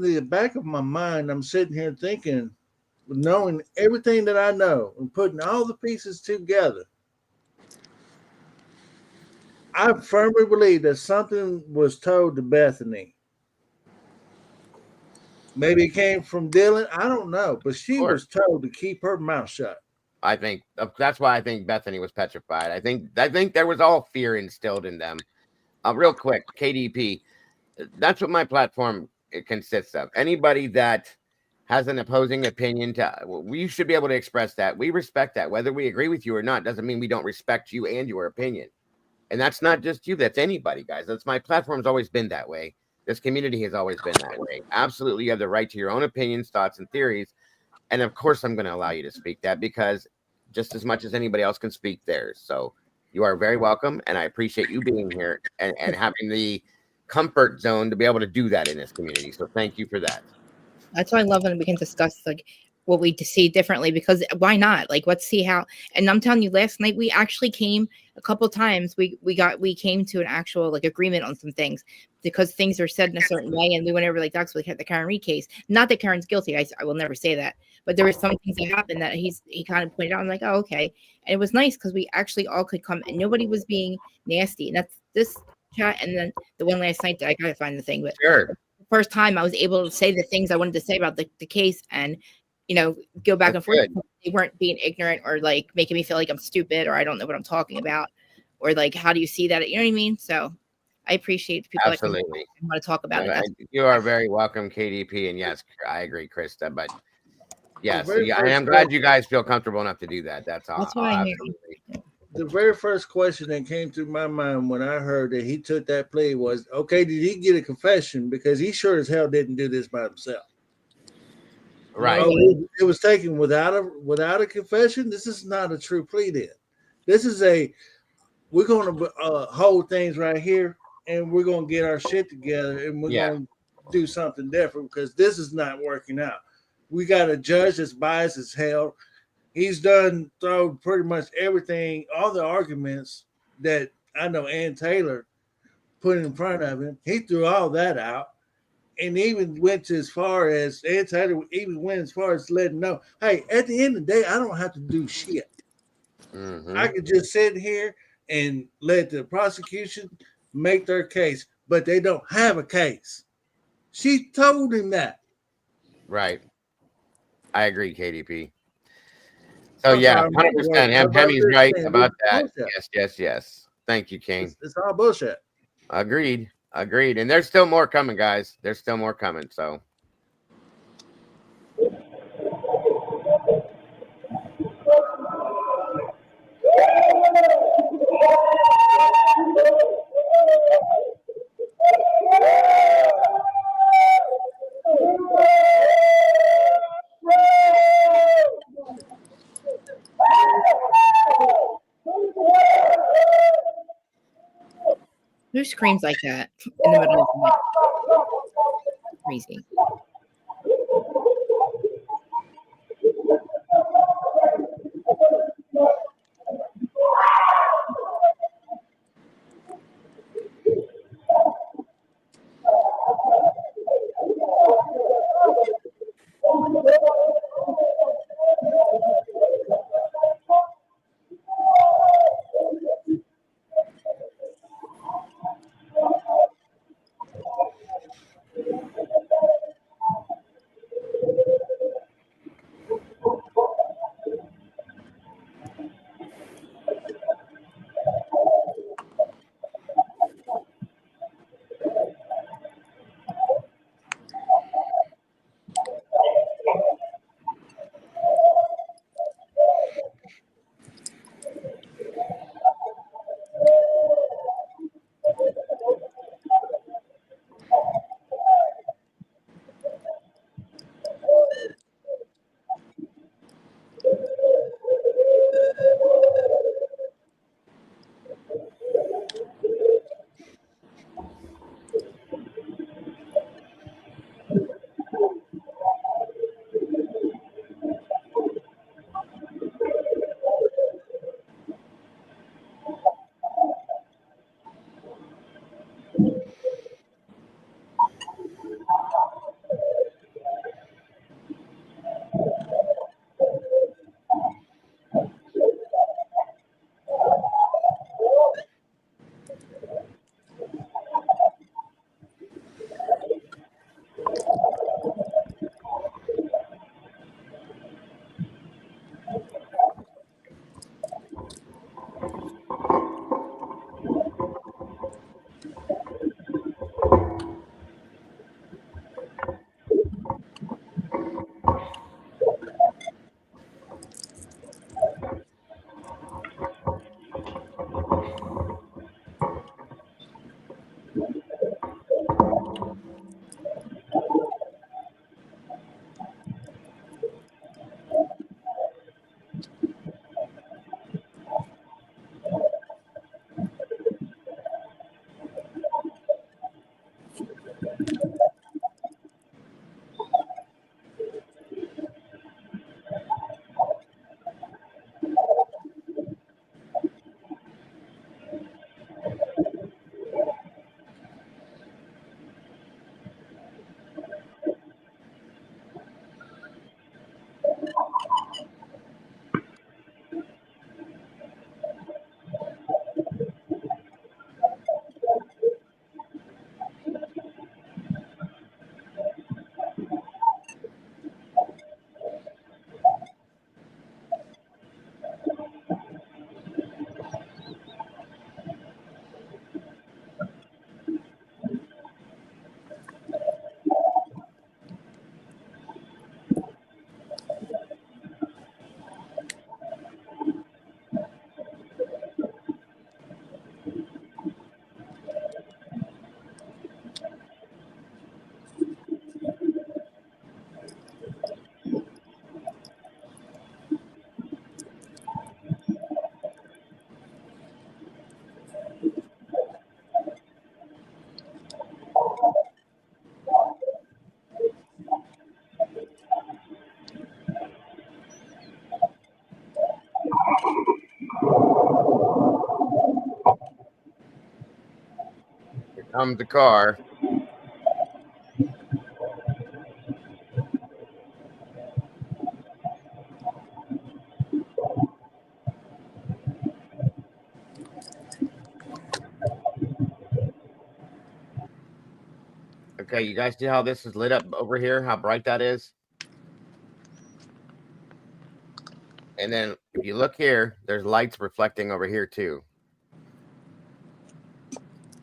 the back of my mind, I'm sitting here thinking, knowing everything that I know and putting all the pieces together, I firmly believe that something was told to Bethany. Maybe it came from Dylan. I don't know, but she was told to keep her mouth shut. I think that's why I think Bethany was petrified. I think there was all fear instilled in them. Real quick, KDP. That's what my platform consists of. Anybody that has an opposing opinion we should be able to express that. We respect that. Whether we agree with you or not doesn't mean we don't respect you and your opinion. And that's not just you, that's anybody, guys. That's my platform's always been that way. This community has always been that way. Absolutely, you have the right to your own opinions, thoughts, and theories. And of course, I'm going to allow you to speak that because just as much as anybody else can speak theirs. So you are very welcome. And I appreciate you being here and having the comfort zone to be able to do that in this community. So thank you for that. That's why I love when we can discuss like what we see differently, because why not? Like, let's see how. And I'm telling you, last night we actually came a couple times. We came to an actual like agreement on some things because things are said in a certain way, and we went over like that's what the Karen Reed case. Not that Karen's guilty. I will never say that, but there were some things that happened that he kind of pointed out. I'm like, oh, okay, and it was nice because we actually all could come and nobody was being nasty. And that's this chat, and then the one last night that I gotta find the thing, but sure. First time I was able to say the things I wanted to say about the case and, go back and forth. Good. They weren't being ignorant or like making me feel like I'm stupid or I don't know what I'm talking about or like, how do you see that? You know what I mean? So I appreciate the people Absolutely. that want to talk about it. You are very welcome, KDP. And yes, I agree, Krista. But yes, The very I am first glad you guys feel comfortable enough to do that. That's all. That's what I hear. Absolutely. The very first question that came through my mind when I heard that he took that plea was, okay, did he get a confession? Because he sure as hell didn't do this by himself. Right. Oh, it was taken without a confession. This is not a true plea. Then this is we're going to hold things right here, and we're going to get our shit together, and we're going to do something different because this is not working out. We got a judge that's biased as hell. He's thrown pretty much everything, all the arguments that I know Ann Taylor put in front of him. He threw all that out. And even went to as far as Ann Taylor even went as far as letting know, hey, at the end of the day, I don't have to do shit. Mm-hmm. I could just sit here and let the prosecution make their case, but they don't have a case. She told him that. Right. I agree, KDP. So yeah, 100%. Hemi's right about that. Yes. Thank you, King. It's all bullshit. Agreed. And there's still more coming, guys. There's still more coming. So. Who screams like that in the middle of the night? Crazy. Here comes the car. Okay, you guys see how this is lit up over here? How bright that is? And then if you look here, there's lights reflecting over here too.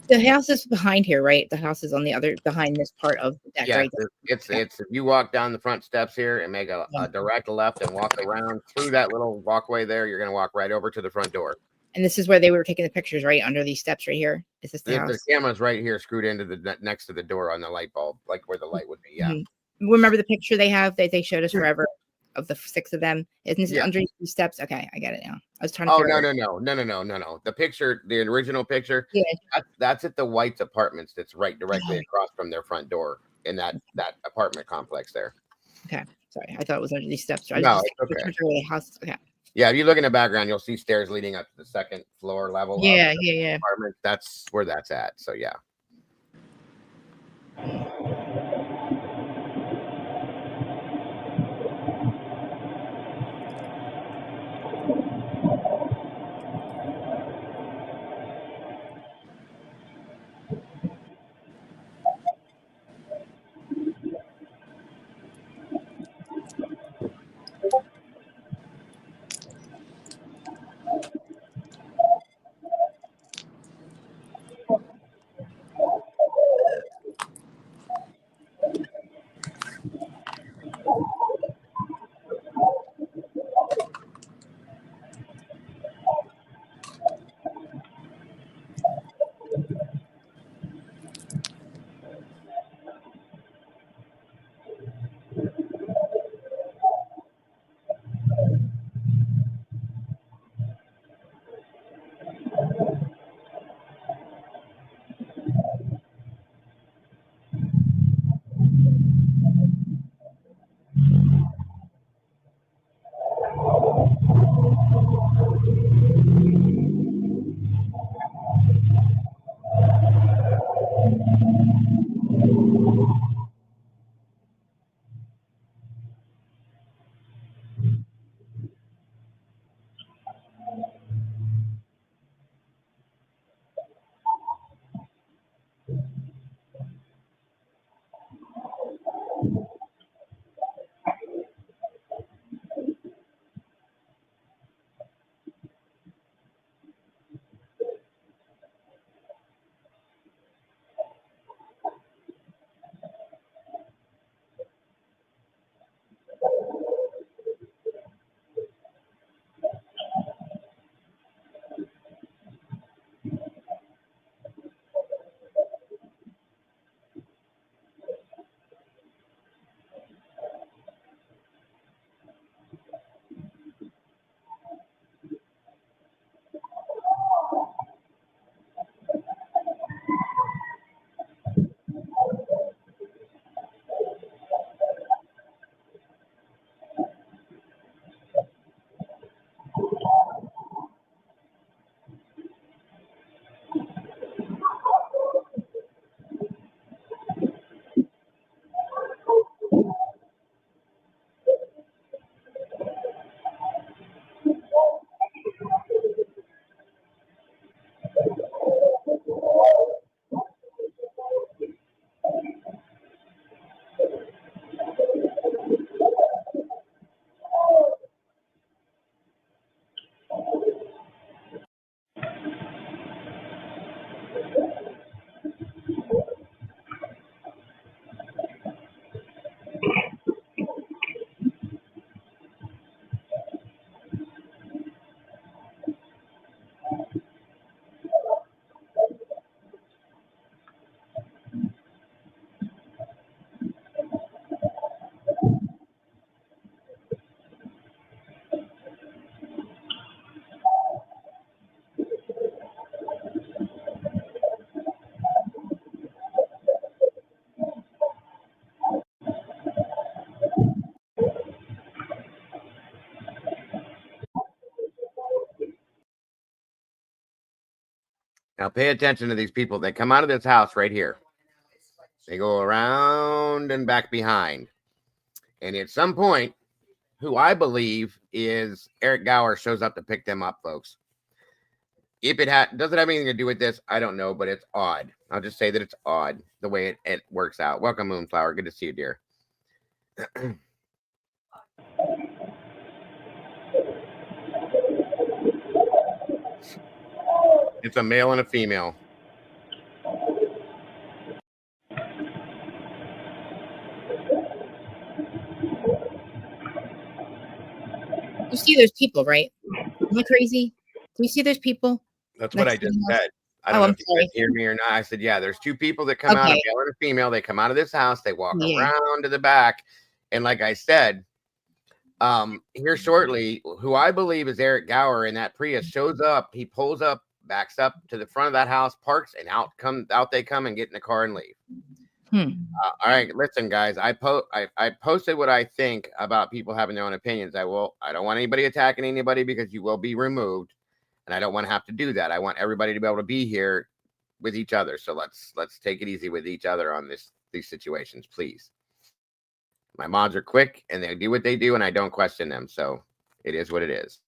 The house is behind here, right? The house is on the other behind this part of the deck, Yeah, right? it's if you walk down the front steps here and make a direct left and walk around through that little walkway there, you're gonna walk right over to the front door. And this is where they were taking the pictures, right? Under these steps right here. Is this the house? The camera's right here, screwed into the next to the door on the light bulb, like where the light would be. Yeah. Mm-hmm. Remember the picture they have that they showed us forever? of the 6 of them. Isn't this underneath these steps? Okay, I get it now. I was trying to Oh, figure no. The picture, the original picture, that's at the White's apartments. That's right directly across from their front door in that apartment complex there. Okay, sorry. I thought it was under these steps. No, it's okay. The house. Okay. Yeah, if you look in the background, you'll see stairs leading up to the second floor level. Yeah. Apartment. That's where that's at. So yeah. Now pay attention to these people. They come out of this house right here. They go around and back behind. And at some point, who I believe is Eric Gower shows up to pick them up, folks. If it does it have anything to do with this, I don't know, but it's odd. I'll just say that it's odd the way it works out. Welcome, Moonflower. Good to see you, dear. It's a male and a female. You see those people, right? Am I crazy? Do you see those people? That's what I just said. I don't know if you guys hear me or not. I said, yeah, there's two people that come out, a male and a female. They come out of this house. They walk around to the back. And like I said, Here shortly, who I believe is Eric Gower in that Prius shows up. He pulls up, backs up to the front of that house, parks, and out they come and get in the car and leave. All right, listen, guys. I posted what I think about people having their own opinions. I don't want anybody attacking anybody because you will be removed, and I don't want to have to do that. I want everybody to be able to be here with each other. So let's take it easy with each other on these situations, please. My mods are quick and they do what they do, and I don't question them. So it is what it is.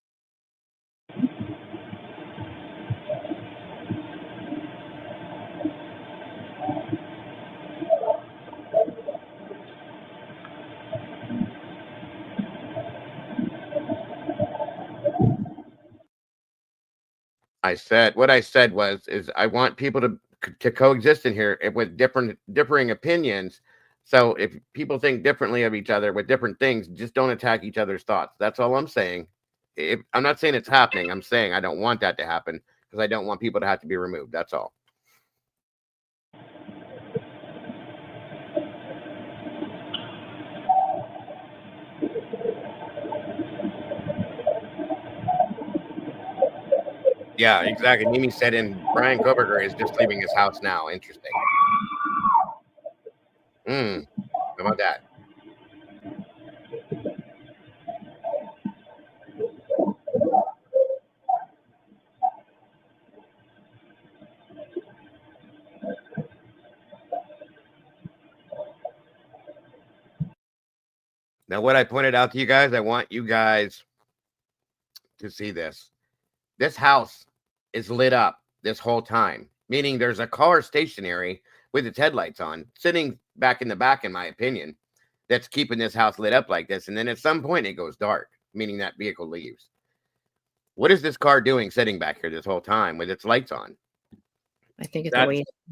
What I said is I want people to coexist in here with differing opinions. So if people think differently of each other with different things, just don't attack each other's thoughts. That's all I'm saying. I'm not saying it's happening. I'm saying I don't want that to happen because I don't want people to have to be removed. That's all. Yeah, exactly. Mimi said, and Brian Koberger is just leaving his house now. Interesting. How about that? Now, what I pointed out to you guys, I want you guys to see this. This house is lit up this whole time, meaning there's a car stationary with its headlights on, sitting back in the back, in my opinion, that's keeping this house lit up like this. And then at some point it goes dark, meaning that vehicle leaves. What is this car doing sitting back here this whole time with its lights on? I think it's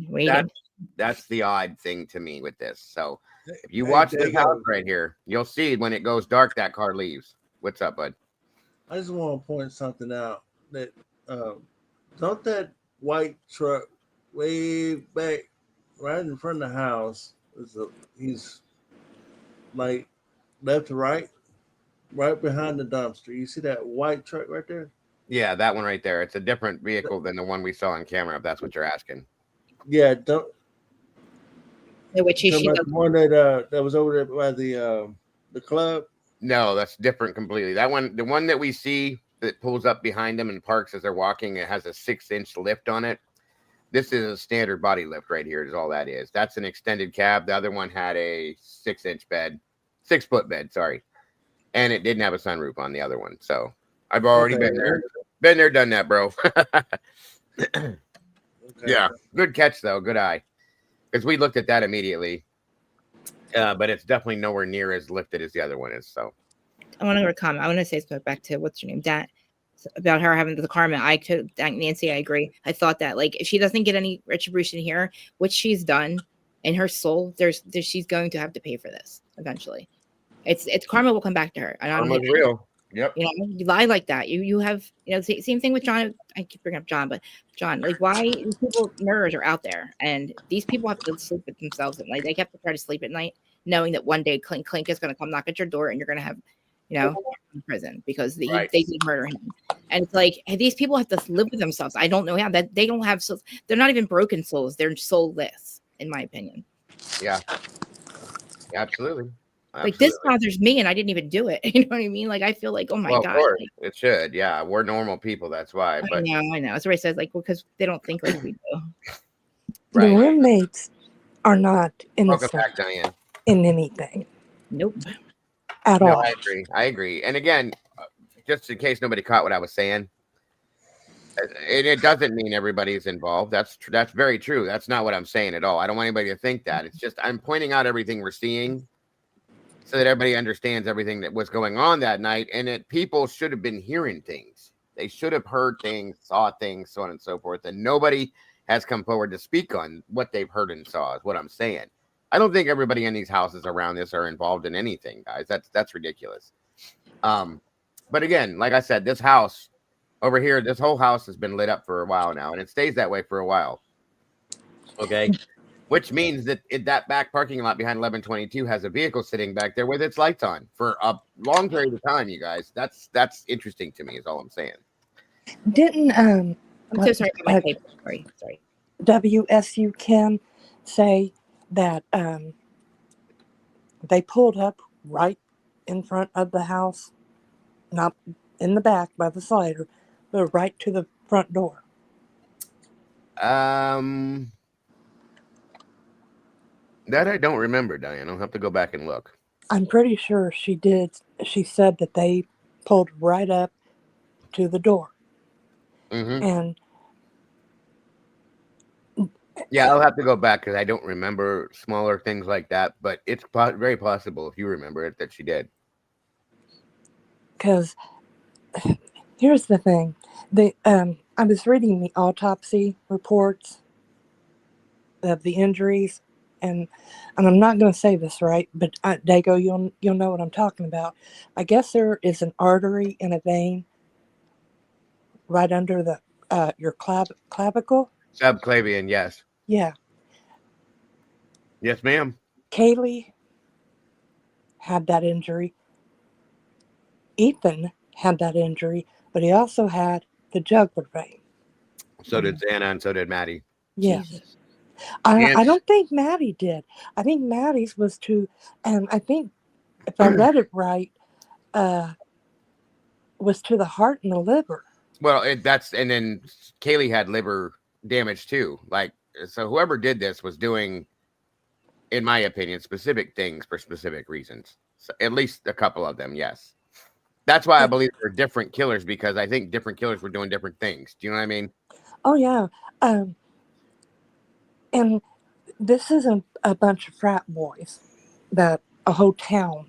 waiting. That's the odd thing to me with this. So if you watch this house right here, you'll see when it goes dark, that car leaves. What's up, bud? I just want to point something out that don't that white truck way back right in front of the house he's like left to right behind the dumpster. You see that white truck right there? Yeah, that one right there. It's a different vehicle than the one we saw on camera, if that's what you're asking. Yeah, don't. Which is the one that was over there by the club? No, that's different completely. That one, the one that we see that pulls up behind them and parks as they're walking, it has a 6-inch lift on it. This is a standard body lift right here, is all that is. That's an extended cab. The other one had a 6-inch bed, 6-foot bed, sorry. And it didn't have a sunroof on the other one. So I've already been there, done that, bro. Okay. Yeah, good catch though, good eye. Because we looked at that immediately. But it's definitely nowhere near as lifted as the other one is. So I want to comment. I want to say back to what's your name, Dan, about her having the karma. Nancy, I agree. I thought that like if she doesn't get any retribution here, which she's done in her soul, she's going to have to pay for this eventually. It's karma will come back to her. Karma's real. Yep. You know, you lie like that. You have, you know, same thing with John. I keep bringing up John, but John, like, why people murderers are out there, and these people have to sleep with themselves at night. They have to try to sleep at night, knowing that one day Clink is going to come knock at your door, and you're going to have, you know, in prison because they did murder him. And it's like, hey, these people have to live with themselves. I don't know how that they don't have souls. They're not even broken souls. They're soulless, in my opinion. Yeah, absolutely. Like this bothers me, and I didn't even do it. You know what I mean? Like I feel like, oh my god, of course, like, it should. Yeah, we're normal people. That's why. But I know. That's what I said. Like, well, because they don't think like we do. The roommates are not innocent in anything. Nope. At all. I agree. And again, just in case nobody caught what I was saying, it doesn't mean everybody's involved. That's very true. That's not what I'm saying at all. I don't want anybody to think that. It's just I'm pointing out everything we're seeing, so that everybody understands everything that was going on that night, and that people should have been hearing things. They should have heard things, saw things, so on and so forth. And nobody has come forward to speak on what they've heard and saw, is what I'm saying. I don't think everybody in these houses around this are involved in anything, guys. That's ridiculous. But again, like I said, this house over here, this whole house has been lit up for a while now, and it stays that way for a while. Okay. which means that that back parking lot behind 1122 has a vehicle sitting back there with its lights on for a long period of time. You guys, that's interesting to me. Is all I'm saying. Didn't I'm so sorry about my paper. Sorry. WSU Kim say that they pulled up right in front of the house, not in the back by the slider, but right to the front door? That I don't remember, Diane. I'll have to go back and look. I'm pretty sure she did. She said that they pulled right up to the door. Mm-hmm. And yeah, I'll have to go back because I don't remember smaller things like that. But it's very possible if you remember it that she did. Because here's the thing, I was reading the autopsy reports of the injuries, and I'm not going to say this right, but Dago, you'll know what I'm talking about. I guess there is an artery and a vein right under the your clavicle. Subclavian, yes. Yeah. Yes, ma'am. Kaylee had that injury. Ethan had that injury, but he also had the jugular vein. So did Xana, and so did Maddie. Yeah. Jesus. I don't think Maddie did. I think Maddie's was to, and I think if I read it right, was to the heart and the liver. Well, and then Kaylee had liver damage too. Like, so whoever did this was doing, in my opinion, specific things for specific reasons. So at least a couple of them, yes. That's why I believe they're different killers, because I think different killers were doing different things. Do you know what I mean? Oh yeah. And this isn't a bunch of frat boys that a whole town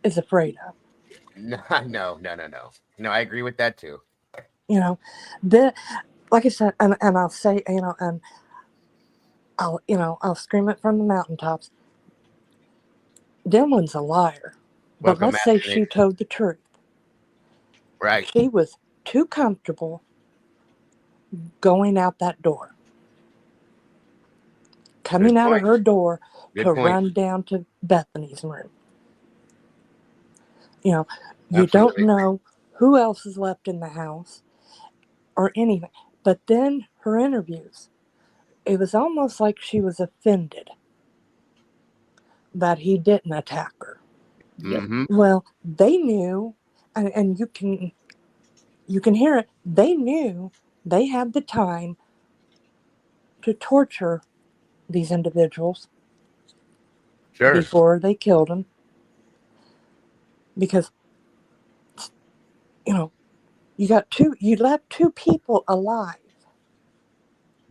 is afraid of. No. I agree with that too. You know, like I said, and I'll say, and I'll scream it from the mountaintops. Dylan's a liar. But let's say she told the truth. Right. She was too comfortable going out that door. Coming out of her door to run down to Bethany's room. You don't know who else is left in the house or anything. But then her interviews, it was almost like she was offended that he didn't attack her. Mm-hmm. Well, they knew, and you can hear it. They knew they had the time to torture these individuals before they killed them, because you left two people alive.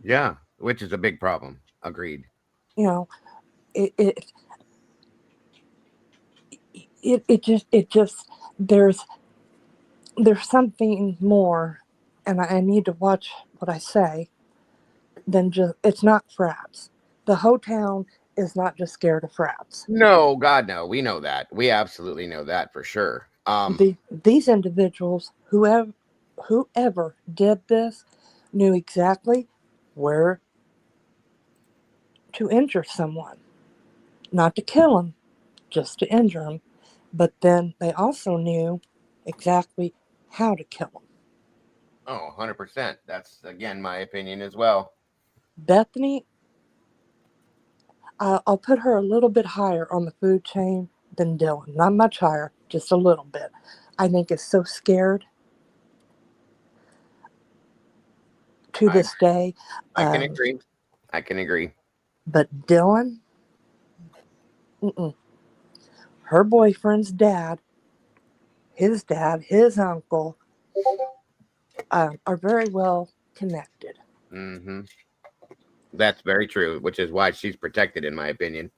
Yeah, which is a big problem. Agreed. It just there's something more, and I need to watch what I say, than just, it's not frats. The whole town is not just scared of frats. No, God, no. We know that. We absolutely know that for sure. These individuals, whoever did this, knew exactly where to injure someone. Not to kill them, just to injure them. But then they also knew exactly how to kill them. Oh, 100%. That's, again, my opinion as well. Bethany, I'll put her a little bit higher on the food chain than Dylan. Not much higher, just a little bit. I think is so scared to this day. I can agree. But Dylan, her boyfriend's dad, his uncle, are very well connected. Mm-hmm. That's very true, which is why she's protected, in my opinion.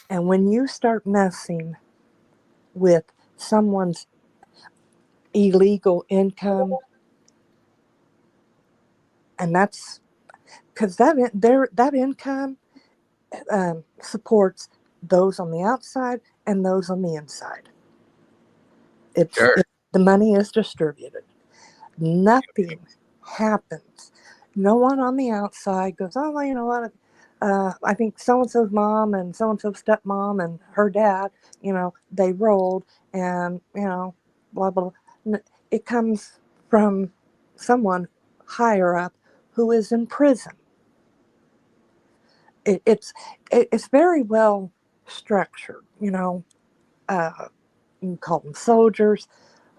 And when you start messing with someone's illegal income, and that's because that income supports those on the outside and those on the inside. The money is distributed. Nothing happens. No one on the outside goes, oh, well, you know what? I think so and so's mom and so and so's stepmom and her dad, they rolled, and blah blah. It comes from someone higher up who is in prison. It's very well structured. You can call them soldiers,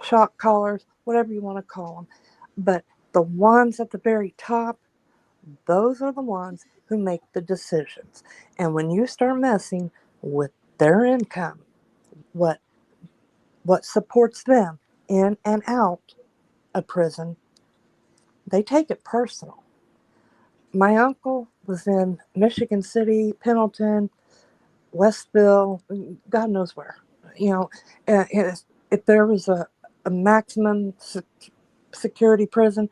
shock collars, whatever you want to call them, but the ones at the very top, those are the ones who make the decisions. And when you start messing with their income, what supports them in and out of prison, they take it personal. My uncle was in Michigan City, Pendleton, Westville, God knows where. If there was a maximum security prison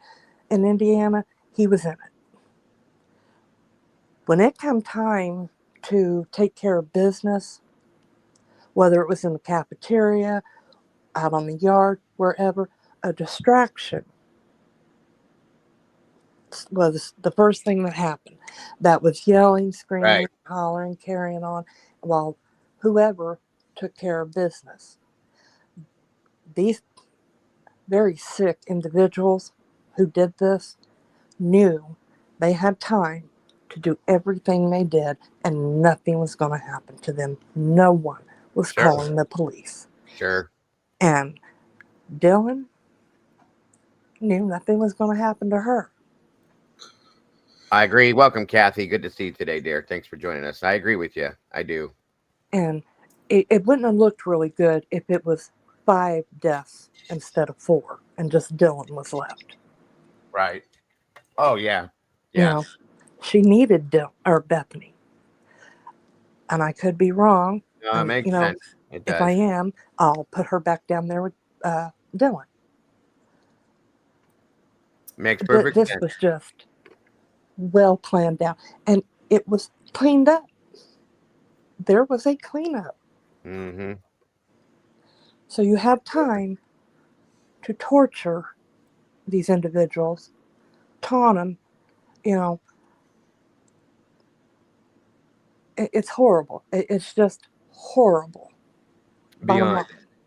in Indiana, he was in it. When it came time to take care of business, whether it was in the cafeteria, out on the yard, wherever, a distraction was the first thing that happened. That was yelling, screaming, Right. hollering, carrying on, while whoever took care of business. These very sick individuals who did this knew they had time to do everything they did, and nothing was going to happen to them. No one was calling the police. Sure. And Dylan knew nothing was going to happen to her. I agree. Welcome, Kathy. Good to see you today, dear. Thanks for joining us. I agree with you. I do. And it wouldn't have looked really good if it was 5 deaths instead of 4 and just Dylan was left. Right. Oh, yeah. Yeah. She needed Bethany. And I could be wrong. No, it makes sense. It does. If I am, I'll put her back down there with Dylan. Makes perfect sense. This was just well planned out. And it was cleaned up. There was a cleanup. Mm-hmm. So you have time to torture these individuals, taunt them, It's horrible. It's just horrible. Beyond.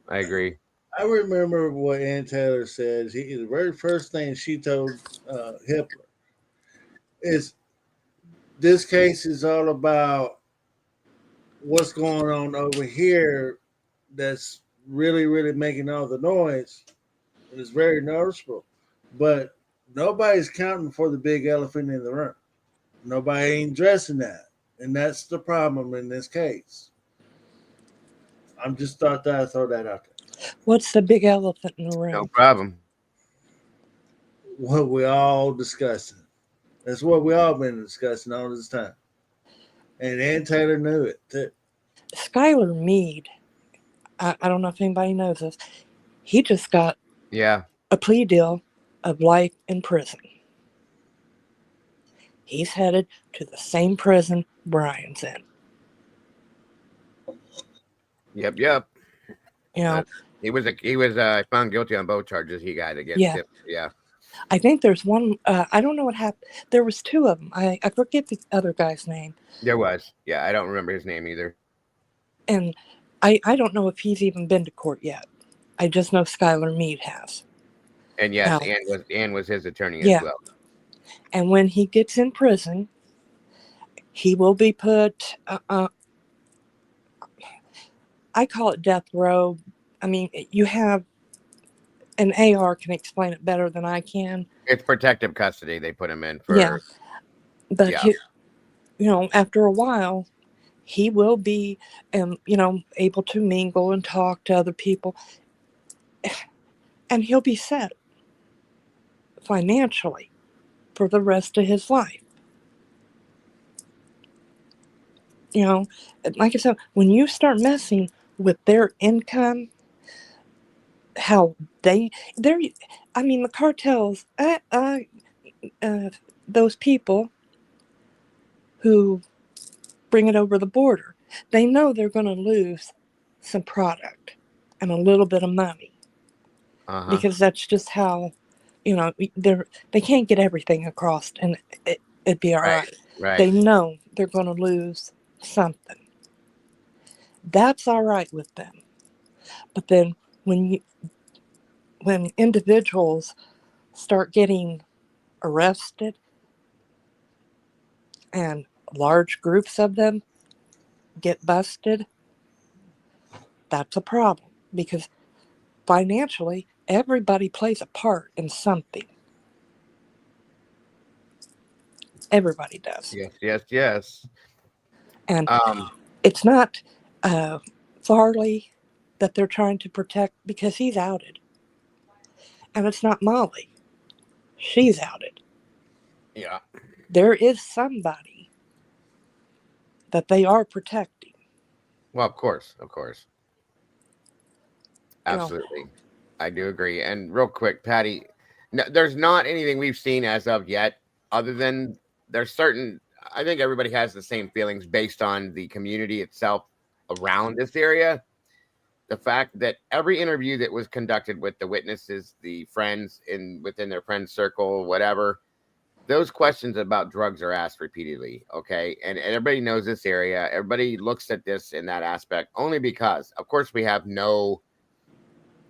I agree. I remember what Ann Taylor said. The very first thing she told Hitler is, this case is all about what's going on over here that's really, really making all the noise. And it's very noticeable. But nobody's counting for the big elephant in the room. Nobody ain't addressing that. And that's the problem in this case. I'm just thought that I'd throw that out there. What's the big elephant in the room? No problem. What we all discussing. That's what we all been discussing all this time. And Ann Taylor knew it too. Skylar Meade, I don't know if anybody knows this, he just got a plea deal of life in prison. He's headed to the same prison Brian's in. Yep. He was found guilty on both charges. He got against him. Yeah. I think there's one. I don't know what happened. There was 2 of them. I forget the other guy's name. There was. Yeah, I don't remember his name either. And I don't know if he's even been to court yet. I just know Skylar Meade has. And yes, Ann was his attorney as well. And when he gets in prison, he will be put. I call it death row. I mean, you have an AR can explain it better than I can. It's protective custody. They put him in for. But after a while, he will be, able to mingle and talk to other people, and he'll be set financially for the rest of his life. Like I said, when you start messing with their income, how the cartels, those people who bring it over the border, they know they're going to lose some product and a little bit of money, because that's just how, they can't get everything across, and it'd be all right. Right. They know they're going to lose something. That's all right with them. But then when individuals start getting arrested and large groups of them get busted, that's a problem, because financially everybody plays a part in something. Everybody does. Yes. And it's not Farley that they're trying to protect because he's outed. And it's not Molly. She's outed. Yeah. There is somebody that they are protecting. Well, of course. You know, Absolutely. I do agree. And real quick, Patty, no, there's not anything we've seen as of yet, other than there's certain, I think everybody has the same feelings based on the community itself around this area. The fact that every interview that was conducted with the witnesses, the friends within their friend circle, whatever, those questions about drugs are asked repeatedly. Okay. And everybody knows this area. Everybody looks at this in that aspect only because, of course, we have no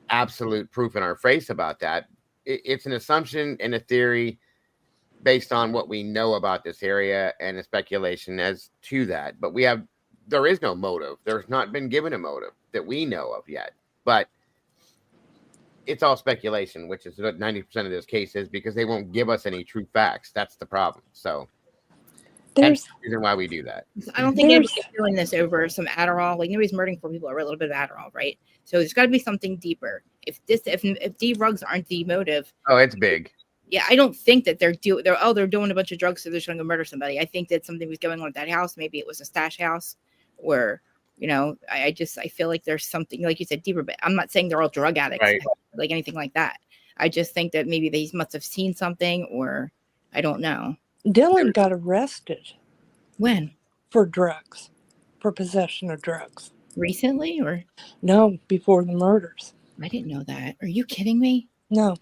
absolute proof in our face about that. It's an assumption and a theory based on what we know about this area and a speculation as to that. But there is no motive. There's not been given a motive that we know of yet. But it's all speculation, which is what 90% of this case is, because they won't give us any true facts. That's the problem. So that's the reason why we do that. I don't think anybody's doing this over some Adderall. Like, nobody's murdering 4 people over a little bit of Adderall, right? So there's got to be something deeper. If drugs aren't the motive, oh, it's big. Yeah, I don't think that they're doing a bunch of drugs, so they're just going to go murder somebody. I think that something was going on at that house. Maybe it was a stash house, or I feel like there's something, like you said, deeper. But I'm not saying they're all drug addicts, right, like anything like that. I just think that maybe they must have seen something, or I don't know. Dylan got arrested. When? For drugs, for possession of drugs. Recently, or? No, before the murders. I didn't know that. Are you kidding me? No.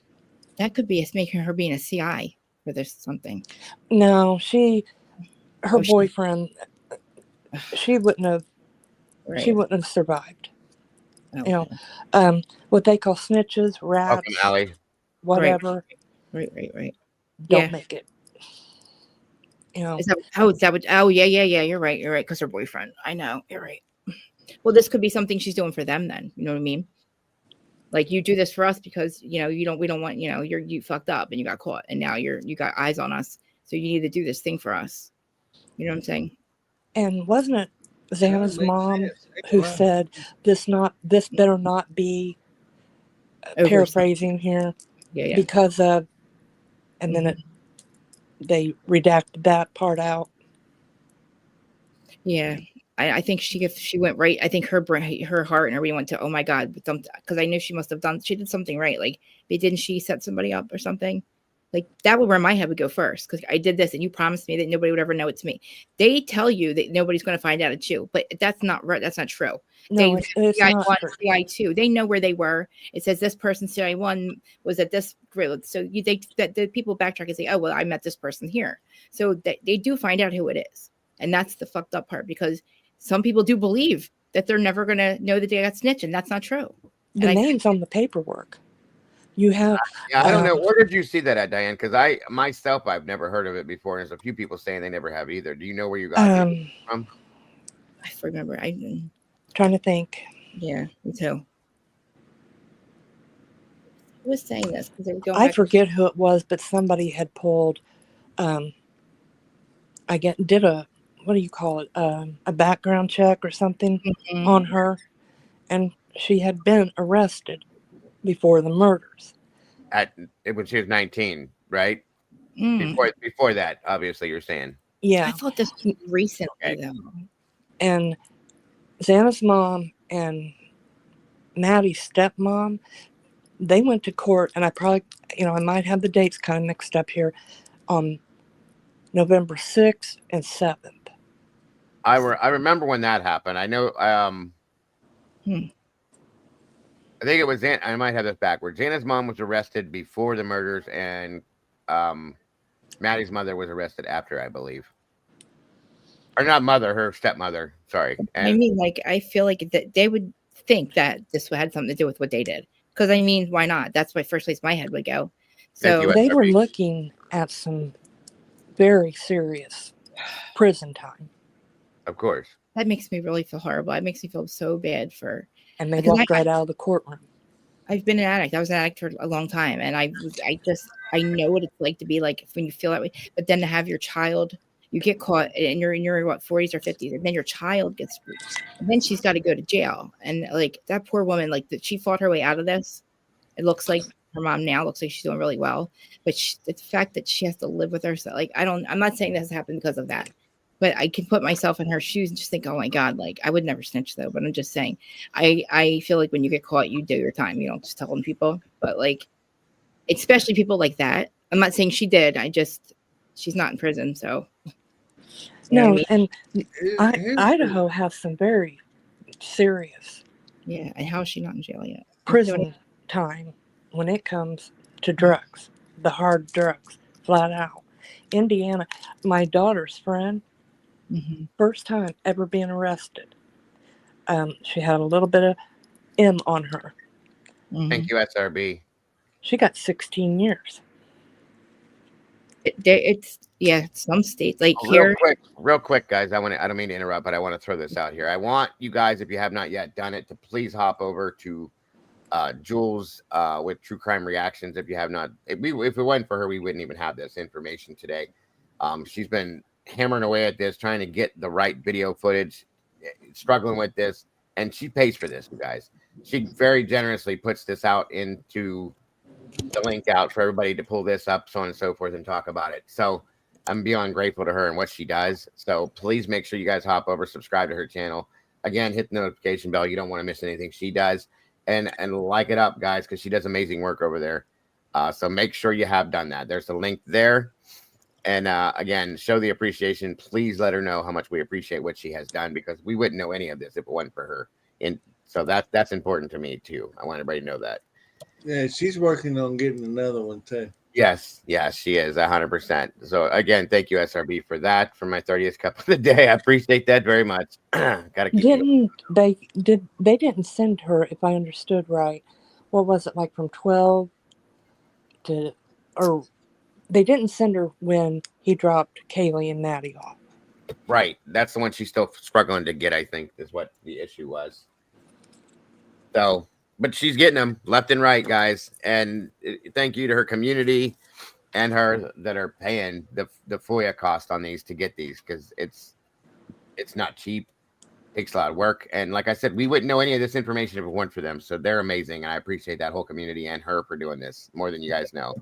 That could be making her being a CI for this something. No, her boyfriend, she wouldn't have. Right. She wouldn't have survived. Okay. What they call snitches, rats, whatever. Right. Don't make it. Is that what? Oh, yeah. You're right. Because her boyfriend. I know. You're right. Well, this could be something she's doing for them then. You know what I mean? Like, you do this for us because, we don't want, you fucked up and you got caught and now you got eyes on us. So you need to do this thing for us. You know what I'm saying? And wasn't it Xana's mom who said this better not be paraphrasing here? Yeah. Because of, and then they redacted that part out. Yeah. I think she went right. I think her brain, her heart and everybody went to, oh my God, because I knew she did something right. Like, didn't she set somebody up or something? Like, that would where my head would go first, because I did this and you promised me that nobody would ever know it's me. They tell you that nobody's going to find out it's you, but that's not right. That's not true. No, it's not CI1, CI2. They know where they were. It says this person, CI1, was at this grade. So the people backtrack and say, oh, well, I met this person here. So they do find out who it is. And that's the fucked up part, because some people do believe that they're never going to know that they got snitched, and that's not true. The name's on the paperwork. You have. Yeah, I don't know. Where did you see that at, Diane? Because I've never heard of it before. There's a few people saying they never have either. Do you know where you got it from? I remember. I'm trying to think. Yeah, me too. Who was saying this? Because they were going. I forget who it was, but somebody had pulled. Did a, what do you call it? A background check or something on her, and she had been arrested before the murders. When she was 19, right? Before that, obviously, you're saying. Yeah. I thought this was recently, though. And Xana's mom and Maddie's stepmom, they went to court, and I probably, I might have the dates kind of mixed up here, on November 6th and 7th. I remember when that happened. I know. I think it was I might have this backwards. Xana's mom was arrested before the murders, and Maddie's mother was arrested after, I believe. or not mother, her stepmother. Sorry. I mean, like, I feel like that they would think that this had something to do with what they did. Because I mean, why not? That's why first place my head would go. So they were looking at some very serious prison time. Of course. That makes me really feel horrible. It makes me feel so bad for. And they walked right out of the courtroom. I've been an addict. I was an addict for a long time, and I know what it's like to be like when you feel that way. But then to have your child, you get caught, and you're in your what 40s or 50s, and then your child gets, and then she's got to go to jail, and like that poor woman, like that she fought her way out of this. It looks like her mom now looks like she's doing really well, but the fact that she has to live with her, so like I'm not saying this happened because of that. But I can put myself in her shoes and just think, oh my God, like I would never snitch though. But I'm just saying, I feel like when you get caught, you do your time. You don't just tell them people. But like, especially people like that. I'm not saying she did. She's not in prison. So. No, and Idaho has some very serious. Yeah, and how is she not in jail yet? Prison time when it comes to drugs, the hard drugs, flat out. Indiana, my daughter's friend. First time ever being arrested. She had a little bit of M on her. Thank you, SRB. She got 16 years. It's some states like here. Real quick, guys. I don't mean to interrupt, but I want to throw this out here. I want you guys, if you have not yet done it, to please hop over to Julez with True Crime Reactions. If you have not, if it wasn't for her, we wouldn't even have this information today. She's been hammering away at this, trying to get the right video footage, struggling with this, and she pays for this, you guys. She very generously puts this out into the link out for everybody to pull this up, so on and so forth, and talk about it. So I'm beyond grateful to her and what she does. So please make sure you guys hop over, subscribe to her channel. Again, hit the notification bell. You don't want to miss anything she does, and like it up, guys, because she does amazing work over there. So make sure you have done that. There's a link there. And again, show the appreciation. Please let her know how much we appreciate what she has done, because we wouldn't know any of this if it wasn't for her. And so that's important to me too. I want everybody to know that. Yeah, she's working on getting another one too. Yes, she is 100%. So again, thank you, SRB, for that, for my 30th cup of the day. I appreciate that very much. Gotta keep they didn't send her, if I understood right. What was it, like from 12 to, or they didn't send her when he dropped Kaylee and Maddie off. Right. That's the one she's still struggling to get, I think, is what the issue was. So, but she's getting them left and right, guys. And thank you to her community and her that are paying the FOIA cost on these to get these, because it's not cheap. It takes a lot of work. And like I said, we wouldn't know any of this information if it weren't for them. So they're amazing. And I appreciate that whole community and her for doing this more than you guys know.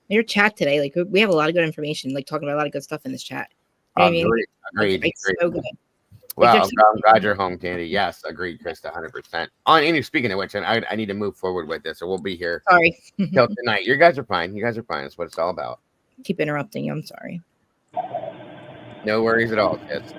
Your chat today, like we have a lot of good information, like talking about a lot of good stuff in this chat. You know what I mean? Agreed. It's so good. Well, I'm glad you're home, Candy. Yes, agreed, Krista, 100%. And speaking of which, I need to move forward with this, or we'll be here. Sorry. Till tonight. You guys are fine. That's what it's all about. Keep interrupting you. I'm sorry. No worries at all, sis.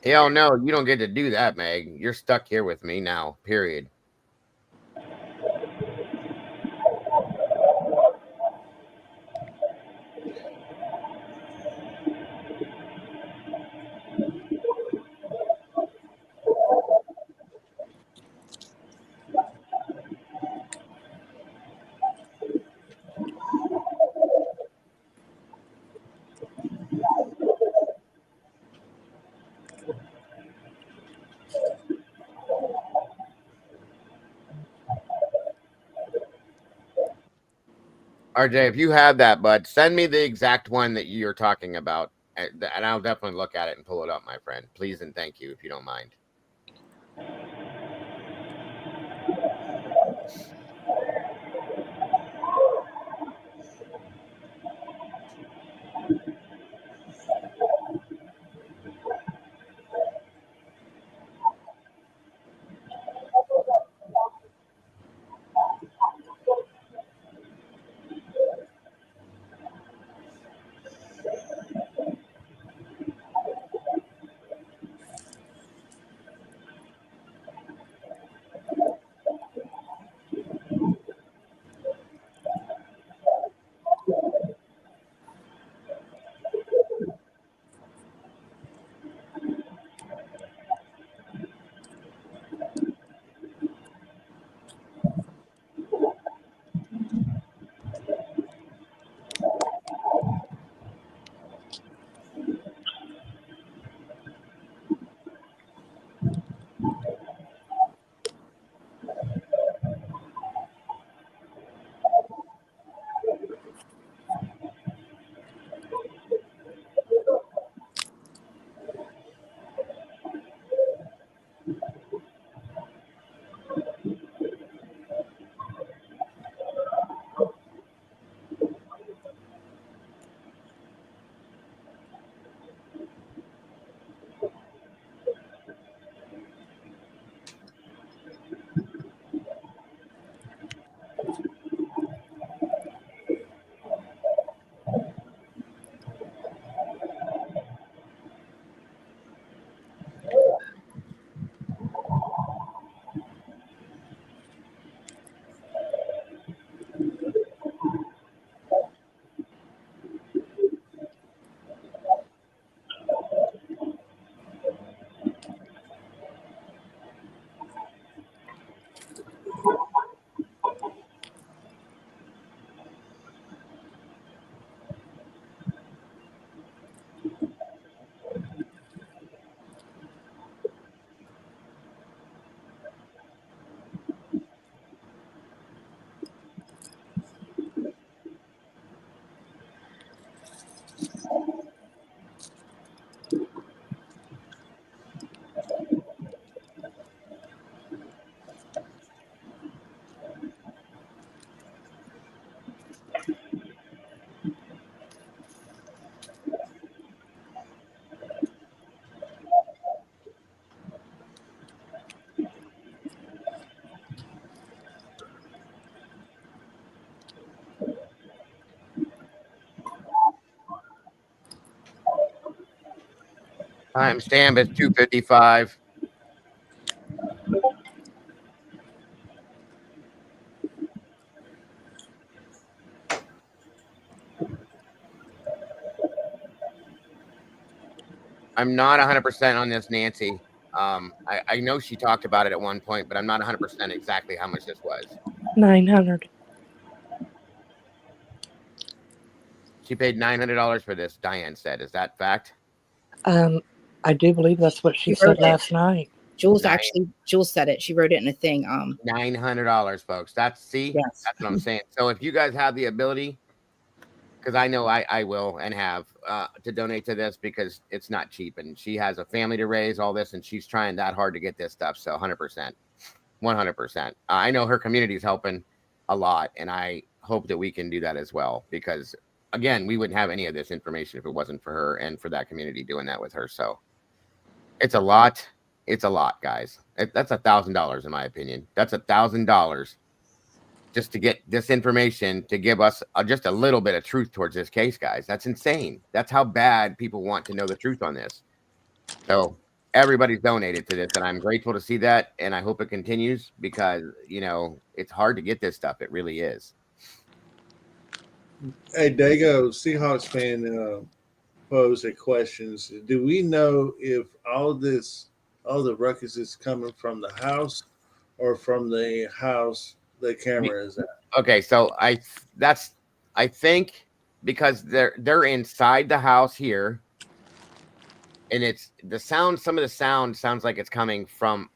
Hell no, you don't get to do that, Meg. You're stuck here with me now, period. RJ, if you have that, bud, send me the exact one that you're talking about, and I'll definitely look at it and pull it up, my friend. Please and thank you, if you don't mind. Timestamp is 2:55. I'm not 100% on this, Nancy. I know she talked about it at one point, but I'm not 100% exactly how much this was. 900. She paid $900 for this, Diane said. Is that fact? I do believe that's what she said last night. Jules said it. She wrote it in a thing. $900, folks. That's what I'm saying. So if you guys have the ability, because I know I will and have to donate to this, because it's not cheap, and she has a family to raise, all this, and she's trying that hard to get this stuff. So 100%, 100%. I know her community is helping a lot, and I hope that we can do that as well, because again, we wouldn't have any of this information if it wasn't for her and for that community doing that with her. So it's a lot. It's a lot, guys. That's $1,000 in my opinion. That's $1,000 just to get this information, to give us just a little bit of truth towards this case, guys. That's insane. That's how bad people want to know the truth on this. So everybody's donated to this, and I'm grateful to see that, and I hope it continues, because it's hard to get this stuff. It really is. Hey, Dago, Seahawks fan posed a question. Do we know if all the ruckus is coming from the house or from the house the camera is at? Okay, so I think because they're inside the house here, and it's the sound. Some of the sound sounds like it's coming from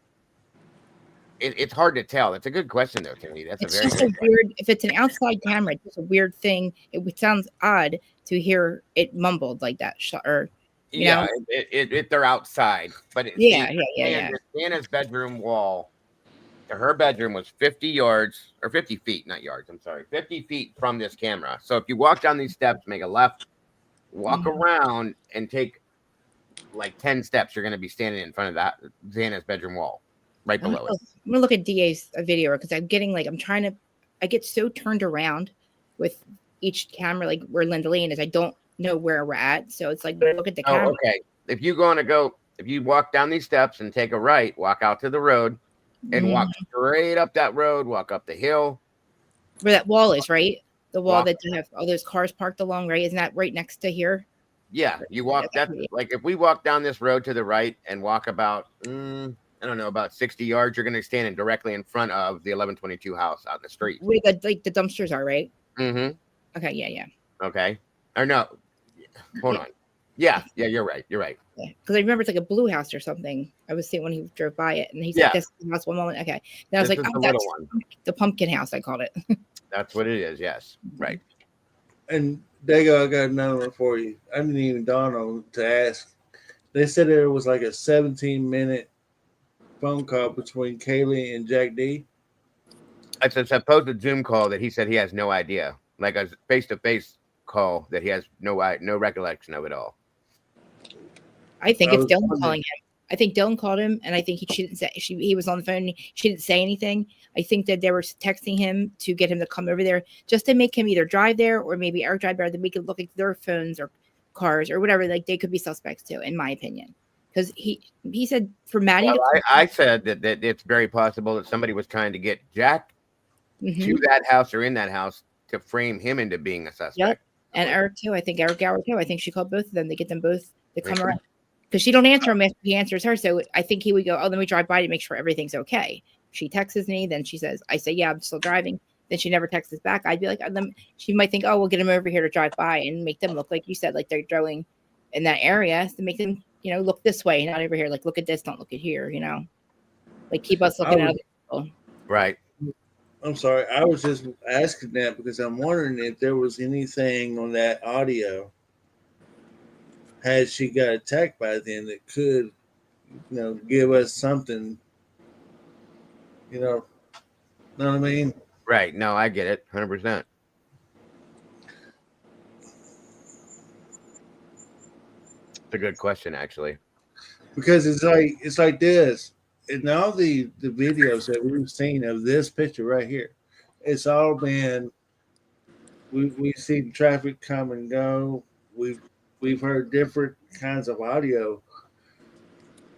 it's hard to tell. That's a good question, though, Timmy. That's It's a very just good a weird. If it's an outside camera, it's just a weird thing. It sounds odd to hear it mumbled like that, or yeah, know. they're outside, but Yeah. Anna's bedroom wall to her bedroom was 50 yards or 50 feet, not yards. I'm sorry, 50 feet from this camera. So if you walk down these steps, make a left, walk around, and take like 10 steps, you're going to be standing in front of that Xana's bedroom wall, right below it. I'm gonna look at DA's video because I'm getting like I get so turned around with each camera, like where Linda Lane is. I don't know where we're at, so it's like when I look at the camera. Okay. If you walk down these steps and take a right, walk out to the road, and walk straight up that road, walk up the hill. Where that wall is, right? The wall that they have all those cars parked along, right? Isn't that right next to here? Yeah, you walk that like if we walk down this road to the right and walk about I don't know, about 60 yards, you're gonna stand directly in front of the 1122 house out in the street. Where the dumpsters are, right? Mm-hmm. Okay, yeah. Okay. Or no. Hold on. Yeah, you're right. You're right. Because I remember it's like a blue house or something. I was seeing when he drove by it, and he said, "This house one moment." Okay, then I was like, "Oh, that's the pumpkin house." I called it. That's what it is. Yes, right. And Dago, I got another one for you. I didn't even dawn on to ask. They said there was like a 17-minute phone call between Kaylee and Jack D. It's a supposed Zoom call that he said he has no idea, like a face-to-face call that he has no recollection of at all. I think it's Dylan calling him. I think Dylan called him, and I think he was on the phone. She didn't say anything. I think that they were texting him to get him to come over there, just to make him either drive there or maybe Eric drive there to make it look like their phones or cars or whatever. Like they could be suspects too, in my opinion. Because he said for Maddie. Well, I said that it's very possible that somebody was trying to get Jack to that house or in that house to frame him into being a suspect. Yep. And Eric too. I think Eric Gower too. I think she called both of them to get them both to come around. Because she don't answer him after he answers her. So I think he would go, "Oh, let me drive by to make sure everything's okay." She texts me. Then she says, I say, "Yeah, I'm still driving." Then she never texts us back. I'd be like, she might think, "Oh, we'll get him over here to drive by and make them look like you said, like they're going in that area to make them, look this way, not over here. Like, look at this, don't look at here, like keep us looking at other people." Right. I'm sorry. I was just asking that because I'm wondering if there was anything on that audio had she got attacked by then that could, give us something, know what I mean? Right. No, I get it. 100%. It's a good question, actually. Because it's like this. In all the videos that we've seen of this picture right here, it's all been we've seen traffic come and go. We've heard different kinds of audio,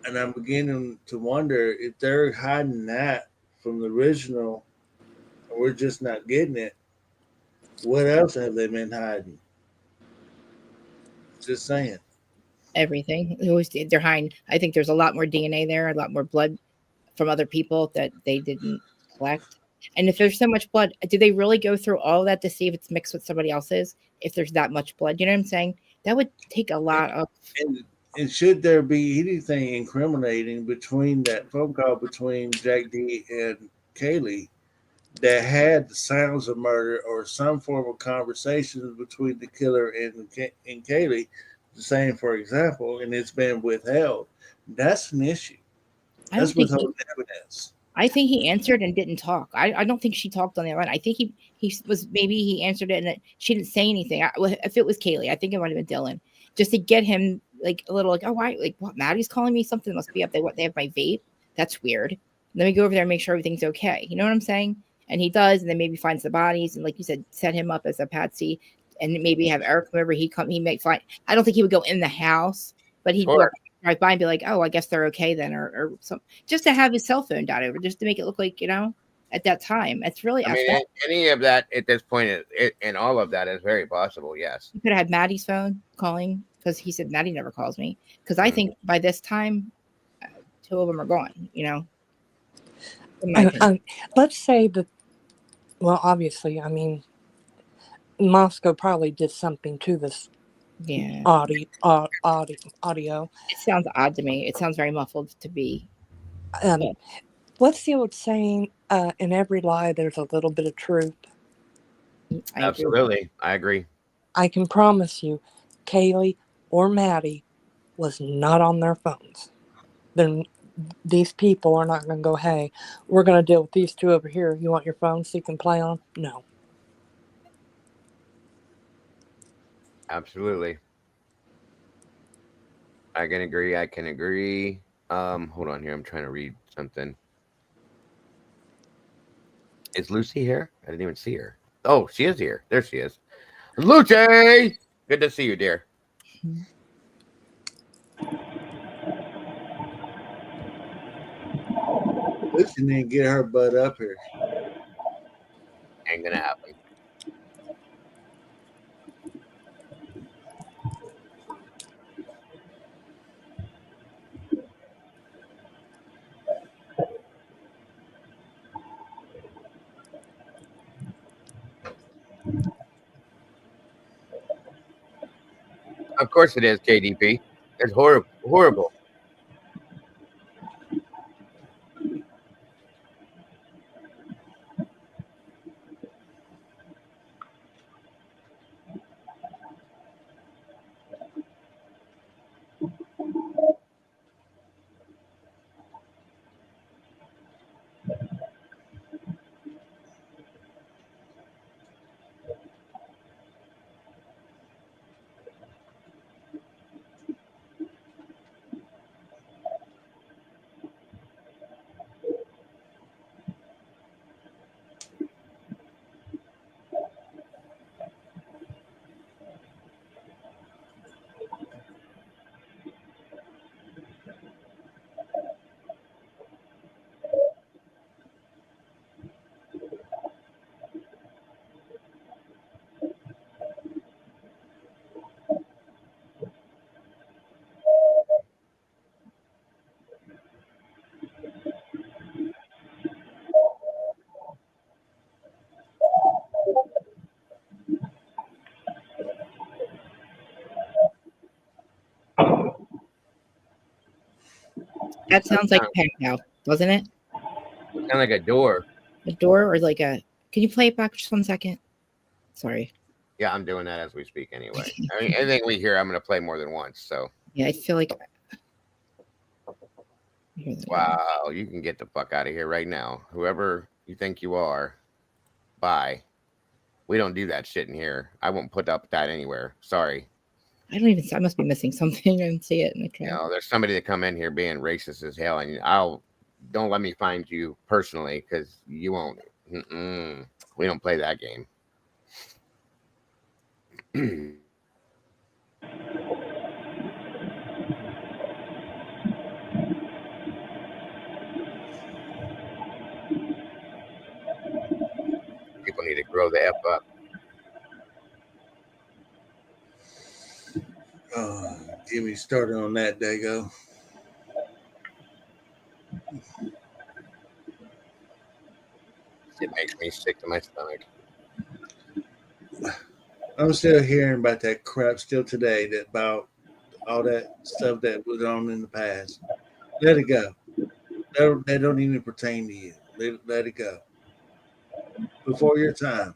and I'm beginning to wonder if they're hiding that from the original, and we're just not getting it. What else have they been hiding? Just saying. Everything. They're hiding. I think there's a lot more DNA there, a lot more blood from other people that they didn't collect. And if there's so much blood, do they really go through all that to see if it's mixed with somebody else's? If there's that much blood, you know what I'm saying? That would take a lot of. And should there be anything incriminating between that phone call between Jack D and Kaylee that had the sounds of murder or some form of conversations between the killer and Kaylee, the same, for example, and it's been withheld? That's an issue. That's withholding evidence. I think he answered and didn't talk. I don't think she talked on the line. I think he was, maybe he answered it and she didn't say anything. If it was Kaylee, I think it might have been Dylan, just to get him like a little like, "Oh, why? Like, what? Maddie's calling me. Something must be up. They have my vape. That's weird. Let me go over there and make sure everything's okay." You know what I'm saying? And he does, and then maybe finds the bodies and, like you said, set him up as a patsy, and maybe have Eric come over. He may find. I don't think he would go in the house, but he'd go right by and be like, "Oh, I guess they're okay then," or some, just to have his cell phone died over, just to make it look like, at that time. It's really. I mean, any of that at this point, and all of that is very possible. Yes, you could have had Maddie's phone calling because he said Maddie never calls me. Because I think by this time, two of them are gone. Let's say that. Well, obviously, I mean, Moscow probably did something to this. Yeah. Audio. It sounds odd to me. It sounds very muffled to be. What's the old saying? In every lie, there's a little bit of truth. Absolutely. I agree. I can promise you, Kaylee or Maddie was not on their phones. Then these people are not going to go, hey, we're going to deal with these two over here. You want your phone so you can play on? No. Absolutely. I can agree. I can agree. Hold on here. I'm trying to read something. Is Lucy here? I didn't even see her. Oh, she is here. There she is. Lucy! Good to see you, dear. Lucy didn't get her butt up here. Ain't gonna happen. Of course it is, KDP. It's horrible. Horrible. That sounds like a pen pal, doesn't it? It sounds like a door. A door or like a. Can you play it back just 1 second? Sorry. Yeah, I'm doing that as we speak anyway. I mean, anything we hear, I'm going to play more than once. So. Yeah, I feel like. Wow, you can get the fuck out of here right now. Whoever you think you are, bye. We don't do that shit in here. I won't put up that anywhere. Sorry. I don't even. I must be missing something. I didn't see it in the chat. You know, there's somebody that come in here being racist as hell, and don't let me find you personally because you won't. We don't play that game. People need to grow the F up. Get me started on that, Dago. It makes me sick to my stomach. I'm still hearing about that crap still today, that about all that stuff that was on in the past. Let it go. That don't even pertain to you. Let it go. Before your time.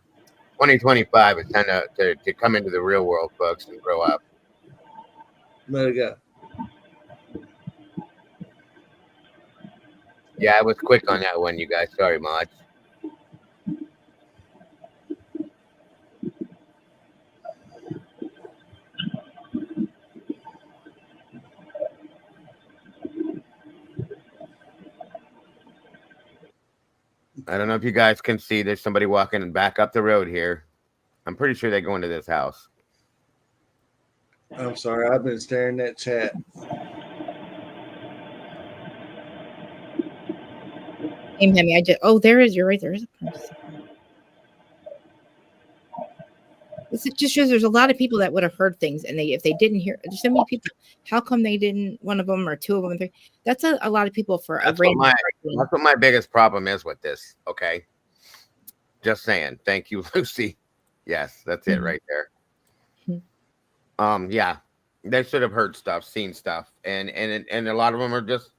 2025 is time to come into the real world, folks, and grow up. Let it go. Yeah, I was quick on that one, you guys. Sorry, Mod. I don't know if you guys can see. There's somebody walking back up the road here. I'm pretty sure they go into this house. I'm sorry. I've been staring at chat. I just. Oh, there is. You're right. There is a person. It just shows there's a lot of people that would have heard things, and if they didn't hear, there's so many people. How come they didn't? One of them or two of them, three. That's a lot of people for a random. That's what my biggest problem is with this. Okay, just saying. Thank you, Lucy. Yes, that's it right there. Yeah, they should have heard stuff, seen stuff, and a lot of them are just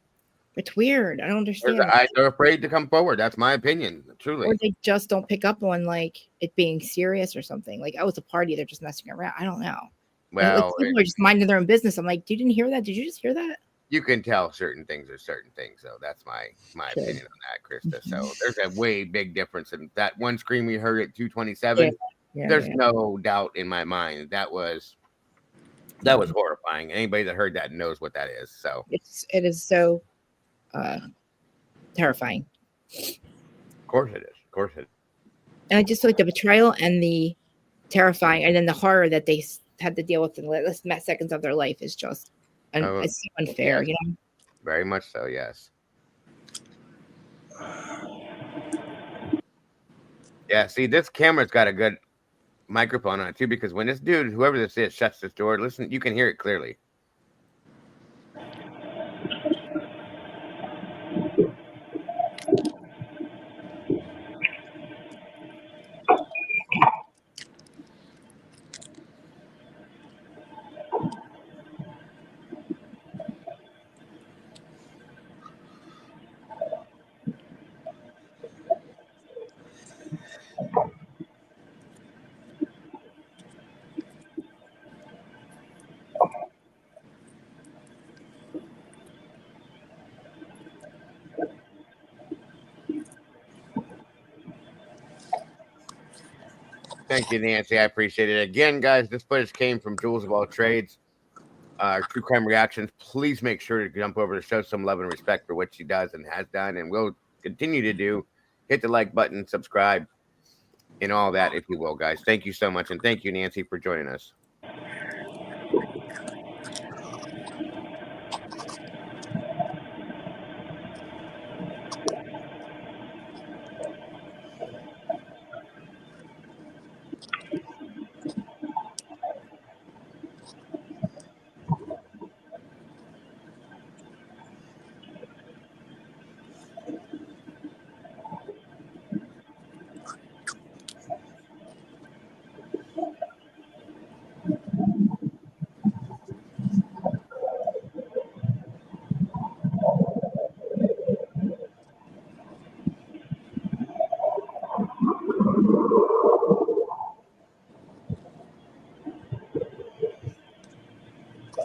It's weird. I don't understand. They're afraid to come forward. That's my opinion, truly. Or they just don't pick up on like it being serious or something. Like, oh, it's a party. They're just messing around. I don't know. Well, like people are just minding their own business. I'm like, you didn't hear that? Did you just hear that? You can tell certain things are certain things. So that's my opinion on that, Krista. So there's a way big difference in that one scream we heard at 227. There's no doubt in my mind that was horrifying. Anybody that heard that knows what that is. So it is so terrifying. Of course it is. Of course it is. And I just like the betrayal and the terrifying, and then the horror that they had to deal with in the last seconds of their life is just it's so unfair, you know. Very much so, yes. Yeah, see, this camera's got a good microphone on it too, because when this dude, whoever this is, shuts this door, listen, you can hear it clearly. Thank you, Nancy. I appreciate it. Again, guys, this footage came from Julez of All Trades. True Crime Reactions. Please make sure to jump over to show some love and respect for what she does and has done and will continue to do. Hit the like button, subscribe, and all that, if you will, guys. Thank you so much. And thank you, Nancy, for joining us.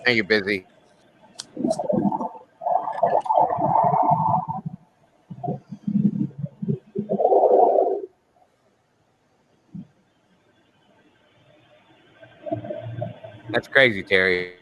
Thank you, Busy. That's crazy, Terry.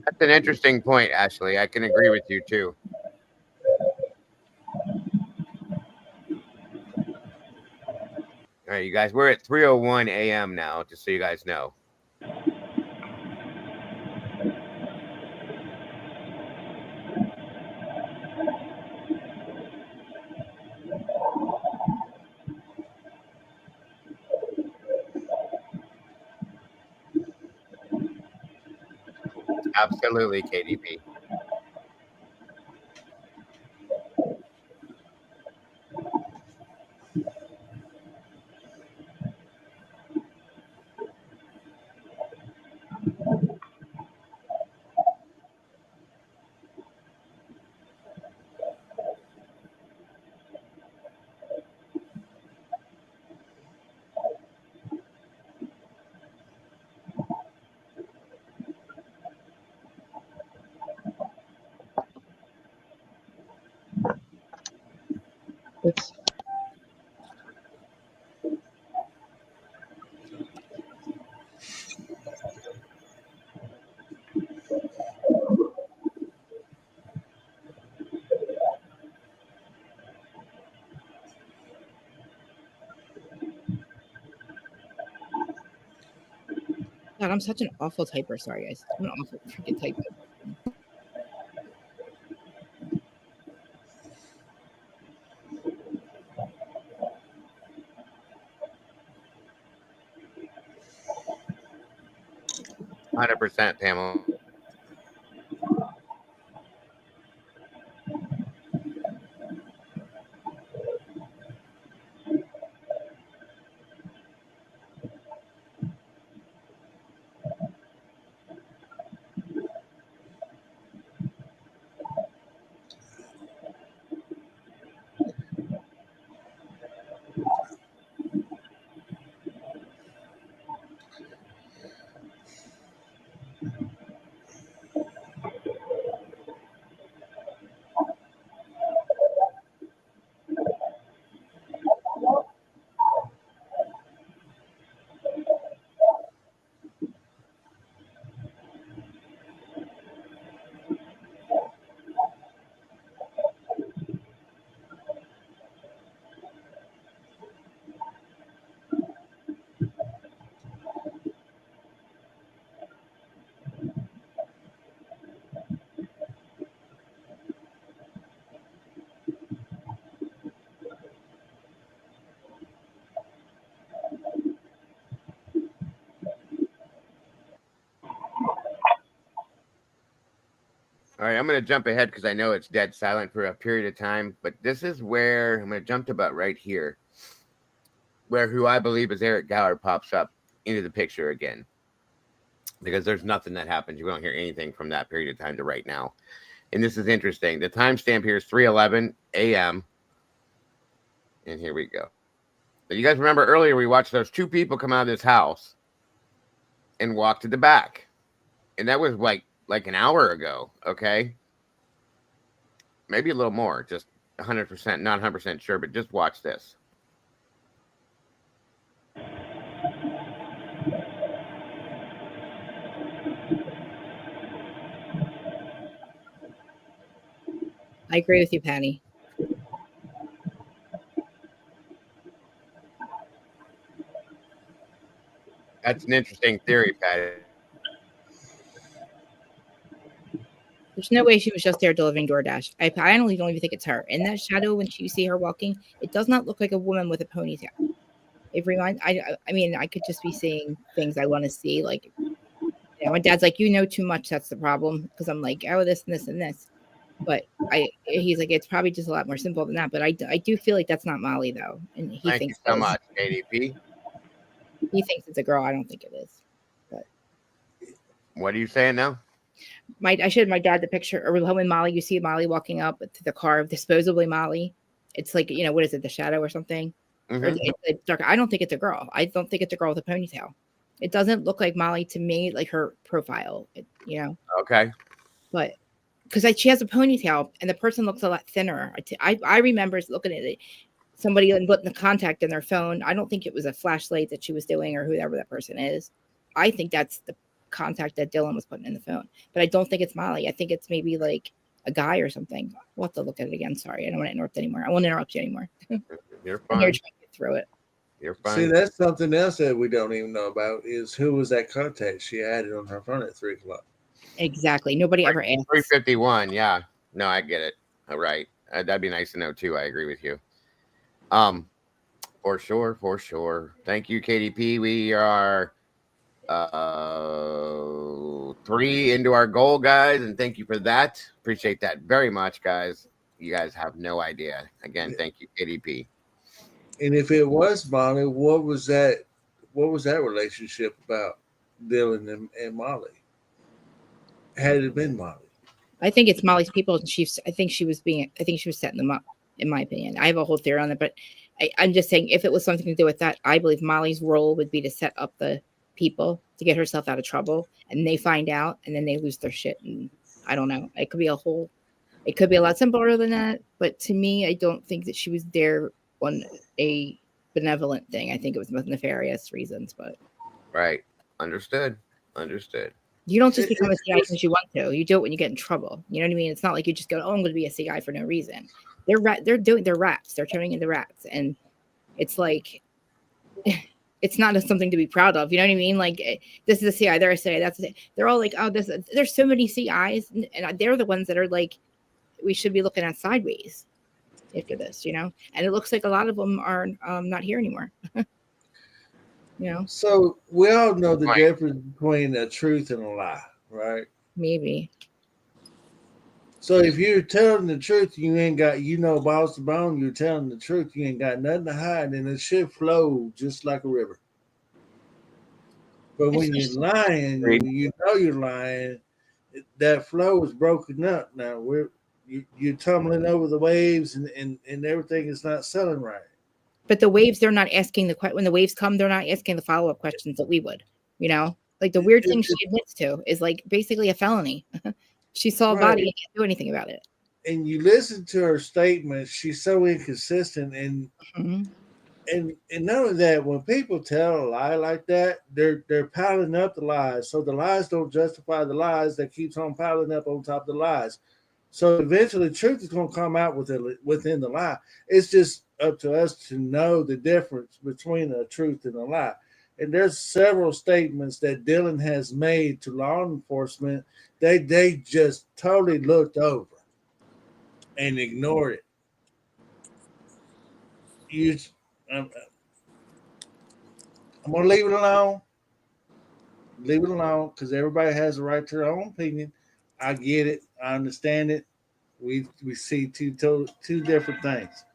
That's an interesting point, Ashley. I can agree with you, too. All right, you guys, we're at 3:01 a.m. now, just so you guys know. Absolutely, KDP. God, I'm such an awful typer. Sorry, guys. I'm an awful freaking typer. 100%, Pamela. All right, I'm going to jump ahead because I know it's dead silent for a period of time, but this is where I'm going to jump to about right here, where who I believe is Eric Gallard pops up into the picture again, because there's nothing that happens. You don't hear anything from that period of time to right now. And this is interesting. The timestamp here is 3:11 a.m. And here we go. But you guys remember earlier we watched those two people come out of this house and walk to the back. And that was like an hour ago, okay? Maybe a little more, just 100%, not 100% sure, but just watch this. I agree with you, Patty. That's an interesting theory, Patty. There's no way she was just there delivering DoorDash. I honestly don't even think it's her. In that shadow, when you see her walking, it does not look like a woman with a ponytail. It reminds. I mean, I could just be seeing things I want to see. Like, my dad's like, you know too much. That's the problem. Because I'm like, oh, this and this and this. But he's like, it's probably just a lot more simple than that. But I do feel like that's not Molly though, and he Thank thinks you so much, KDP. He thinks it's a girl. I don't think it is. But what are you saying now? I showed my dad the picture, or when Molly, you see Molly walking up to the car of disposably Molly. It's like, what is it, the shadow or something? Mm-hmm. Or it's dark. I don't think it's a girl. I don't think it's a girl with a ponytail. It doesn't look like Molly to me, like her profile, Okay. But because she has a ponytail and the person looks a lot thinner. I remember looking at it. Somebody putting the contact in their phone. I don't think it was a flashlight that she was doing or whoever that person is. I think that's the contact that Dylan was putting in the phone. But I don't think it's Molly. I think it's maybe like a guy or something. We'll have to look at it again. Sorry. I don't want to interrupt anymore. I won't interrupt you anymore. You're fine. You're trying to get through it. You're fine. See, that's something else that we don't even know about is who was that contact she added on her phone at 3 o'clock. Exactly. Nobody ever asked. 3:51. Yeah. No, I get it. All right. That'd be nice to know too. I agree with you. For sure. Thank you, KDP. We are 3 into our goal, guys, and thank you for that. Appreciate that very much, guys. You guys have no idea. Again, thank you, KDP. And if it was Molly, what was that relationship about, Dylan and Molly? Had it been Molly? I think it's Molly's people, and I think she was setting them up, in my opinion. I have a whole theory on it, but I'm just saying, if it was something to do with that, I believe Molly's role would be to set up the people to get herself out of trouble, and they find out, and then they lose their shit. And I don't know. It could be a lot simpler than that. But to me, I don't think that she was there on a benevolent thing. I think it was with nefarious reasons. But right, understood. You don't just become a CI because you want to. You do it when you get in trouble. You know what I mean? It's not like you just go, "Oh, I'm going to be a CI for no reason." They're doing their raps. They're turning into rats, and it's like it's not something to be proud of. You know what I mean? Like, this is a CI, they're a CI, that's a, they're all like, oh, there's so many CIs, and they're the ones that are like, we should be looking at sideways after this, you know? And it looks like a lot of them are not here anymore. You know? So we all know the difference between a truth and a lie, right? Maybe. So if you're telling the truth, you ain't got, balls to bone, you're telling the truth, you ain't got nothing to hide, and it should flow just like a river. But when you're lying, when you know you're lying, that flow is broken up. Now you're tumbling over the waves, and everything is not selling right. But the waves, they're not asking when the waves come, they're not asking the follow-up questions that we would, you know? Like the weird thing she admits to is like basically a felony. She saw a body and can't do anything about it. And you listen to her statements, she's so inconsistent, and not only that, when people tell a lie like that, they're piling up the lies. So the lies don't justify the lies, that keeps on piling up on top of the lies. So eventually truth is going to come out within the lie. It's just up to us to know the difference between a truth and a lie. And there's several statements that Dylan has made to law enforcement they just totally looked over and ignored it. I'm going to leave it alone. Leave it alone, because everybody has a right to their own opinion. I get it. I understand it. We see two different things.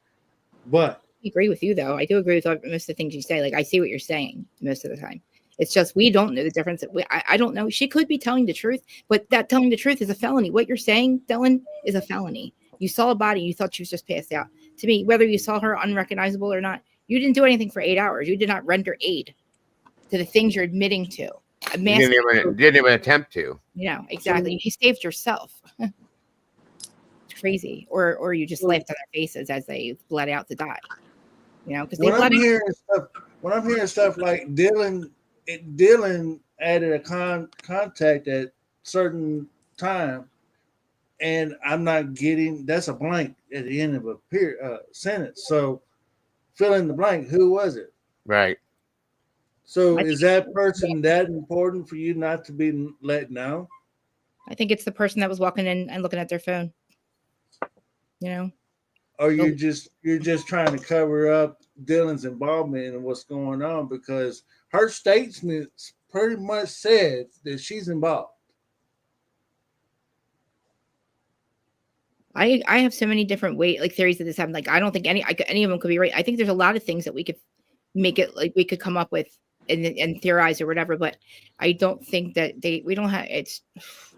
But I agree with you, though. I do agree with most of the things you say. Like, I see what you're saying most of the time. It's just we don't know the difference. I don't know. She could be telling the truth, but that telling the truth is a felony. What you're saying, Dylan, is a felony. You saw a body. You thought she was just passed out. To me, whether you saw her unrecognizable or not, you didn't do anything for 8 hours. You did not render aid to the things you're admitting to. You didn't even attempt to. You know, exactly. You saved yourself. It's crazy. Or you just laughed on their faces as they bled out to die. You know, because when I'm hearing stuff like Dylan added a contact at certain time, and I'm not getting, that's a blank at the end of a sentence. So fill in the blank. Who was it? Right. So is that person that important for you not to be let know? I think it's the person that was walking in and looking at their phone. You know? Or you're just trying to cover up Dylan's involvement in what's going on, because her statements pretty much said that she's involved. I have so many different theories that this happened. Like, I don't think any of them could be right. I think there's a lot of things that we could make it, like, we could come up with and theorize or whatever, but I don't think that we don't have,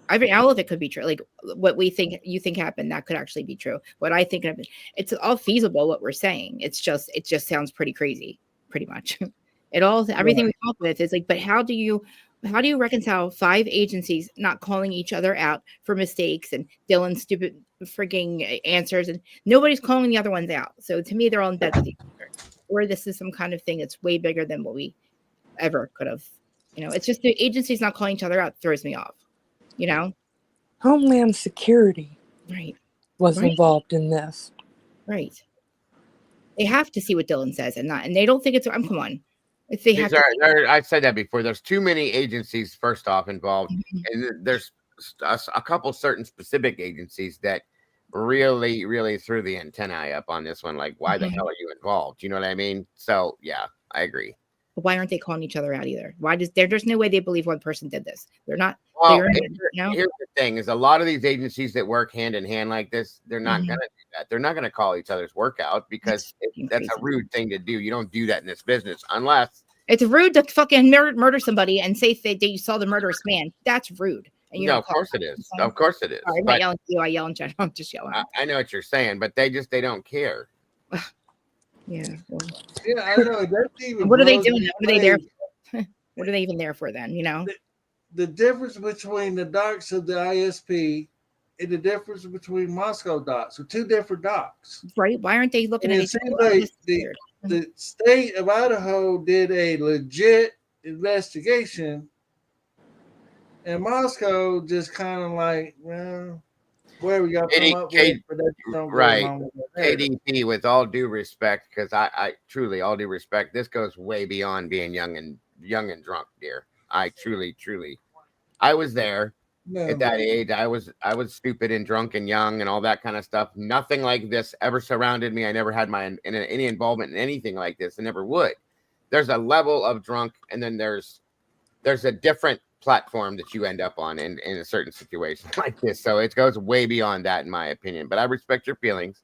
I mean, all of it could be true. Like what you think happened, that could actually be true. What I think happened, it's all feasible what we're saying. It just sounds pretty crazy, pretty much. Everything we come up with is like, but how do you reconcile 5 agencies not calling each other out for mistakes and Dylan's stupid freaking answers, and nobody's calling the other ones out? So to me, they're all in bed with each other. Or this is some kind of thing that's way bigger than what we ever could have. You know, it's just the agencies not calling each other out throws me off. You know, Homeland Security was involved in this. Right. They have to see what Dylan says and they don't think it's. Come on. If they have I've said that before. There's too many agencies first off involved, and there's a couple certain specific agencies that really threw the antennae up on this one. Like, why the hell are you involved? You know what I mean? So yeah, I agree. But why aren't they calling each other out either? Why there's no way they believe one person did this. They're not. Well, here's the thing: is a lot of these agencies that work hand in hand like this, they're not going to do that. They're not going to call each other's work out, because that's a rude thing to do. You don't do that in this business unless it's rude to fucking murder somebody and say that you saw the murderous man. That's rude. And of course it is. Of course it is. Sorry, I'm not yelling at you. I yell in general. I'm just yelling. I know what you're saying, but they don't care. Yeah. Well, yeah, I know. What are they doing? What are they there for? What are they even there for then? You know? The difference between the docs of the ISP and the difference between Moscow docs are 2 different docs. Right. Why aren't they looking at each other? Like the state of Idaho did a legit investigation, and Moscow just kind of like, well. where we got to come up with for that don't go right. along with that. KDP, with all due respect, because I truly, all due respect, this goes way beyond being young and drunk, dear. I truly, I was there at that age. I was stupid and drunk and young and all that kind of stuff. Nothing like this ever surrounded me. I never had any involvement in anything like this. I never would. There's a level of drunk, and then there's a different platform that you end up on in a certain situation like this. So it goes way beyond that, in my opinion. But I respect your feelings,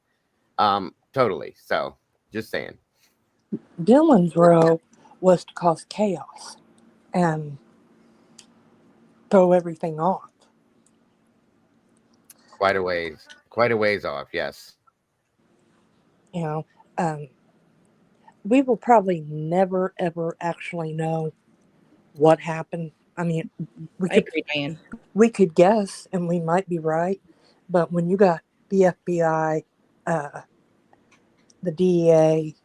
totally. So just saying. Dylan's role was to cause chaos and throw everything off. Quite a ways off, yes. You know, we will probably never, ever actually know what happened. I mean, we could guess, and we might be right, but when you got the FBI, the DEA,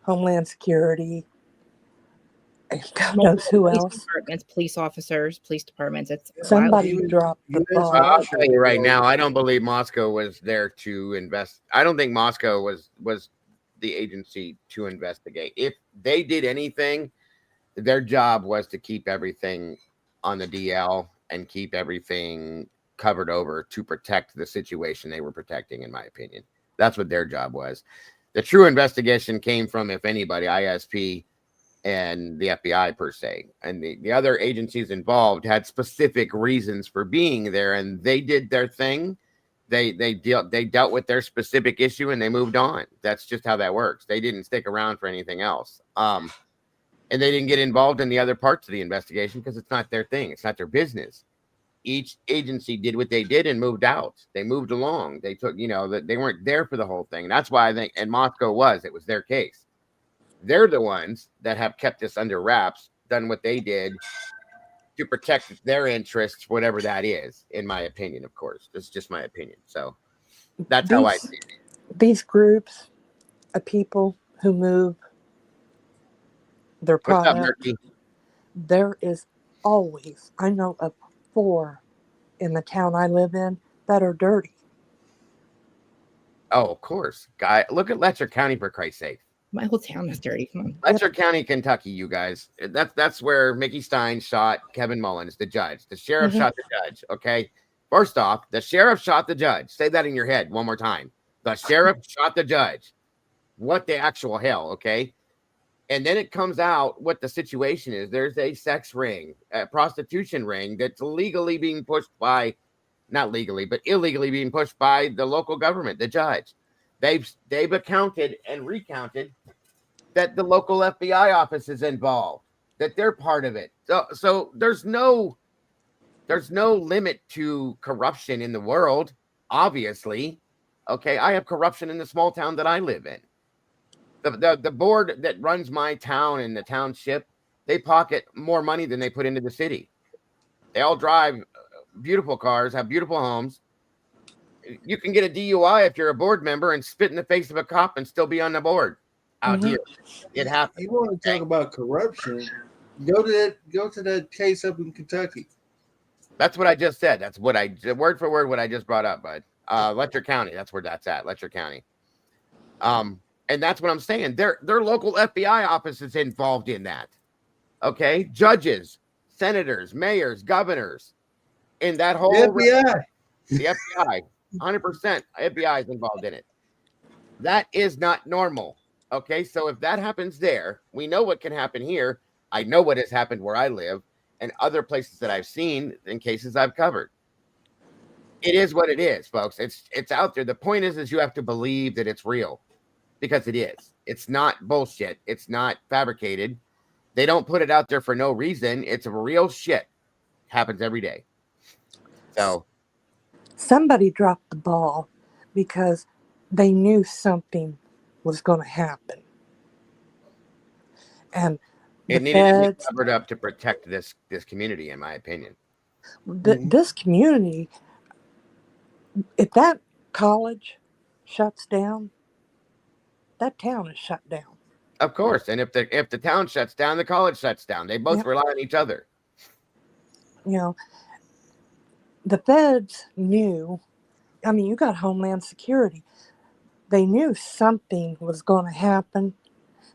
Homeland Security, and God knows who else. Police officers, police departments. Somebody dropped the ball. I'll tell you right now, I don't believe Moscow was there to invest. I don't think Moscow was the agency to investigate. If they did anything, their job was to keep everything on the DL and keep everything covered over to protect the situation they were protecting, in my opinion. That's what their job was. The true investigation came from, if anybody, ISP and the FBI per se. And the other agencies involved had specific reasons for being there, and they did their thing. They dealt with their specific issue and they moved on. That's just how that works. They didn't stick around for anything else. And they didn't get involved in the other parts of the investigation because it's not their thing. It's not their business. Each agency did what they did and moved out. They moved along. They took, that they weren't there for the whole thing. That's why I think, and Moscow it was their case. They're the ones that have kept this under wraps, done what they did to protect their interests, whatever that is, in my opinion, of course. This is just my opinion. So that's how I see it. These groups of people who move their product, there is always, I know of 4 in the town I live in that are dirty. Oh, of course. Guy, look at Letcher County, for Christ's sake. My whole town is dirty. Come on. Letcher County, Kentucky, you guys. That's where Mickey Stein shot Kevin Mullins, the judge. The sheriff shot the judge, okay? First off, the sheriff shot the judge. Say that in your head one more time. The sheriff shot the judge. What the actual hell, okay? And then it comes out what the situation is. There's a sex ring, a prostitution ring that's legally being pushed by, not legally, but illegally being pushed by the local government, the judge. They've accounted and recounted that the local FBI office is involved, that they're part of it. So there's no limit to corruption in the world, obviously. Okay, I have corruption in the small town that I live in. The board that runs my town and the township, they pocket more money than they put into the city. They all drive beautiful cars, have beautiful homes. You can get a DUI if you're a board member and spit in the face of a cop and still be on the board out here. It happens. You want to talk about corruption? Go to that case up in Kentucky. That's what I just said. That's what word for word what I just brought up, bud. Letcher County. That's where that's at. Letcher County. And that's what I'm saying. Their local FBI office is involved in that. Okay, judges, senators, mayors, governors, in that whole FBI. The FBI, 100%. FBI is involved in it. That is not normal. Okay, so if that happens there, we know what can happen here. I know what has happened where I live and other places that I've seen in cases I've covered. It is what it is, folks. It's out there. The point is you have to believe that it's real, because it is. It's not bullshit. It's not fabricated. They don't put it out there for no reason. It's real shit. Happens every day. So somebody dropped the ball because they knew something was going to happen. And it needed to be covered up to protect this community, in my opinion. This community, if that college shuts down, that town is shut down. Of course. And if the town shuts down, the college shuts down. They both rely on each other. The feds knew I mean, you got Homeland Security. They knew something was going to happen.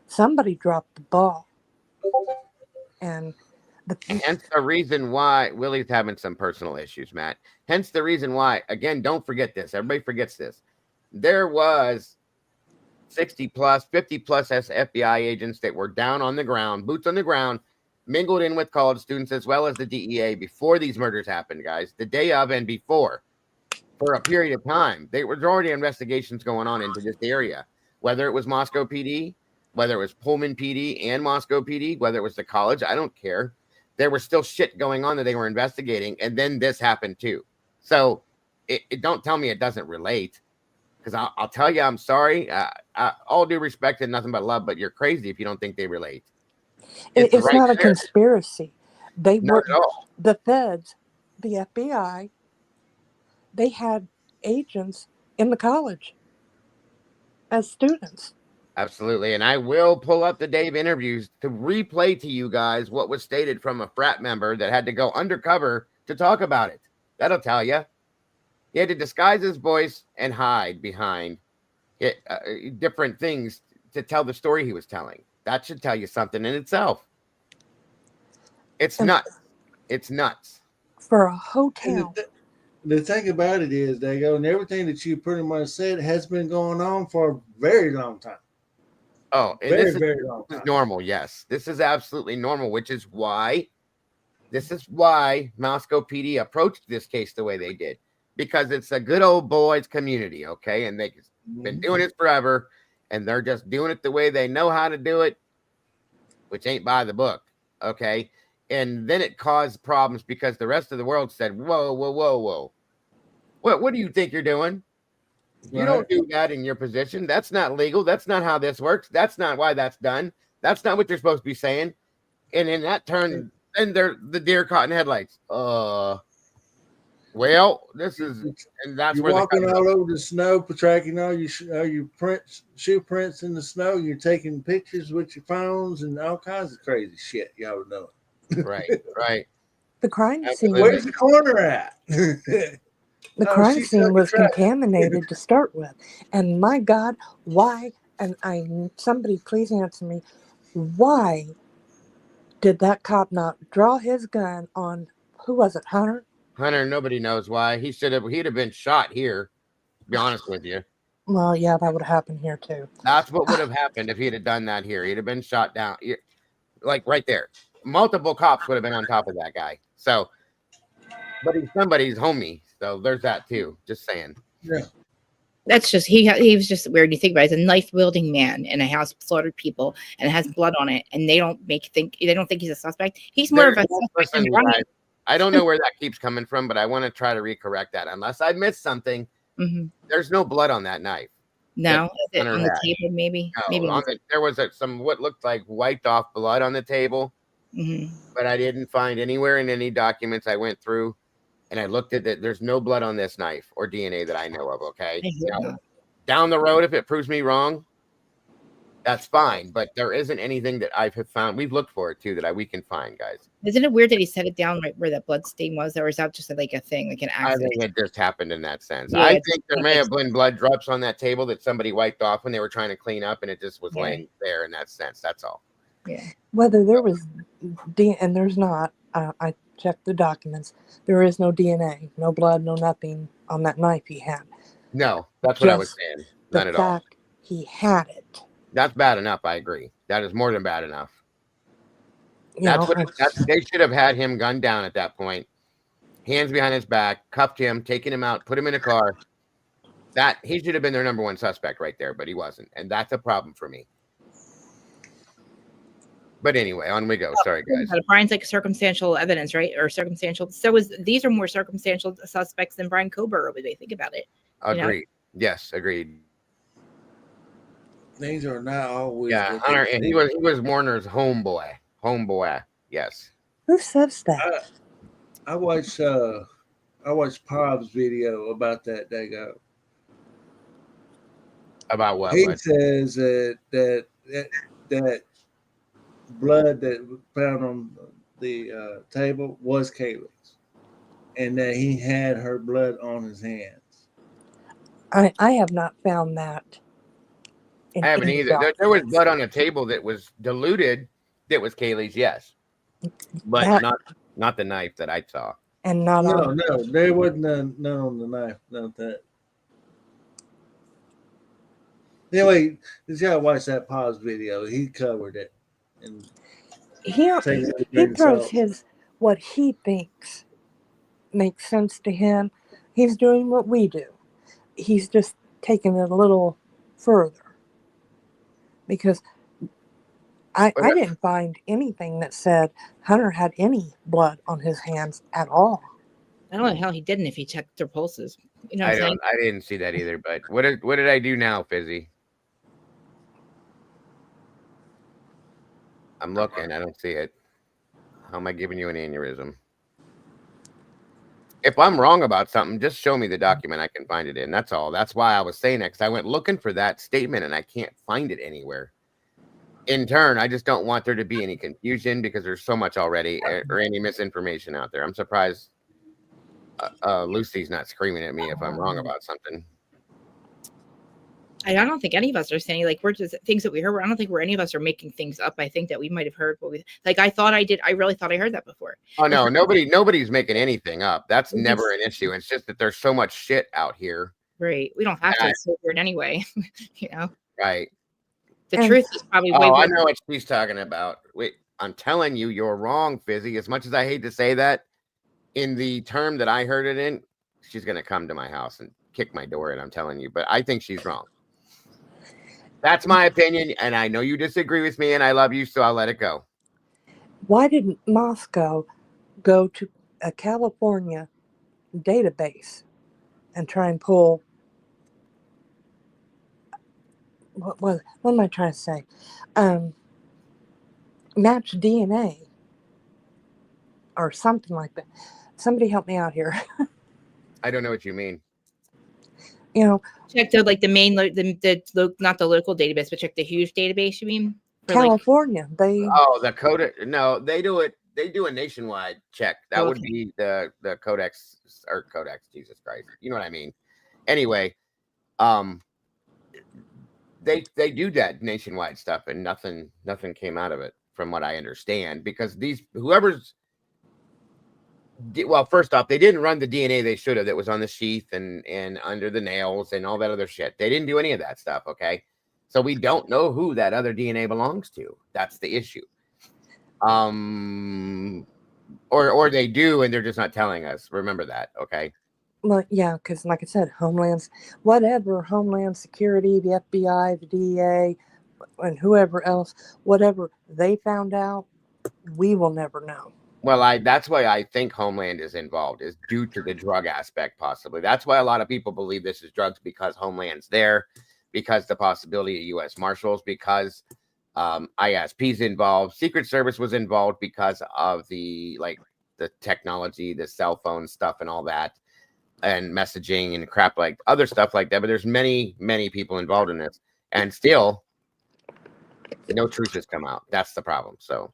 Somebody dropped the ball. And hence the reason why Willie's having some personal issues, Matt. Hence the reason why, again, don't forget this. Everybody forgets this. There was 60 plus, 50 plus FBI agents that were down on the ground, boots on the ground, mingled in with college students as well as the DEA before these murders happened, guys. The day of and before, for a period of time. There were already investigations going on into this area, whether it was Moscow PD, whether it was Pullman PD and Moscow PD, whether it was the college, I don't care. There was still shit going on that they were investigating, and then this happened too. So it don't tell me it doesn't relate, because I'll tell you, I'm sorry. All due respect and nothing but love, but you're crazy if you don't think they relate. it's right not a there. conspiracy. They Not were at all. the feds, the FBI. They had agents in the college as students. Absolutely. And I will pull up the Dave interviews to replay to you guys what was stated from a frat member that had to go undercover to talk about it. That'll tell you. He had to disguise his voice and hide behind it, different things to tell the story he was telling. That should tell you something in itself. It's nuts. It's nuts. For a hotel. The thing about it is, they go, and everything that you pretty much said has been going on for a very long time. Oh, and very, this very long time. Is normal. Yes, this is absolutely normal, which is why Moscow PD approached this case the way they did, because it's a good old boys community, okay, and they've been doing it forever, and they're just doing it the way they know how to do it, which ain't by the book, okay. And then it caused problems because the rest of the world said, "Whoa, whoa, whoa, whoa! What do you think you're doing? You don't do that in your position. That's not legal. That's not how this works. That's not why that's done. That's not what you're supposed to be saying." And in that turn, then they're the deer caught in headlights. Well, this is, and that's you're where walking all over the snow, tracking all your shoe prints in the snow. You're taking pictures with your phones and all kinds of crazy shit. Y'all know. Right. The crime scene. Where's the corner at? The crime scene was contaminated to start with. And my God, why? And somebody please answer me. Why did that cop not draw his gun on, who was it, Hunter? Hunter, nobody knows why. He'd have been shot here, to be honest with you. Well, yeah, that would have happened here too. That's what would have happened if he'd have done that here. He'd have been shot down. Like right there. Multiple cops would have been on top of that guy. So, but he's somebody's homie. So there's that too. Just saying. Yeah. That's just he was just weird. You think about it. He's a knife wielding man in a house, slaughtered people, and it has blood on it, and they don't think he's a suspect. He's more of a suspect than Brian. I don't know where that keeps coming from, but I want to try to recorrect that. Unless I missed something, there's no blood on that knife. No, on the table, maybe. No, maybe there was some what looked like wiped off blood on the table, but I didn't find anywhere in any documents I went through. And I looked at it. There's no blood on this knife or DNA that I know of. Okay. Now, down the road, if it proves me wrong, that's fine. But there isn't anything that I've found. We've looked for it too that we can find, guys. Isn't it weird that he set it down right where that blood stain was, or is that just like a thing, like an accident? I think it just happened in that sense. Yeah, I think there may have been blood drops on that table that somebody wiped off when they were trying to clean up, and it just was laying there in that sense. That's all. Yeah. Whether there was and there's not. I checked the documents. There is no DNA, no blood, no nothing on that knife he had. No, that's what I was saying. Not at all. The fact he had it. That's bad enough. I agree. That is more than bad enough. They should have had him gunned down at that point. Hands behind his back, cuffed him, taken him out, put him in a car. That he should have been their number one suspect right there, but he wasn't. And that's a problem for me. But anyway, on we go. Sorry, guys. Brian's like circumstantial evidence, right? Or circumstantial. So these are more circumstantial suspects than Brian Koberger when they think about it. Agreed. Yes, agreed. Things are not always. Yeah, Hunter, and he was Warner's homeboy. Homeboy. Yes. Who says that? I watched Pov's video about that day ago. About what? He says that blood that was found on the table was Kaylee's, and that he had her blood on his hands. I have not found that. I haven't either. There was blood on a table that was diluted. That was Kaylee's, yes, but that, not the knife that I saw. And not No, on. no, there wasn't none on the knife. Not that. Anyway, you gotta watch that pause video. He covered it. And He throws his what he thinks makes sense to him. He's doing what we do. He's just taking it a little further because I didn't find anything that said Hunter had any blood on his hands at all. I don't know how he didn't if he checked their pulses. You know what I'm saying? I didn't see that either. But what did I do now, Fizzy? I'm looking. I don't see it. How am I giving you an aneurysm? If I'm wrong about something, just show me the document I can find it in. That's all. That's why I was saying it, because I went looking for that statement and I can't find it anywhere. In turn, I just don't want there to be any confusion because there's so much already or any misinformation out there. I'm surprised Lucy's not screaming at me if I'm wrong about something. I don't think any of us are saying, like, we're just things that we heard. I don't think any of us are making things up. I think that we might have heard what we like. I thought I did. I really thought I heard that before. Oh no, nobody's making anything up. That's never an issue. It's just that there's so much shit out here. Right. We don't have to over it anyway. You know. Right. The truth is probably way. I know what she's talking about. Wait, I'm telling you, you're wrong, Fizzy. As much as I hate to say that, in the term that I heard it in, she's gonna come to my house and kick my door in. I'm telling you, but I think she's wrong. That's my opinion, and I know you disagree with me, and I love you, so I'll let it go. Why didn't Moscow go to a California database and try and pull what am I trying to say? Match DNA or something like that. Somebody help me out here. I don't know what you mean. You know, check the like the main the not the local database, but check the huge database. You mean California? The Codex. No, they do it. They do a nationwide check. That would be the Codex or Codex. Jesus Christ, you know what I mean. Anyway, they do that nationwide stuff, and nothing came out of it, from what I understand, because well, first off, they didn't run the DNA they should have that was on the sheath and under the nails and all that other shit. They didn't do any of that stuff, okay? So we don't know who that other DNA belongs to. That's the issue. Or they do, and they're just not telling us. Remember that, okay? Well, yeah, because like I said, Homeland Security, the FBI, the DEA, and whoever else, whatever they found out, we will never know. Well, that's why I think Homeland is involved, is due to the drug aspect, possibly. That's why a lot of people believe this is drugs, because Homeland's there, because the possibility of U.S. Marshals, because ISP's involved, Secret Service was involved because of the technology, the cell phone stuff and all that, and messaging and crap, like other stuff like that. But there's many, many people involved in this, and still no truth has come out. That's the problem. So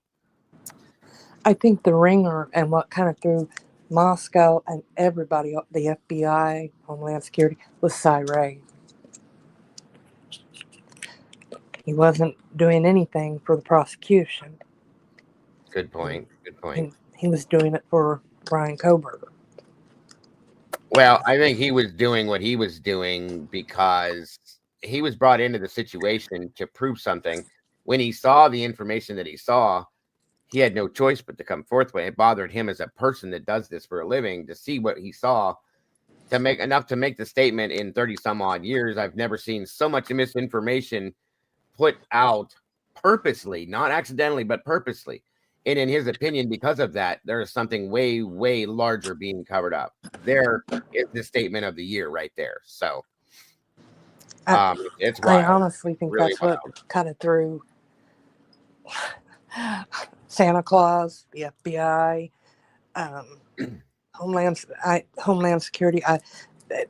I think the ringer and what kind of threw Moscow and everybody, the FBI, Homeland Security, was Cy. He wasn't doing anything for the prosecution. Good point. He was doing it for Brian Kohberger. Well, I think he was doing what he was doing because he was brought into the situation to prove something. When he saw the information that he saw, he had no choice but to come forth with it. It bothered him as a person that does this for a living to see what he saw, to make enough to make the statement, in 30 some odd years, I've never seen so much misinformation put out purposely, not accidentally, but purposely. And in his opinion, because of that, there is something way, way larger being covered up. There is the statement of the year right there. So it's wild. I honestly think really that's wild. What kind of threw Santa Claus, the FBI, Homeland Security.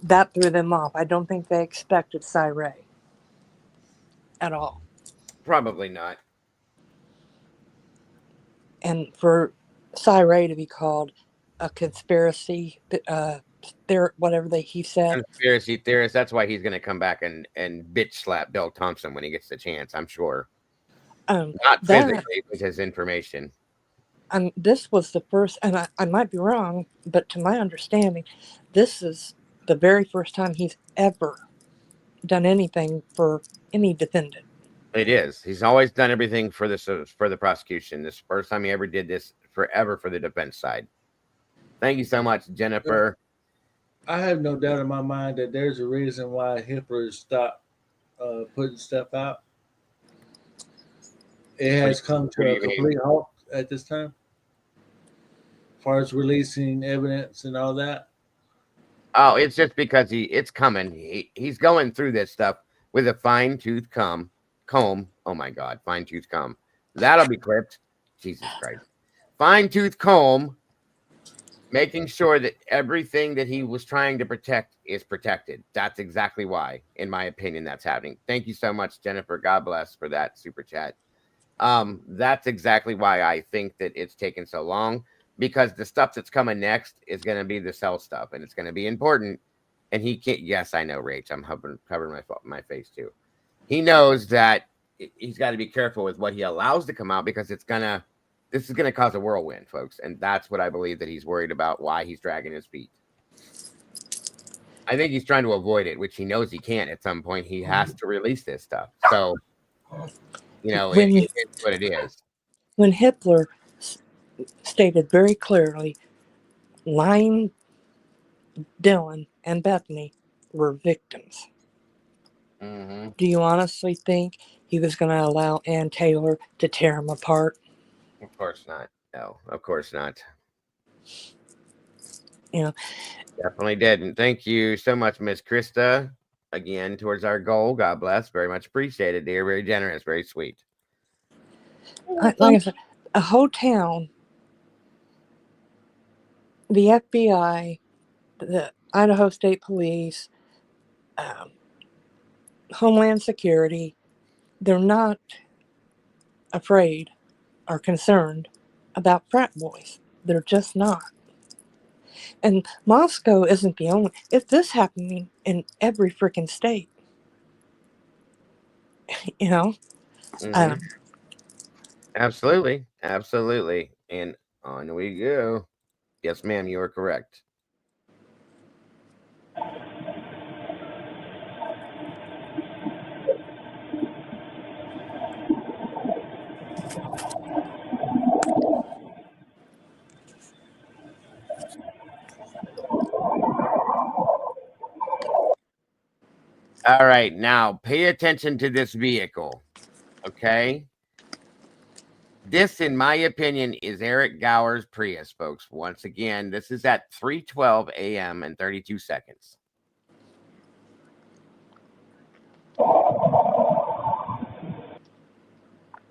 That threw them off. I don't think they expected Cy at all. Probably not. And for Cy to be called a conspiracy whatever he said. Conspiracy theorist. That's why he's going to come back and bitch slap Bill Thompson when he gets the chance. I'm sure. Not physically, with his information. And this was the first, and I might be wrong, but to my understanding, this is the very first time he's ever done anything for any defendant. It is. He's always done everything for the prosecution. This first time he ever did this forever for the defense side. Thank you so much, Jennifer. I have no doubt in my mind that there's a reason why Hitler stopped putting stuff out. It has come to a complete halt at this time, as far as releasing evidence and all that. Oh, it's just because it's coming. He's going through this stuff with a fine-tooth comb. Oh my God, fine-tooth comb. That'll be clipped. Jesus Christ. Fine-tooth comb, making sure that everything that he was trying to protect is protected. That's exactly why, in my opinion, that's happening. Thank you so much, Jennifer. God bless for that super chat. That's exactly why I think that it's taken so long, because the stuff that's coming next is going to be the cell stuff, and it's going to be important. And he can't. Yes, I know, Rach. I'm covering my face too. He knows that he's got to be careful with what he allows to come out, because this is gonna cause a whirlwind, folks, and that's what I believe that he's worried about. Why he's dragging his feet. I think he's trying to avoid it, which he knows he can't. At some point, he has to release this stuff. So, it's what it is. When Hitler stated very clearly, Lying, Dylan, and Bethany were victims. Mm-hmm. Do you honestly think he was going to allow Ann Taylor to tear him apart? Of course not. No, of course not. Definitely didn't. Thank you so much, Miss Krista. Again, towards our goal. God bless. Very much appreciated, dear. Very generous. Very sweet. Like I said, a whole town, the FBI, the Idaho State Police, Homeland Security, they're not afraid or concerned about frat boys. They're just not. And Moscow isn't the only. If this happening in every freaking state, Mm-hmm. Absolutely. And on we go. Yes, ma'am, you are correct. All right, now pay attention to this vehicle, okay? This, in my opinion, is Eric Gower's Prius, folks. Once again, this is at 3:12 a.m. and 32 seconds.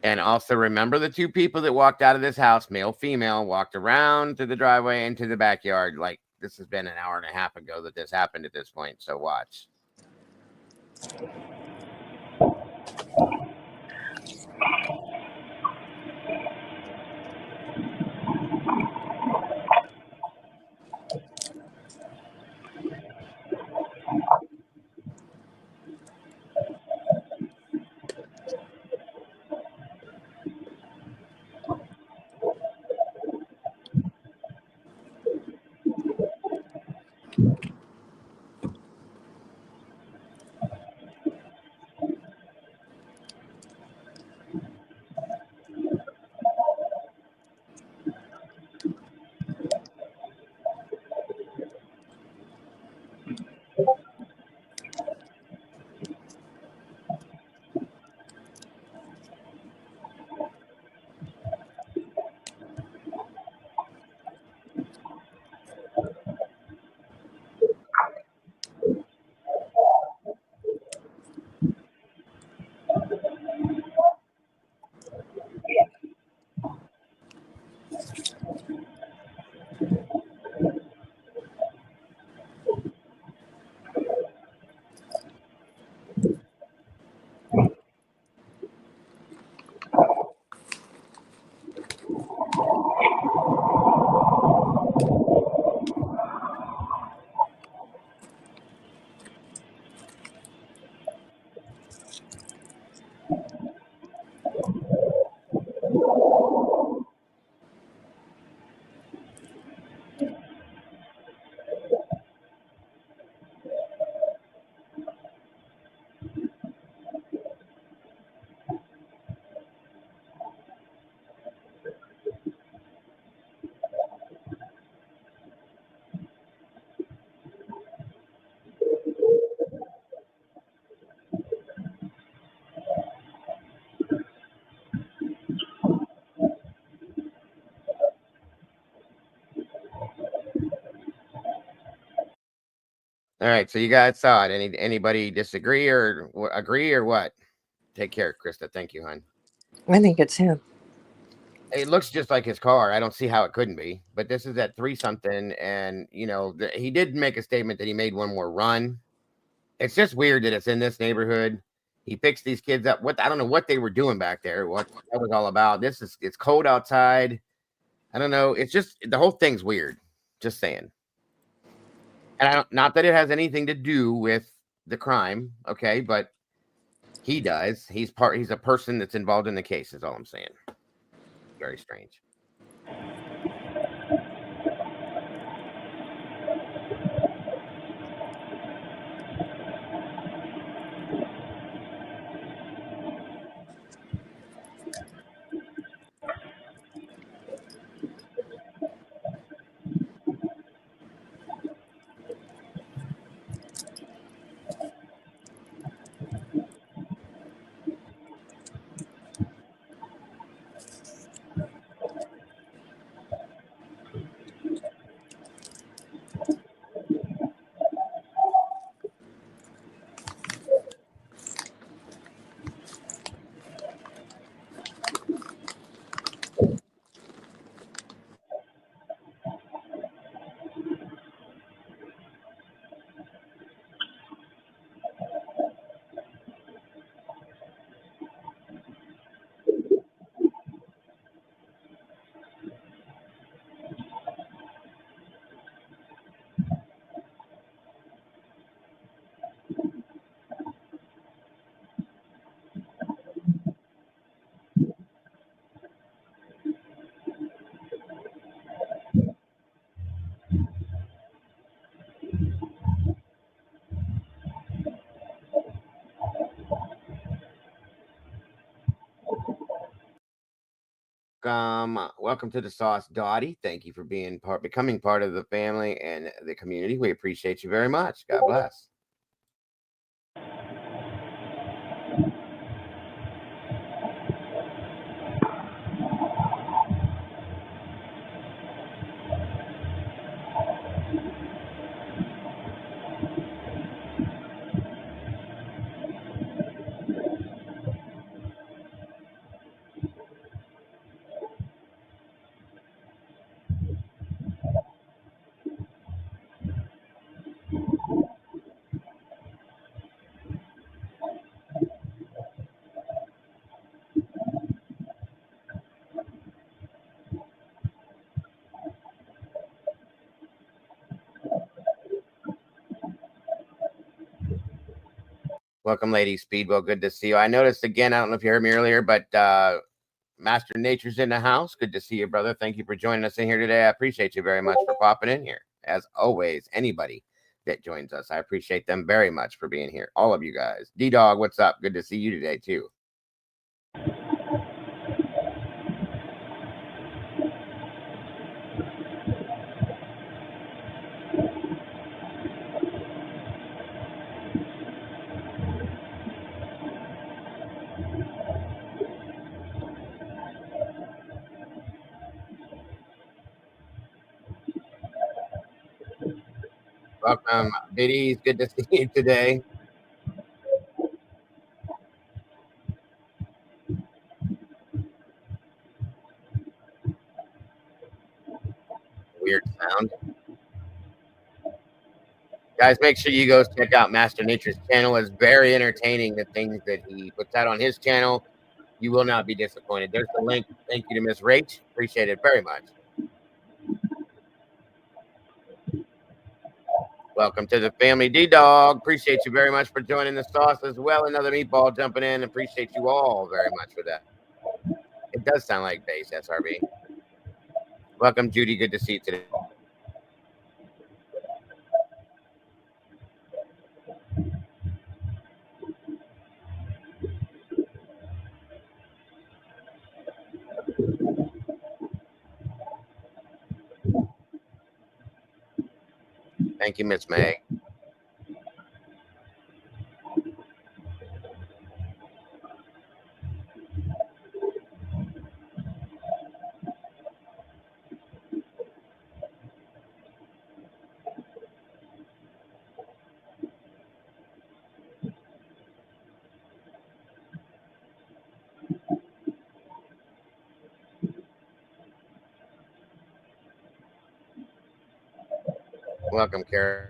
And also remember the two people that walked out of this house, male, female, walked around to the driveway into the backyard. Like, this has been an hour and a half ago that this happened at this point. So watch. All right, so you guys saw it. Anybody disagree or agree or what? Take care, Krista. Thank you, hon. I think it's him. It looks just like his car. I don't see how it couldn't be. But this is at 3 something, and he did make a statement that he made one more run. It's just weird that it's in this neighborhood. He picks these kids up. I don't know what they were doing back there. What that was all about. It's cold outside. I don't know. It's just the whole thing's weird. Just saying. And not that it has anything to do with the crime, okay? But he does. He's a person that's involved in the case. Is all I'm saying. Very strange. Welcome to the Sauce, Dottie. Thank you for becoming part of the family and the community. We appreciate you very much. God bless. Welcome, Lady Speedwell. Good to see you. I noticed again, I don't know if you heard me earlier, but Master Nature's in the house. Good to see you, brother. Thank you for joining us in here today. I appreciate you very much for popping in here. As always, anybody that joins us, I appreciate them very much for being here. All of you guys. D-Dog, what's up? Good to see you today, too. Welcome, Biddies. Good to see you today. Weird sound. Guys, make sure you go check out Master Nature's channel. It's very entertaining, the things that he puts out on his channel. You will not be disappointed. There's the link. Thank you to Miss Rach. Appreciate it very much. Welcome to the family, D-Dog. Appreciate you very much for joining the sauce as well. Another meatball jumping in. Appreciate you all very much for that. It does sound like bass, SRB. Welcome, Judy. Good to see you today. Thank you, Miss May. Welcome, Kara.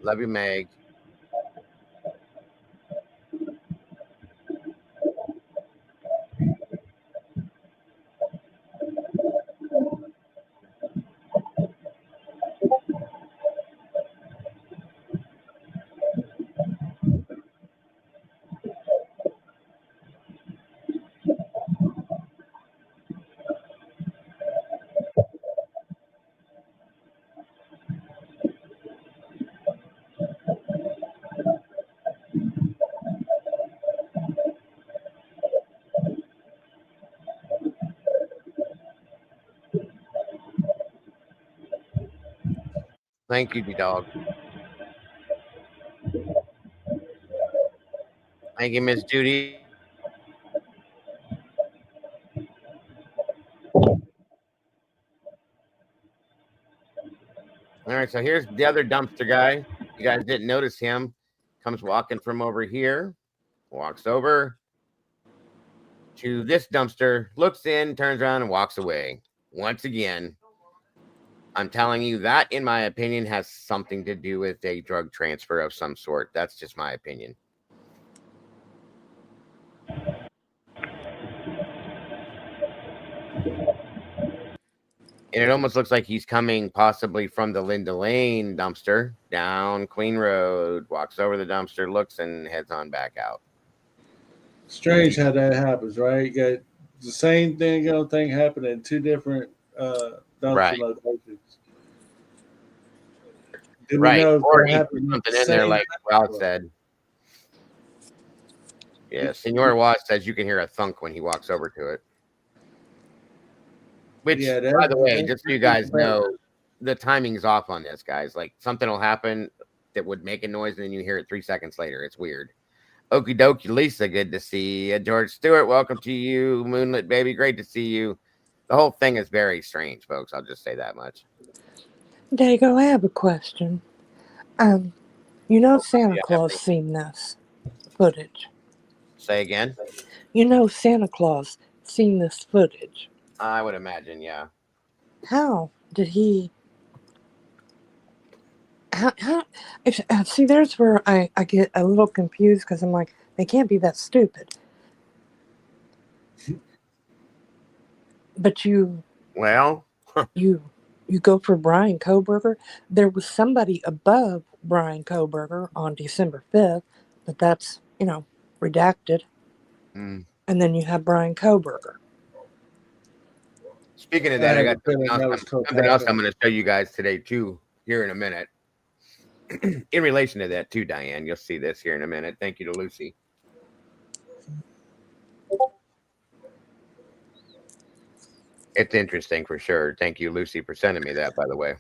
Love you, Meg. Thank you, dog. Thank you, Miss Judy. All right, so here's the other dumpster guy. You guys didn't notice him. Comes walking from over here, walks over to this dumpster, looks in, turns around, and walks away. Once again, I'm telling you that, in my opinion, has something to do with a drug transfer of some sort. That's just my opinion. And it almost looks like he's coming possibly from the Linda Lane dumpster down Queen Road, walks over the dumpster, looks, and heads on back out. Strange how that happens, right? You got the same thing happen in two different dumpster locations. Do we know if Or that he put happened something in there, like Wild said. Yeah, Senor Watts says you can hear a thunk when he walks over to it. Which, Yeah, by the way, just so you guys know, the timing's off on this, guys. Like, something will happen that would make a noise, and then you hear it 3 seconds later. It's weird. Okie dokie, Lisa, good to see you. George Stewart, welcome to you. Moonlit Baby, great to see you. The whole thing is very strange, folks. I'll just say that much. Dago, I have a question. You know Santa Claus seen this footage. Say again? You know Santa Claus seen this footage. I would imagine, yeah. How did he... see, there's where I get a little confused, because I'm like, they can't be that stupid. But you go for Brian Kohberger. There was somebody above Brian Kohberger on December 5th, but that's, redacted. And then you have Brian Kohberger. Speaking of that, I got something else I'm going to show you guys today, too, here in a minute. In relation to that, too, Diane. You'll see this here in a minute. Thank you to Lucy. It's interesting for sure. Thank you, Lucy, for sending me that, by the way.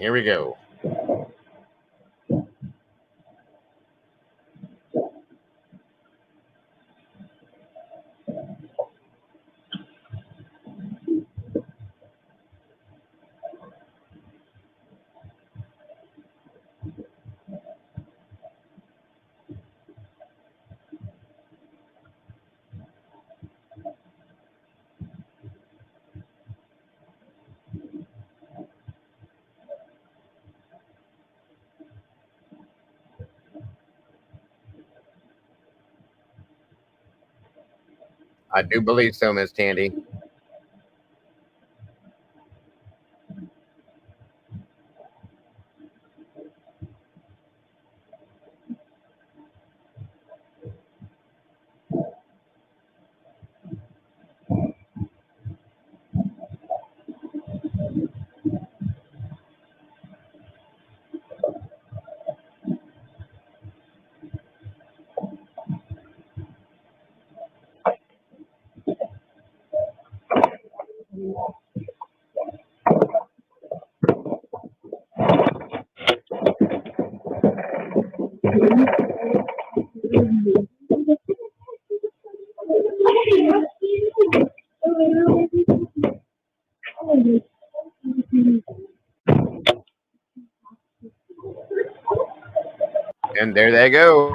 Here we go. I do believe so, Miss Tandy. And there they go.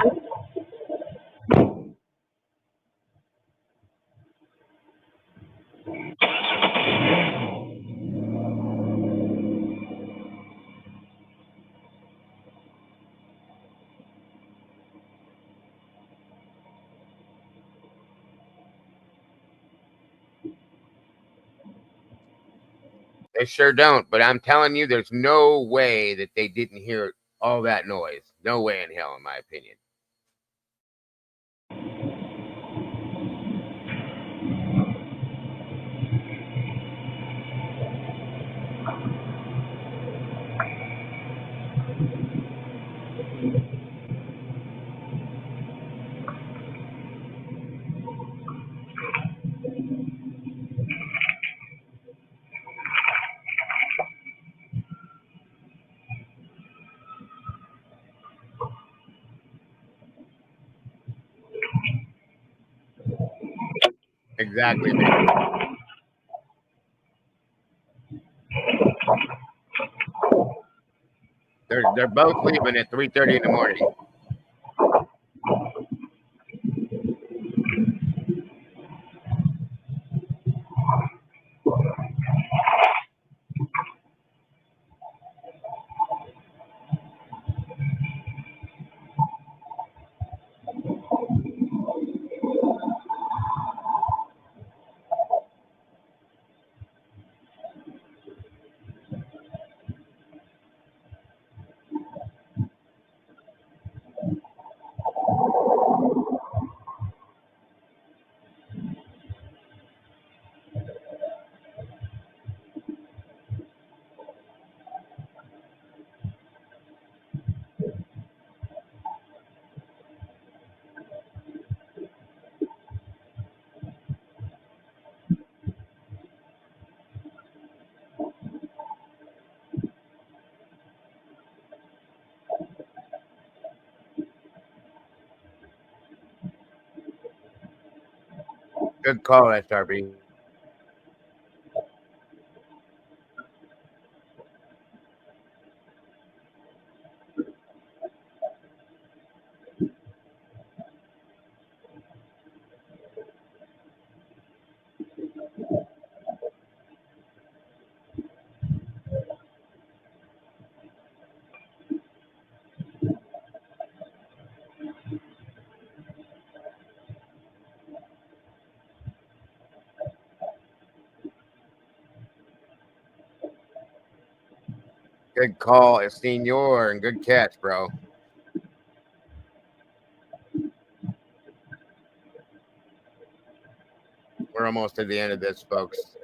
They sure don't, but I'm telling you, there's no way that they didn't hear all that noise. No way in hell, in my opinion. Exactly, man. They're both leaving at 3:30 in the morning. Good call, SRB. Good call, Senor, and good catch, bro. We're almost at the end of this, folks.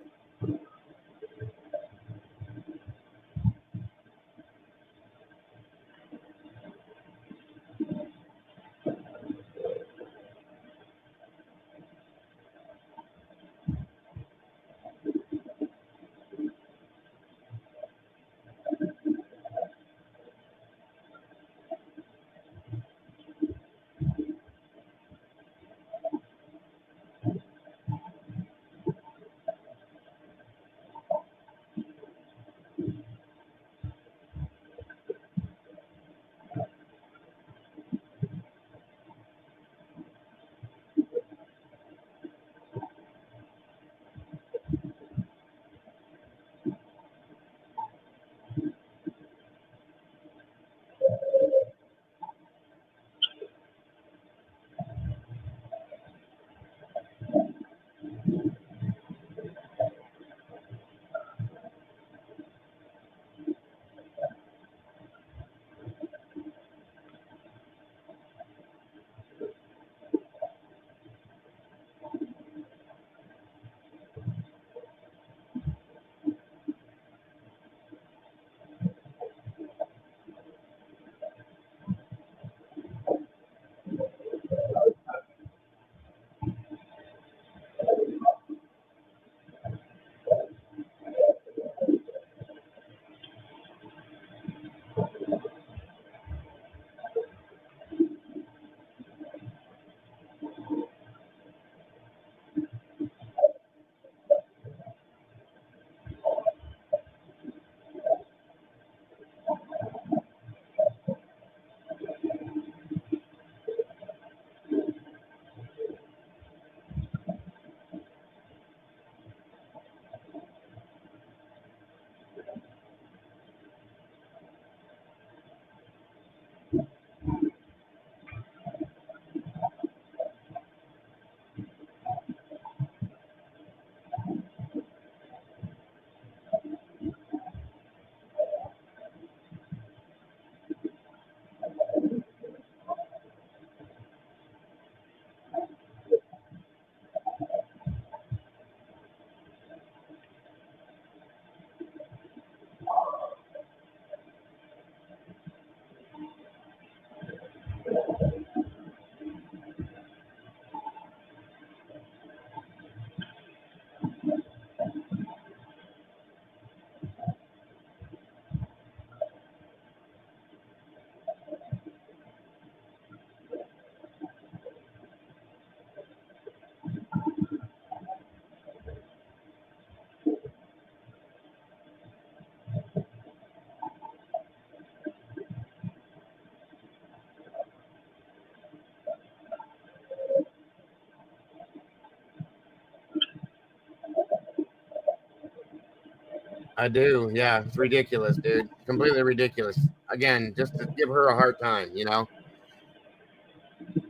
I do. Yeah, it's ridiculous, dude. Completely ridiculous. Again, just to give her a hard time, you know.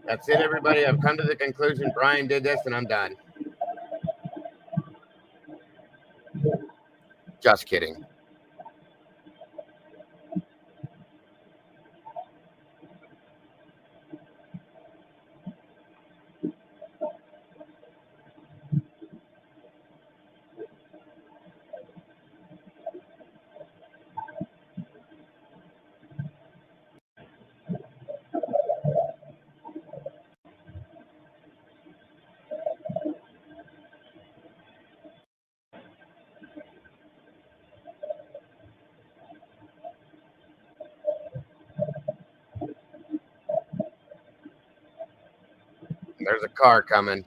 That's it, everybody. I've come to the conclusion Brian did this, and I'm done. Just kidding. There's a car coming.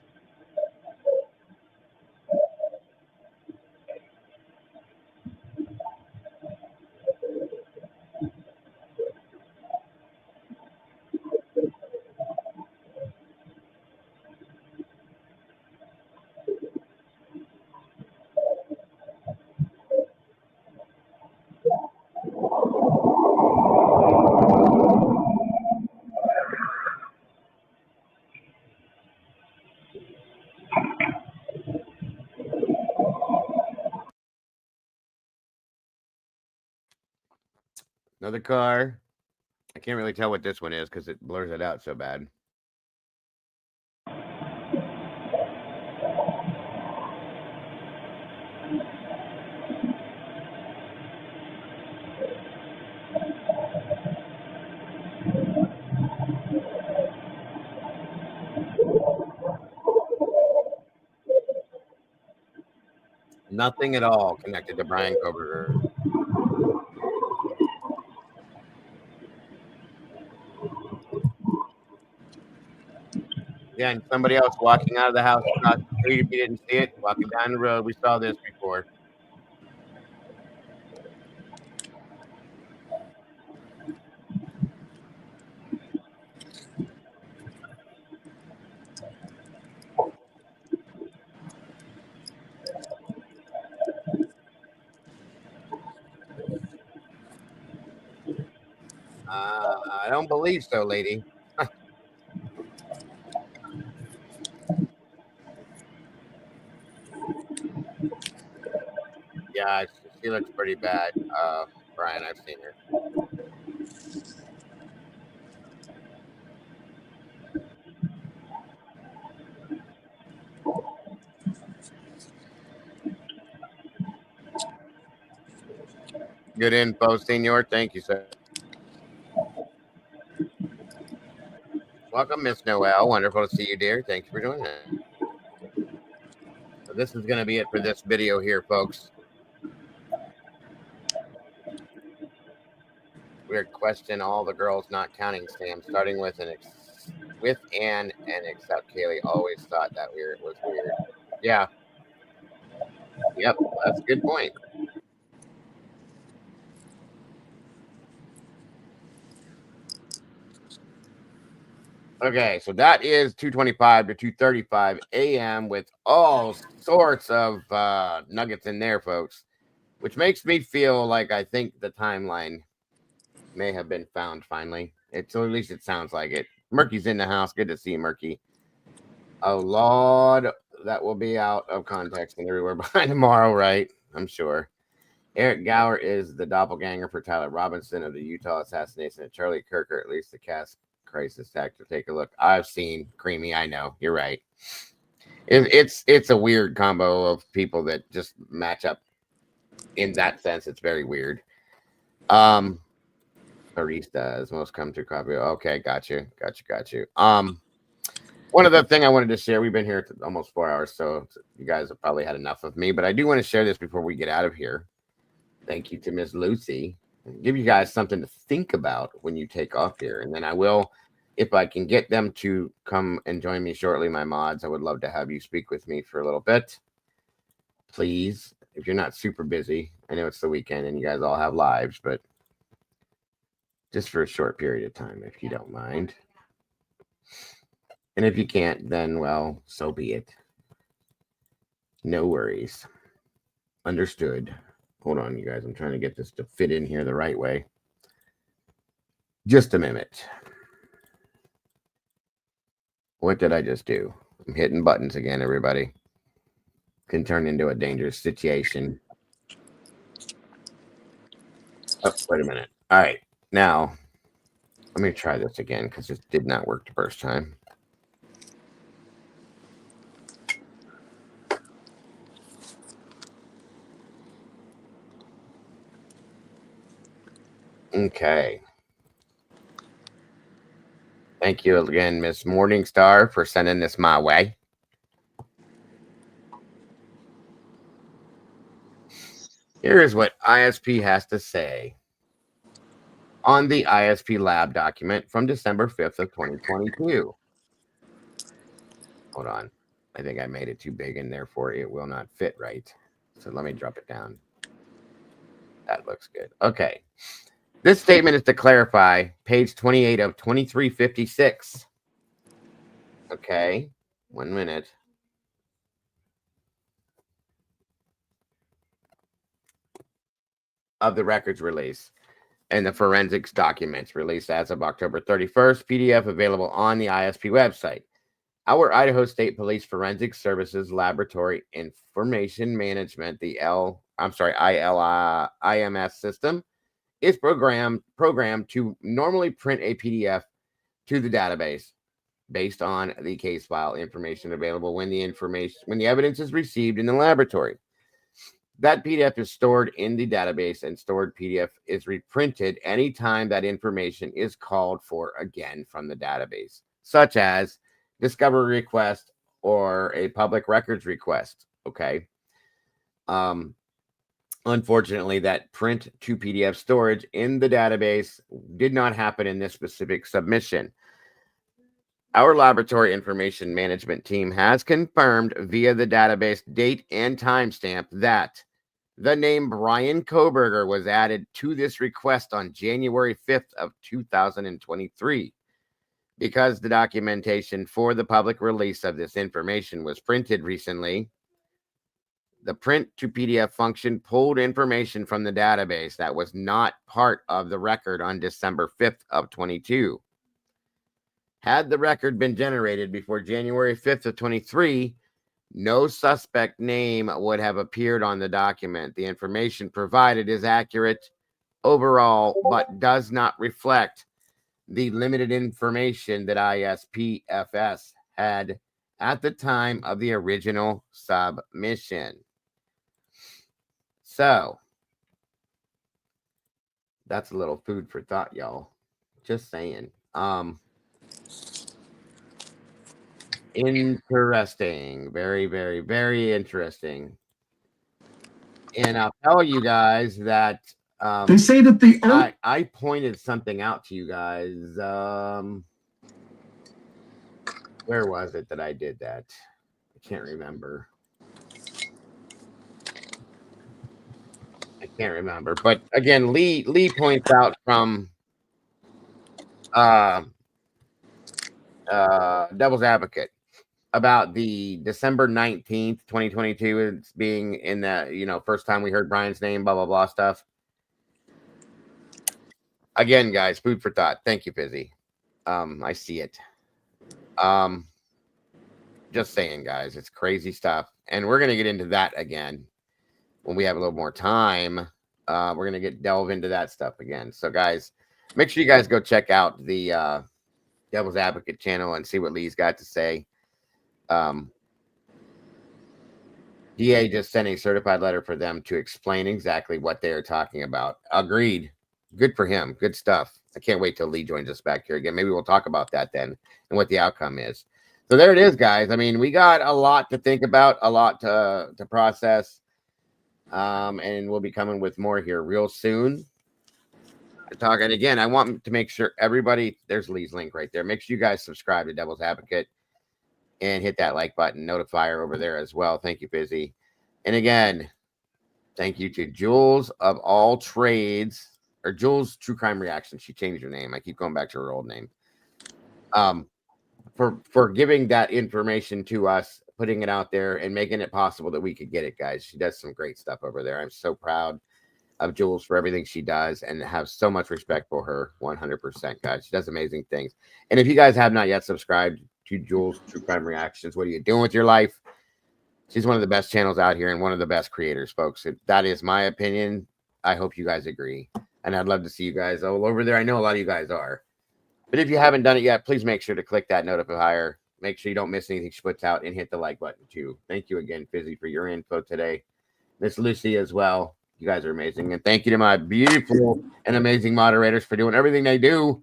Another car. I can't really tell what this one is because it blurs it out so bad. Nothing at all connected to Brian Koberger. Again, somebody else walking out of the house across the street. If you didn't see it, walking down the road, we saw this before. I don't believe so, lady. Yeah, she looks pretty bad. Brian, I've seen her. Good info, Senor. Thank you, sir. Welcome, Miss Noel. Wonderful to see you, dear. Thank you for joining us. So this is going to be it for this video here, folks. Weird question. All the girls not counting Sam, starting with Ann and except Kaylee always thought that it was weird. Yeah. Yep, that's a good point. Okay, so that is 2:25 to 2:35 a.m. with all sorts of nuggets in there, folks, which makes me feel like I think the timeline may have been found finally. So at least it sounds like it. Murky's in the house. Good to see you, Murky. Oh, Lord, that will be out of context and everywhere by tomorrow, right? I'm sure. Eric Gower is the doppelganger for Tyler Robinson of the Utah assassination of Charlie Kirk, or at least the cast crisis actor. Take a look. I've seen Creamy. I know. You're right. It's a weird combo of people that just match up in that sense. It's very weird. Barista is most come to copy. Okay, got you. One other thing I wanted to share. We've been here almost 4 hours, so you guys have probably had enough of me, but I do want to share this before we get out of here. Thank you to Miss Lucy. Give you guys something to think about when you take off here. And then I will, if I can get them to come and join me shortly, my mods, I would love to have you speak with me for a little bit. Please, if you're not super busy. I know it's the weekend and you guys all have lives, but just for a short period of time, if you don't mind. And if you can't, then, well, so be it. No worries. Understood. Hold on, you guys. I'm trying to get this to fit in here the right way. Just a minute. What did I just do? I'm hitting buttons again, everybody. Can turn into a dangerous situation. Oh, wait a minute. All right. Now, let me try this again because this did not work the first time. Okay. Thank you again, Miss Morningstar, for sending this my way. Here is what ISP has to say on the ISP lab document from December 5th of 2022. Hold on. I think I made it too big and therefore it will not fit right. So let me drop it down. That looks good. Okay. This statement is to clarify page 28 of 2356. Okay. 1 minute. Of the records release and the forensics documents released as of October 31st, PDF available on the ISP website. Our Idaho State Police Forensic Services Laboratory Information Management, the IMS system, is programmed to normally print a PDF to the database based on the case file information available when the evidence is received in the laboratory. That PDF is stored in the database, and stored PDF is reprinted anytime that information is called for again from the database, such as discovery request or a public records request. Okay. Unfortunately, that print to PDF storage in the database did not happen in this specific submission. Our laboratory information management team has confirmed via the database date and timestamp that the name Brian Koberger was added to this request on January 5th of 2023. Because the documentation for the public release of this information was printed recently, the print to PDF function pulled information from the database that was not part of the record on December 5th of 22. Had the record been generated before January 5th of 23, no suspect name would have appeared on the document. The information provided is accurate overall, but does not reflect the limited information that ISPFS had at the time of the original submission. So, that's a little food for thought, y'all. Just saying. Interesting. Very, very, very interesting. And I'll tell you guys that they say that the I pointed something out to you guys. Where was it that I did that? I can't remember. But again, Lee points out from Devil's Advocate about the December 19th, 2022, it's being in the, first time we heard Brian's name, blah, blah, blah stuff. Again, guys, food for thought. Thank you, Fizzy. I see it. Just saying, guys, it's crazy stuff. And we're going to get into that again when we have a little more time. We're going to delve into that stuff again. So, guys, make sure you guys go check out the Devil's Advocate channel and see what Lee's got to say. DA just sent a certified letter for them to explain exactly what they are talking about. Agreed. Good for him. Good stuff. I can't wait till Lee joins us back here again. Maybe we'll talk about that then and what the outcome is. So there it is, guys. I mean, we got a lot to think about, a lot to process. And we'll be coming with more here real soon. And again, I want to make sure everybody, there's Lee's link right there. Make sure you guys subscribe to Devil's Advocate and hit that like button, notifier over there as well. Thank you, Busy. And again, thank you to Julez of All Trades, or Julez True Crime Reaction. She changed her name. I keep going back to her old name. For giving that information to us, putting it out there and making it possible that we could get it, guys. She does some great stuff over there. I'm so proud of Julez for everything she does and have so much respect for her. 100%, guys. She does amazing things. And if you guys have not yet subscribed to Julez True Crime Reactions, what are you doing with your life? She's one of the best channels out here and one of the best creators, folks. That is my opinion. I hope you guys agree. And I'd love to see you guys all over there. I know a lot of you guys are. But if you haven't done it yet, please make sure to click that notifier. Make sure you don't miss anything she puts out and hit the like button too. Thank you again, Fizzy, for your info today. Miss Lucy as well. You guys are amazing. And thank you to my beautiful and amazing moderators for doing everything they do.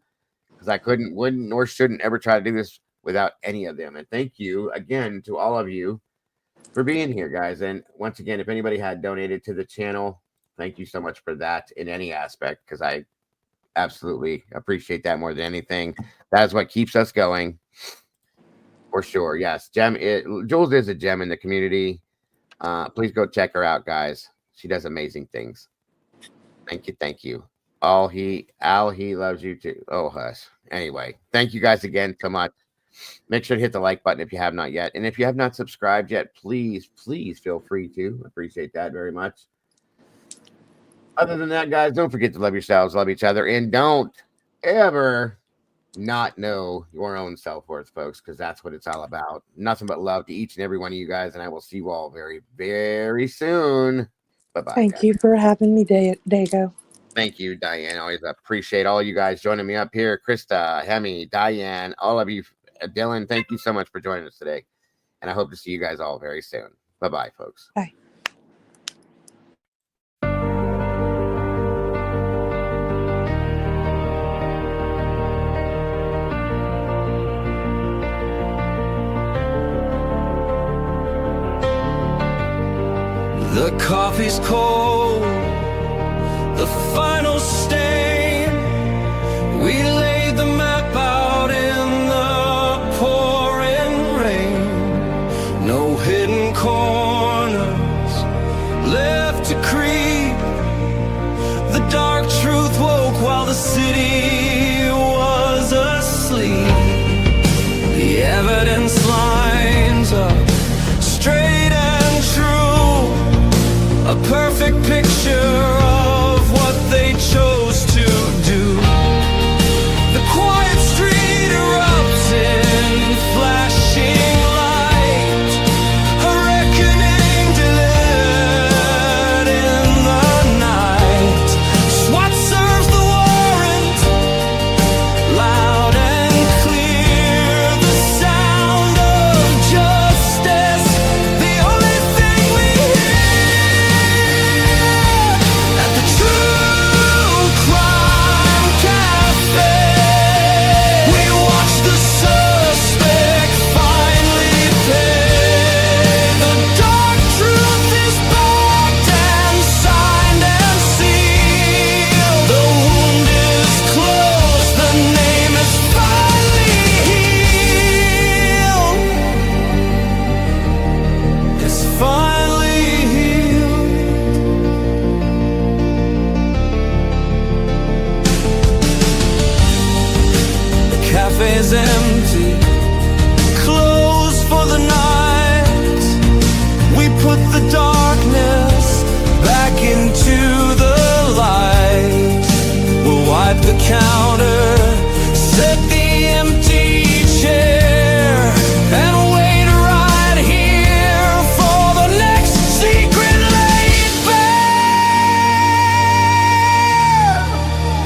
Because I couldn't, wouldn't, nor shouldn't ever try to do this without any of them. And thank you again to all of you for being here, guys. And once again, if anybody had donated to the channel, thank you so much for that in any aspect, because I absolutely appreciate that more than anything. That is what keeps us going. For sure. Yes. Julez is a gem in the community. Please go check her out, guys. She does amazing things. Thank you. Thank you. He loves you too. Oh, hush. Anyway, thank you guys again so much. Make sure to hit the like button if you have not yet. And if you have not subscribed yet, please feel free to. Appreciate that very much. Other than that, guys, don't forget to love yourselves, love each other, and don't ever not know your own self-worth, folks, because that's what it's all about. Nothing but love to each and every one of you guys, and I will see you all very, very soon. Bye-bye. Thank you for having me, Dago. Thank you, Diane. I always appreciate all you guys joining me up here. Krista, Hemi, Diane, all of you. Dylan, thank you so much for joining us today. And I hope to see you guys all very soon. Bye-bye, folks. Bye. The coffee's cold, the final stain. We laid the map out in the pouring rain. No hidden corners left to creep. The dark truth woke while the city was asleep. The evidence lines up straight and true. A perfect picture of what they chose to do. The quiet street erupts in flashing light. A reckoning delivered in the night. SWAT serves the warrant, loud and clear. The sound of justice, the only thing we hear. At the True Crime Cafe, we watch the suspect finally pay. The dark truth is backed and signed and sealed. The wound is closed, the name is finally healed. It's finally healed. The cafe's empty, closed for the night. We put the darkness back into the light. We'll wipe the counter, set the empty chair, and wait right here for the next secret laid bare.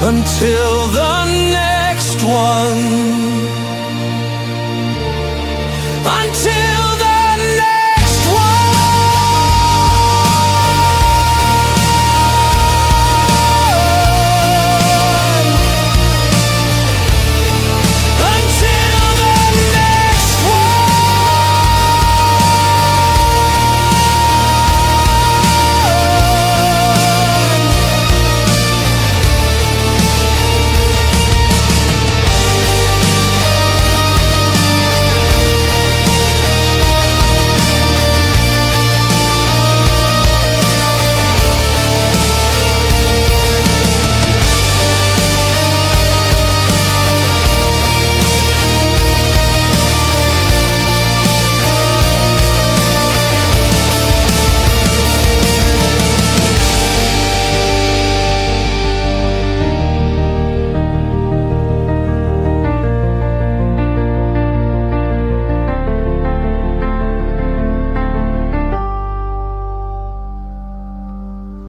Until the next one.